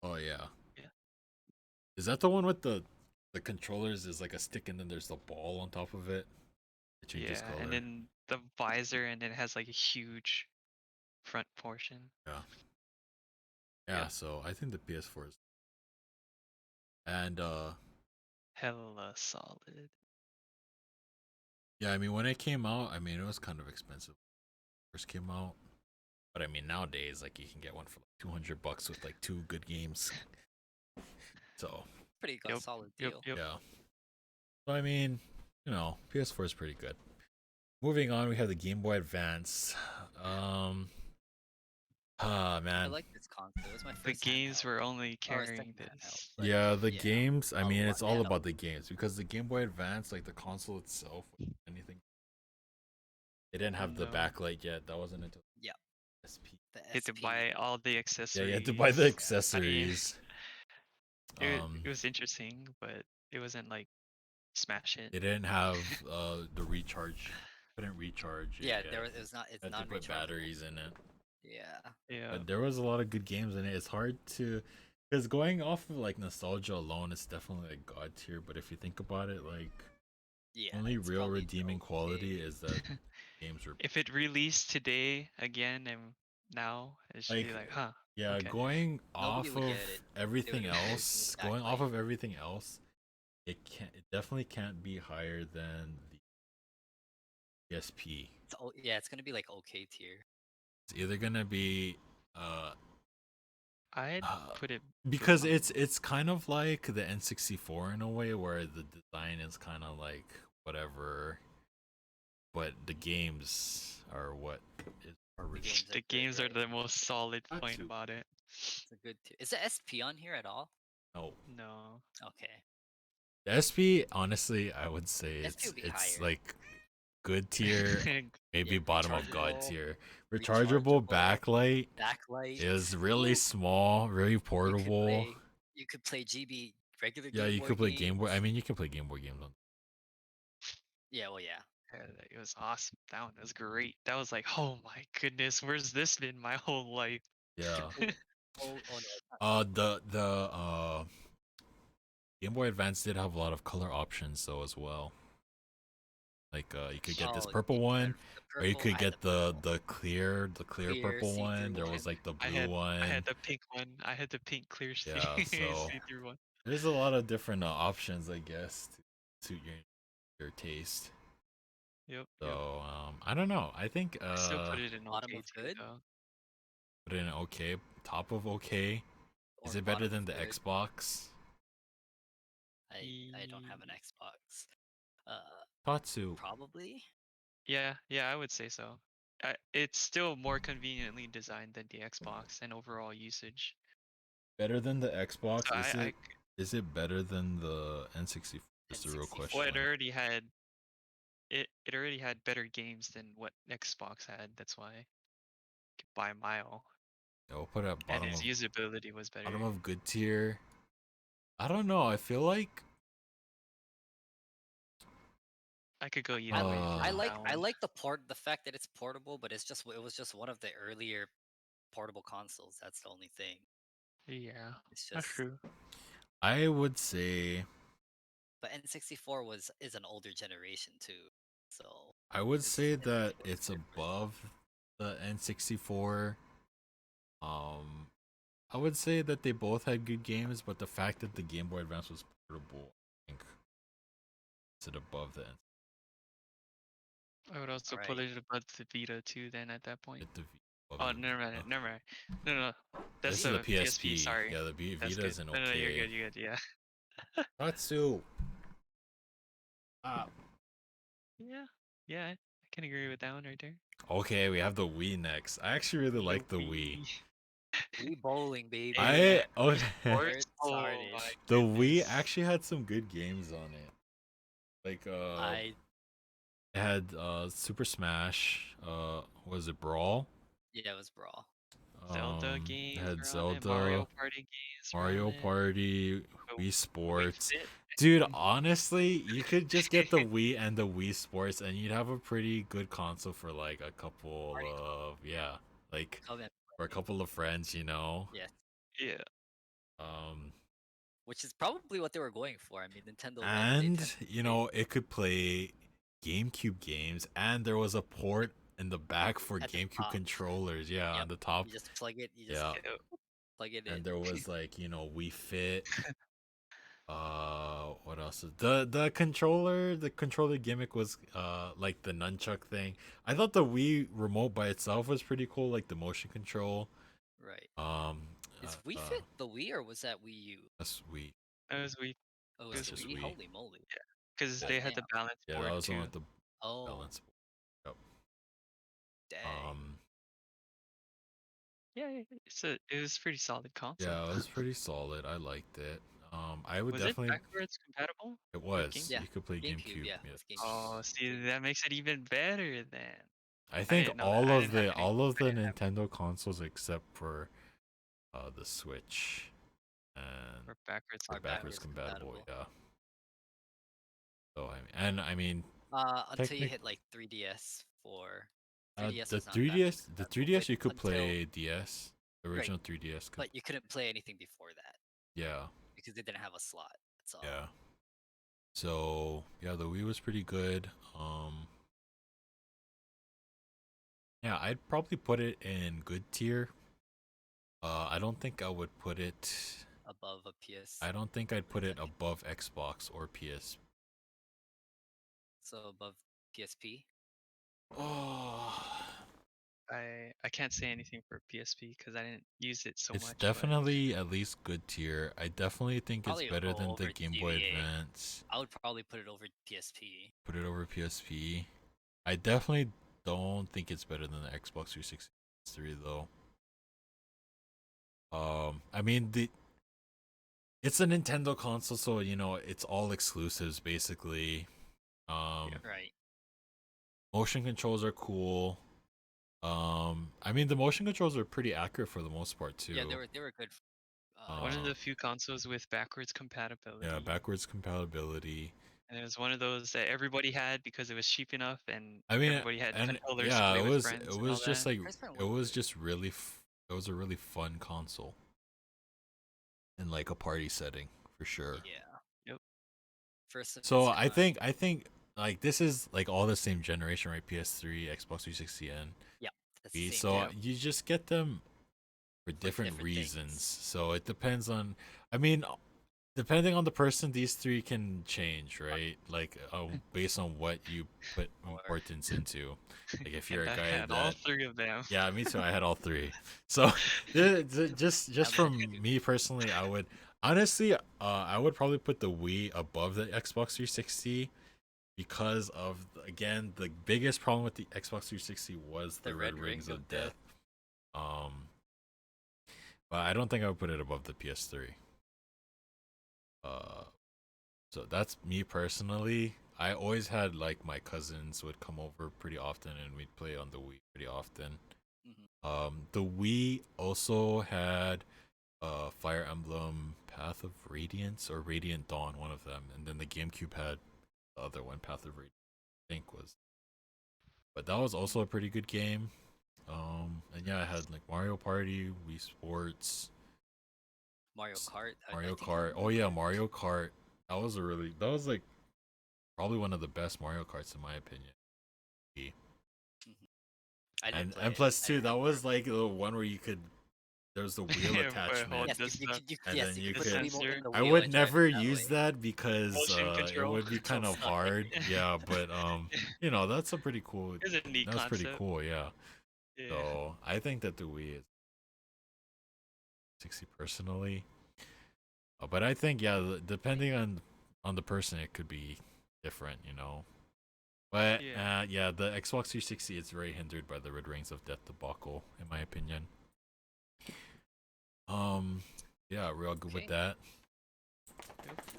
Oh yeah, Yeah. is that the one with the controllers? Is like a stick and then there's the ball on top of it. It changes Yeah, color. and then the visor, and it has like a huge front portion. Yeah. Yeah, Yep. so I think the PS4 is and Hella solid. yeah, I mean when it came out, I mean it was kind of expensive when it first came out. But I mean nowadays like you can get one for like $200 with like 2 good games. So, Pretty good, Yep. solid Yep. deal. Yep. yeah. So I mean, you know, PS4 is pretty good. Moving on, we have the Game Boy Advance. I Man. like this console. It was my The first games handheld. were only Or carrying second handheld. this. But Yeah, the yeah. games, I mean, it's all handheld. about the games because the Game Boy Advance, like the console itself, anything. It didn't have the No. backlight yet. That wasn't until Yeah. SP. The You had to SP. buy all the Yeah, accessories. you had to buy the I mean, accessories. it was interesting, but it wasn't like smash it. It didn't have the recharge. Couldn't recharge. Yeah, yet. there was. It was not. It's Had to not put batteries in it. Yeah. Yeah. But there was a lot of good games in it. It's hard to, because going off of like nostalgia alone, it's definitely like god tier. But if you think about it, like Yeah. only it's real probably redeeming okay. quality is that games were If it released today again and now, it should be like, huh? yeah, okay. going Nobody off would of get it. everything They would have else, backlight. going off of everything else, it definitely can't be higher than the PSP. Yeah, it's gonna be like okay tier. It's either gonna be I'd put it because it's kind of like the N64 in a way where the design is kind of like whatever, but the games are what are really the games are the most solid Got point to. about it. It's a good tier. Is the SP on here at all? no. No. Okay. The SP, honestly, I would say SP would be it's higher. like good tier, maybe Yeah, bottom of god rechargeable- tier. Rechargeable backlight Backlight. is really small, really portable. You could play GB regular Yeah, Game you Boy could play Game Boy. games. I mean, you can play Game Boy games on. Yeah, well, yeah. It was awesome. That one was great. That was like, oh my goodness, where's this been my whole life? Yeah. Oh no. It's not. The Game Boy Advance did have a lot of color options though as well. Like you could get this Oh, purple the one, or you purple, could I had get the purple. clear Clear, purple one. see-through There was one. like the I blue had one. I had the pink one. I had the pink clear Yeah, so see-through one. there's a lot of different options, I guess, to suit your taste. Yep. So I don't know. I think I still put it in Bottom okay of too, good? though. put it in okay, top of okay. Is Or it better bottom than of the good? Xbox? I don't have an Xbox. Tatsu. Probably. Yeah, I would say so. It's still more conveniently designed than the Xbox and overall usage. Better than the Xbox? So Is it better than the N64? Is the real question. Well, it already had better games than what Xbox had. That's why, by a mile. Yeah, we'll put it at And bottom its of usability was better. bottom of good tier. I don't know. I feel like I could go either I, way. I like that I one. like the fact that it's portable, but it was just one of the earlier portable consoles. That's the only thing. Yeah, It's that's just true. I would say But N64 is an older generation too, so I would it's, say it's that it's it's different. above the N64. Um, I would say that they both had good games, but the fact that the Game Boy Advance was portable, I think, is it above the I would also put Alright. it above the Vita too. Then at that point. at the Oh, never mind. Never mind. No, no, that's This is the a PSP. Sorry, Yeah, the that's Vita's good. an No, no, you're okay. good. You're good. Yeah. Tatsu. Ah. Yeah. Yeah. I can agree with that one right there. Okay, we have the Wii next. I actually really like the Wii. Wii bowling, baby. I okay. Where Sports? it Oh started. my The Wii goodness. actually had some good games on it. Like I it had Super Smash. Was it Brawl? yeah, it was Brawl. Zelda It games had were on it. Zelda, Mario Party games were Mario on it. Party, Oh, Wii Sports. Fit. Dude, honestly, you could just get the Wii and the Wii Sports, and you'd have a pretty good console for like a couple Party of like Come and for a couple of friends, you know. yes. Yeah. Which is probably what they were going for. I mean, Nintendo loved And Nintendo. you know, it could play GameCube games, and there was a port in the back for At the GameCube top. controllers. Yeah, Yep. on the top. You just plug it. You just Yeah, plug it in. and there was like Wii Fit. What else? The controller gimmick was like the nunchuck thing. I thought the Wii remote by itself was pretty cool, like the motion control. Right. Um, Is Wii Fit the Wii or was that Wii U? that's Wii. That was Wii. Oh, It it was was the just Wii. Wii. Holy moly. Because Yeah. they had the Damn. balance Yeah, board that was the too. one with the Oh, balance. Yep. dang. Yeah, it was pretty solid console. Yeah, it was pretty solid. I liked it. I would Was definitely. it backwards compatible? It with was. Yeah, You could play GameCube, GameCube. yeah, Yes. with GameCube. Oh, see, that makes it even better then. I think didn't know that. all I of didn't have the any- all of I the didn't have Nintendo consoles except for the Switch and for backwards are Are backwards backwards compatible. compatible. Yeah. So I mean, Until you technic- hit like 3DS for the 3DS was not 3DS, backwards the compatible, 3DS but you could until play DS, the original 3DS. but you couldn't play anything before that Yeah, because they didn't have a slot. That's all. yeah. So yeah, the Wii was pretty good. Yeah, I'd probably put it in good tier. I don't think I would put it. Above a PS. I don't think I'd put it above Xbox or PS. So above PSP. Oh, I can't say anything for PSP because I didn't use it so it's much. definitely at least good tier. I definitely think Probably it's better than over the Game Boy GBA. Advance. I would probably put it over PSP. Put it over PSP. I definitely don't think it's better than the Xbox 360 though. I mean it's a Nintendo console, so it's all exclusives basically. Right. Motion controls are cool. I mean the motion controls are pretty accurate for the most part too. Yeah, they were good. One of the few consoles with backwards compatibility. Yeah, backwards compatibility. And it was one of those that everybody had because it was cheap enough, and I mean, everybody had and controllers yeah, to play it with was friends. it and was all just that. like Price point it was was good. just really it was a really fun console in like a party setting for sure. Yeah. Yep. First. So I think like this is like all the same generation, right? PS3, Xbox 360, and that's the Wii. same So yeah. you just get them for different different reasons. things. So it depends on. I mean, depending on the person, these three can change, right? Like based on what you put importance into. Like if you're And a I guy had all three of them. yeah, me too. I had all three. So just from me personally, I would honestly, I would probably put the Wii above the Xbox 360 because of again the biggest problem with the Xbox 360 was the Red Rings of Death. But I don't think I would put it above the PS3. So that's me personally. I always had like my cousins would come over pretty often and we'd play on the Wii pretty often. The Wii also had Fire Emblem Path of Radiance or Radiant Dawn, one of them, and then the GameCube had the other one, Path of Radiance, I think was. But that was also a pretty good game. And yeah, I had like Mario Party, Wii Sports, Mario Kart. I Mario think Kart. Oh yeah, Mario Kart. That was like probably one of the best Mario Karts in my opinion. I didn't play And it. plus I two, didn't have that was Mario like the one where you could there's the wheel Yeah, but hold attachment. Yes, this stuff. And yes, then you you could The put the could Wiimote sensor. in the I wheel would and drive never it that use way. that because Motion it control. would be kind of Control suck. hard. Yeah, but you know, that's a pretty cool It's a neat that's pretty concept. cool, yeah. Yeah. So I think that the Wii is 60 personally. But I think depending on the person, it could be different, you know. But Yeah. the Xbox 360 is very hindered by the Red Rings of Death debacle, in my opinion. Yeah, we're all good with Okay.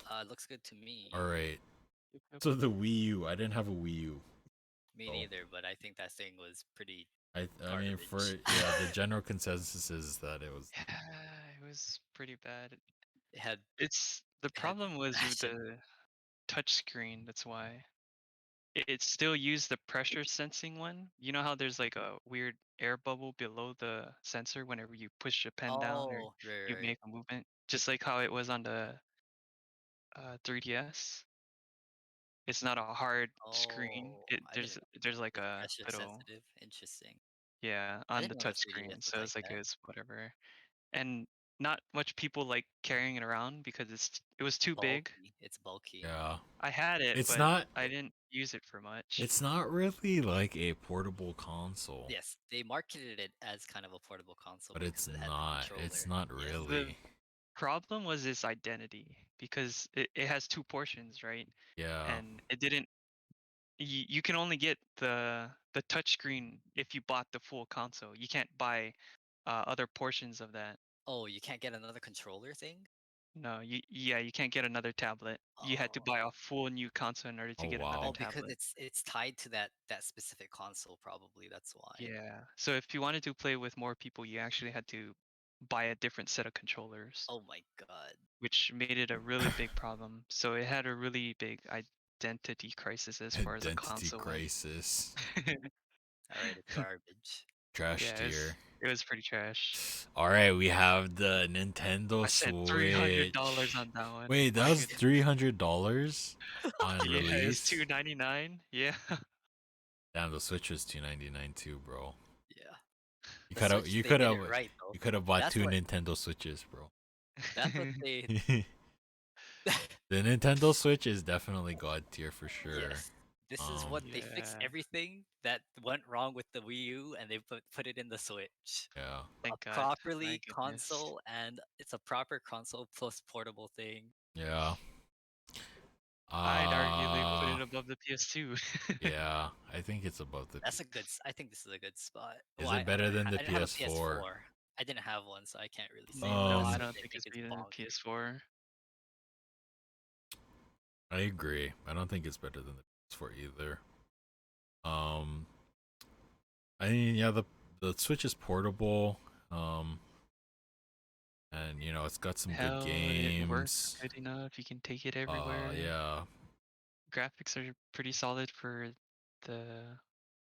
that. Looks good to me. All right. Yep. So the Wii U, I didn't have a Wii U. Me neither, but I think that thing was pretty. I mean, for Garbage. the general consensus is that it was. Yeah, it was pretty bad. It had The it had problem was with fashion. the touchscreen. That's why it still used the pressure sensing one. You know how there's like a weird air bubble below the sensor whenever you push a pen down or Oh, you right. make a movement, just like how it was on the 3DS. It's not a hard screen. Oh, I There's didn't know. there's like It's a pressure little, sensitive. Interesting. yeah, I on the didn't know the touch 3DS screen. was So like it's like that. it was whatever. And not much people like carrying it around because it was too big. Bulky. It's bulky. Yeah. I had it, It's but not. I didn't use it for much. It's not really like a portable console. Yes, they marketed it as kind of a portable console, But it's because it had the not. It's controller. not Yes. really. Problem was its identity because it has two portions, right? Yeah. And it didn't. You can only get the touchscreen if you bought the full console. You can't buy other portions of that. Oh, you can't get another controller thing? No, you can't get another tablet. You had to buy Oh. a full new console in order to Oh, get another wow. Oh, because tablet. it's tied to that specific console, probably. That's why. Yeah. So if you wanted to play with more people, you actually had to buy a different set of controllers, Oh my god. which made it a really big problem. So it had a really big identity crisis as far as a Identity console crisis. Alright, it's garbage. Trash Yeah, tier. it was pretty trash. All right, we have the Nintendo I spent Switch. $300 on that one. Wait, that My was goodness. $300 on Yeah, it was release. $299. Yeah. Damn, the Switch was $299 too, bro. Yeah. You The could have Switch, you they could did have it right, though. you could have bought That's two what Nintendo Switches, bro. that's what they The Nintendo Switch is definitely god tier for sure. Yes. This is what they fixed Yeah. everything that went wrong with the Wii U, and they put it in the Switch. Yeah. Thank A God. properly My goodness. console, and it's a proper console plus portable thing. Yeah. I'd arguably put it above the PS2. Yeah, I think it's above the. That's a good. I think this is a good spot. Is it better than the I didn't have a PS4? I didn't have one, so I can't really say. No, But I I don't think think it's it's better than the bonkers. PS4. I agree. I don't think it's better than the PS4 either. I mean, yeah, the Switch is portable. And you know, it's got some Hell, good it works games. good enough. You can take it everywhere. Yeah. Graphics are pretty solid for the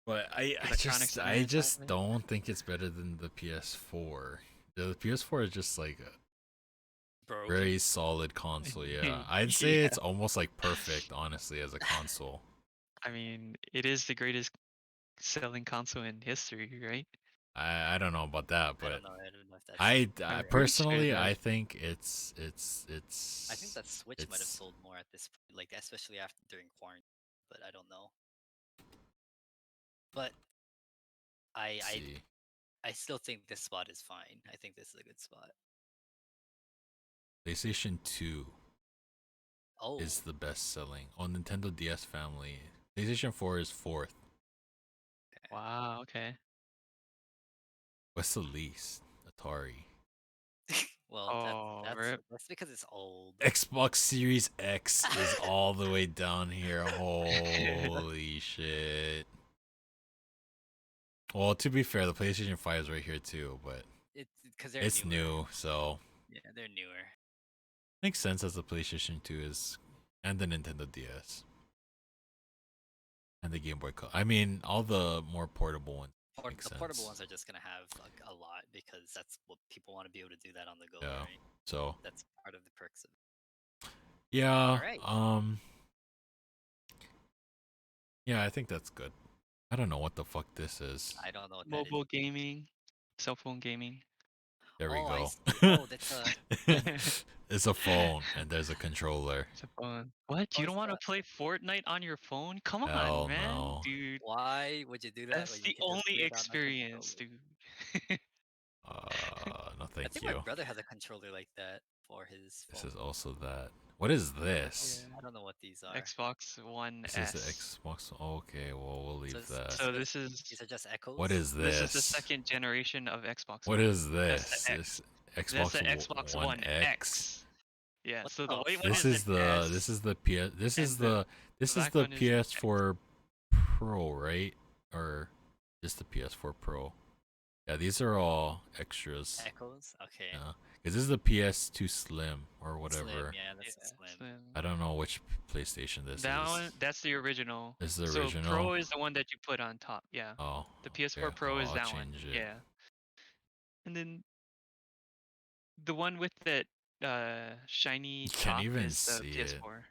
But I electronics just on the I inside just of it. don't think it's better than the PS4. The PS4 is just like a Broken. very solid console. Yeah, I'd say Yeah. it's almost like perfect, honestly, as a console. I mean, it is the greatest selling console in history, right? I don't know about that, I but don't know. I don't know if that's. I I'm pretty sure personally that- I think it's. I think that Switch might have it's- sold more at this, like especially after during quarantine. But I don't know. But I see. I still think this spot is fine. I think this is a good spot. PlayStation 2 Oh, is the best selling on Nintendo DS family. PlayStation 4 is fourth. Wow, okay. What's the least? Atari. well, Oh, rip. that's because it's old. Xbox Series X is all the way down here. Holy shit. Well, to be fair, the PlayStation 5 is right here too, but It's because they're it's newer. new, so Yeah, they're newer. makes sense as the PlayStation 2 is and the Nintendo DS and the Game Boy Color. I mean, all the more portable ones Makes The portable sense. ones are just gonna have like a lot because that's what people want to be able to do that on the go, Yeah. right? So That's part of the perks of it. yeah, All right. yeah, I think that's good. I don't know what the fuck this is. I don't know what that is. Mobile gaming, cell phone gaming. There we Oh, I go. see. Oh, that's a. It's a phone and there's a controller. It's a phone. What? Oh, You it's don't want to a. play Fortnite on your phone? Come on, Hell man, no. dude. Why would you do that That's when you the can just only play it on a experience, controller? dude. No, I thank think my you. brother has a controller like that for his This phone. is also that. What is this? Yeah. I don't know what these are. Xbox One This S. is the Xbox. Okay, well we'll leave it's- that. So these this are just echoes. What is this is the this? second generation of Xbox What One. is That's this? the This X. That's the Xbox Xbox One One X. X. Yeah. What So the the white one This is is an the S. this is the PS this is and the this is black the one is an X. PS4 Pro, right? Or just the PS4 Pro? Yeah, these are all extras. Echoes. Okay. Yeah, because this is the PS2 Slim or whatever. Slim. Yeah, that's Yeah, slim. slim. I don't know which PlayStation this That is. one, that's the original. This is the So original. Pro is the one that you put on top. Yeah. Oh, The PS4 okay. Pro Well, is I'll that one. change it. Yeah. And then the one with that shiny You can't top even is the see it. PS4.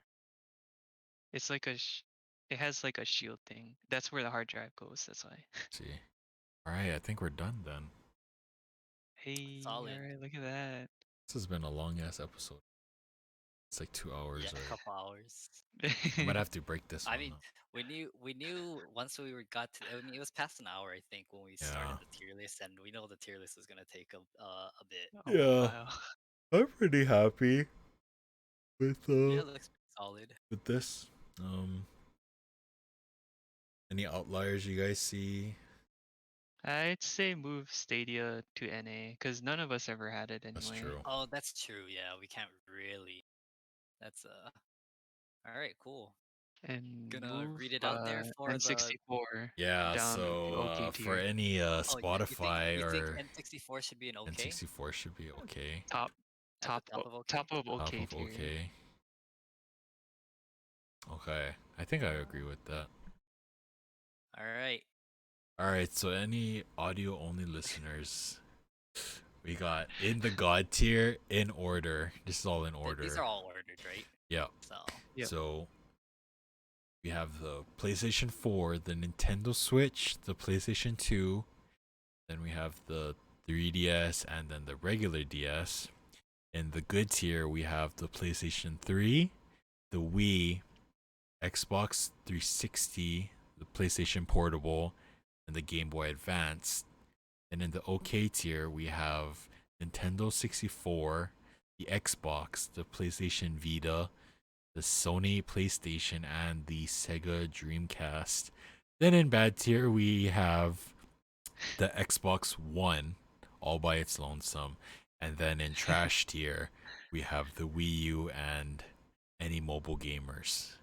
It's like it has like a shield thing. That's where the hard drive goes. That's why. See. All right, I think we're done then. Hey, Solid. alright, look at that. This has been a long ass episode. It's like 2 hours. Yeah, Or... a couple hours. I might have to break this I one. mean, Though. we knew once got to. I mean, it was past an hour, I think, when we started Yeah. the tier list, and we know the tier list was gonna take a bit. Oh, Yeah. wow. I'm pretty happy with Yeah, it looks pretty solid. with this. Any outliers you guys see? I'd say move Stadia to NA because none of us ever had it anyway. That's true. Oh, that's true. Yeah, we can't really. That's All right, cool. And Gonna move read it out there for the. N64 Yeah. down to So OK for tier. any Oh, Spotify you think or N64 should be an okay? N64 should be okay. top At the top of okay. top of Top OK of tier. okay. Okay, I think I agree with that. All right. All right, so any audio only listeners, we got in the God tier in order. This is all in order. These are all ordered, right? Yeah. So. Yep. So we have the PlayStation 4, the Nintendo Switch, the PlayStation 2, then we have the 3DS, and then the regular DS. In the good tier, we have the PlayStation 3, the Wii, Xbox 360, the PlayStation Portable, and the Game Boy Advance. And in the OK tier, we have Nintendo 64, the Xbox, the PlayStation Vita, the Sony PlayStation, and the Sega Dreamcast. Then in bad tier, we have the Xbox One, all by its lonesome. And then in trash tier, we have the Wii U and any mobile gamers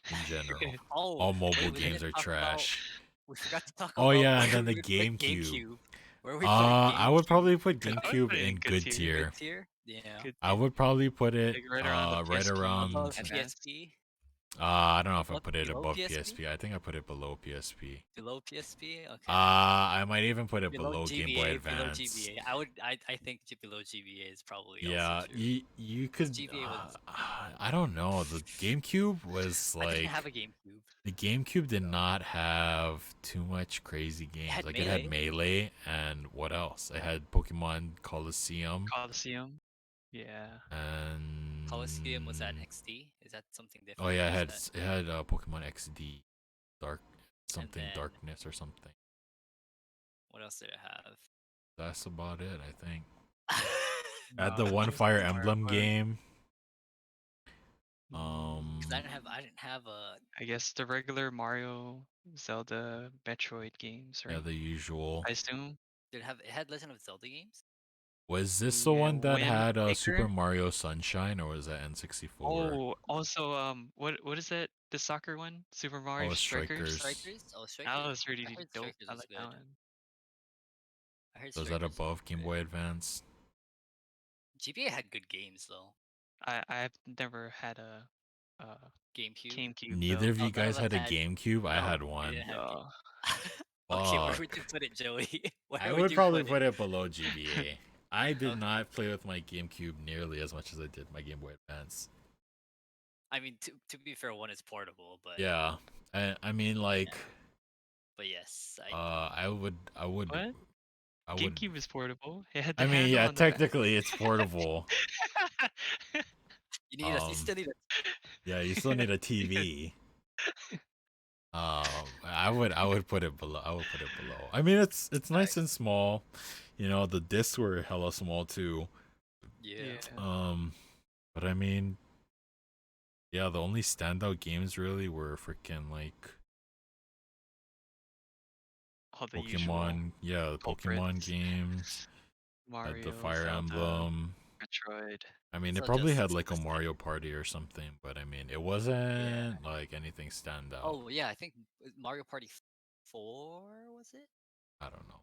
in general. Oh, All mobile wait, we games didn't are talk trash. We forgot to talk Oh, about. yeah, and where then the we would put GameCube. Where we I would probably put I would GameCube put it in in good good tier. Good tier. Yeah. Good I tier. would probably put it Like right around the right PSP. around. Above Advance. PSP. I don't know if I Above- put it below above PSP? PSP. I think I put it below PSP. Below PSP. Okay. I might even put it below Game Boy Below Advance. GBA. I think below GBA is probably. Yeah, Also true. you could. GBA was- I don't know. The GameCube was I didn't like have a GameCube. the GameCube did not have too much crazy games. had Like it had Melee and what else? It had Pokemon Coliseum Coliseum. Yeah. and Coliseum was that XD? Is that something different? Oh yeah, Or is it had Pokemon XD, Dark something then- Darkness or something. What else did it have? That's about it, I think. I had the No, one just Fire Fire Emblem Emblem. game. 'Cause I didn't have a. I guess the regular Mario, Zelda, Metroid games, right? Yeah, the usual. I assume. Did it have? It had Legend of Zelda games. Was this the Yeah, one that Wind had Super Waker? Mario Sunshine, or was that N64? Oh, also what is it? The soccer one? Super Mario Strikers. Strikers. Oh, Strikers. That was really I heard dope. Strikers I was like that good. one. I heard So is that Strikers was above Game good. Boy Advance? GBA had good games though. I've never had a GameCube. GameCube. Neither though. of you none of guys us had a had- GameCube. I No, had we one. didn't have No. Okay, where would Fuck. you put it, Joey? Where I would would you probably put put it below GBA. I did Okay. not play with my GameCube nearly as much as I did my Game Boy Advance. I mean, to be fair, one is portable, but Yeah. I mean like but yes, I would What? I would GameCube is portable. It had the I mean handle yeah, on the back. technically it's portable. you still need a Yeah, you still need a TV. I would put it below. I would put it below. I mean, it's nice and small. You know, the discs were hella small too. yeah. But I mean, yeah, the only standout games really were freaking like All the usual Pokemon. Yeah, the Pokemon culprits. games. Mario, The Fire Zelda, Emblem. Metroid. I mean, it So probably just had like a just like- Mario Party or something, but I mean, it wasn't like anything stand out. Oh yeah, I think Mario Party 4 was it? I don't know,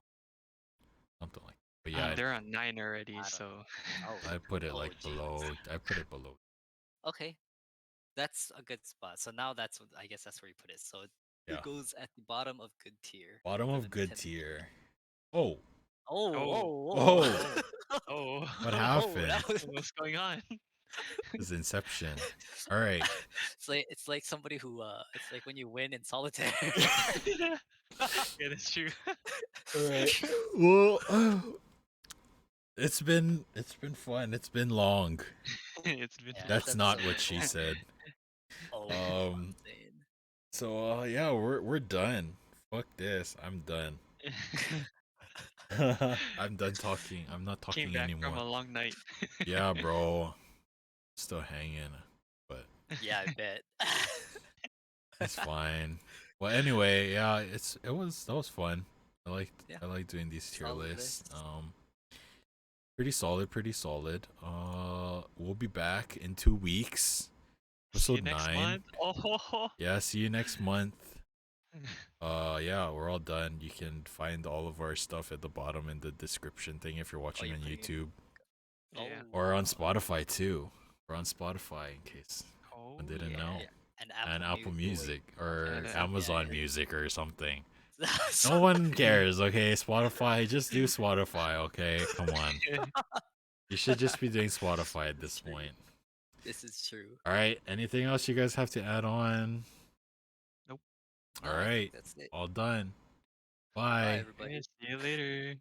something like. But yeah, They're on 9 already, I don't so Oh, I put it like geez. below. I put it below. Okay, that's a good spot. So now I guess that's where you put it. So Yeah, it goes at the bottom of good tier. bottom for of the good Nintendo. tier. Oh, Oh, Oh. oh, oh, what Oh, happened? that was- what's going on? This is Inception. All right. It's like somebody who it's like when you win in solitaire. Yeah, that's true. All right. Well, it's been fun. It's been long. It's been Yeah, That's that's not so what she cool. said. Oh, Um, insane. So yeah, we're done. Fuck this. I'm done. I'm done talking. I'm not Came talking back anymore. from a long night. Yeah, bro. Still hanging, but Yeah, I bet. it's fine. Well, anyway, yeah, that was fun. Yeah. I like doing these tier Solid lists. list. Pretty solid, pretty solid. We'll be back in 2 weeks. See you Episode next 9. month. Oh. Yeah, see you next month. Yeah, we're all done. You can find all of our stuff at the bottom in the description thing if you're watching you're on putting it- YouTube Yeah. or on Spotify too. We're on Spotify in case Oh, I didn't yeah. know. And And Apple Music or And, Amazon yeah. Music or something. So- No one cares, okay? Spotify, just do Spotify, okay? Come on. You should just be doing Spotify at this point. This is true. All right. Anything else you guys have to add on? Nope. All No, I think right. That's it. All done. Bye, Bye. everybody. See you later.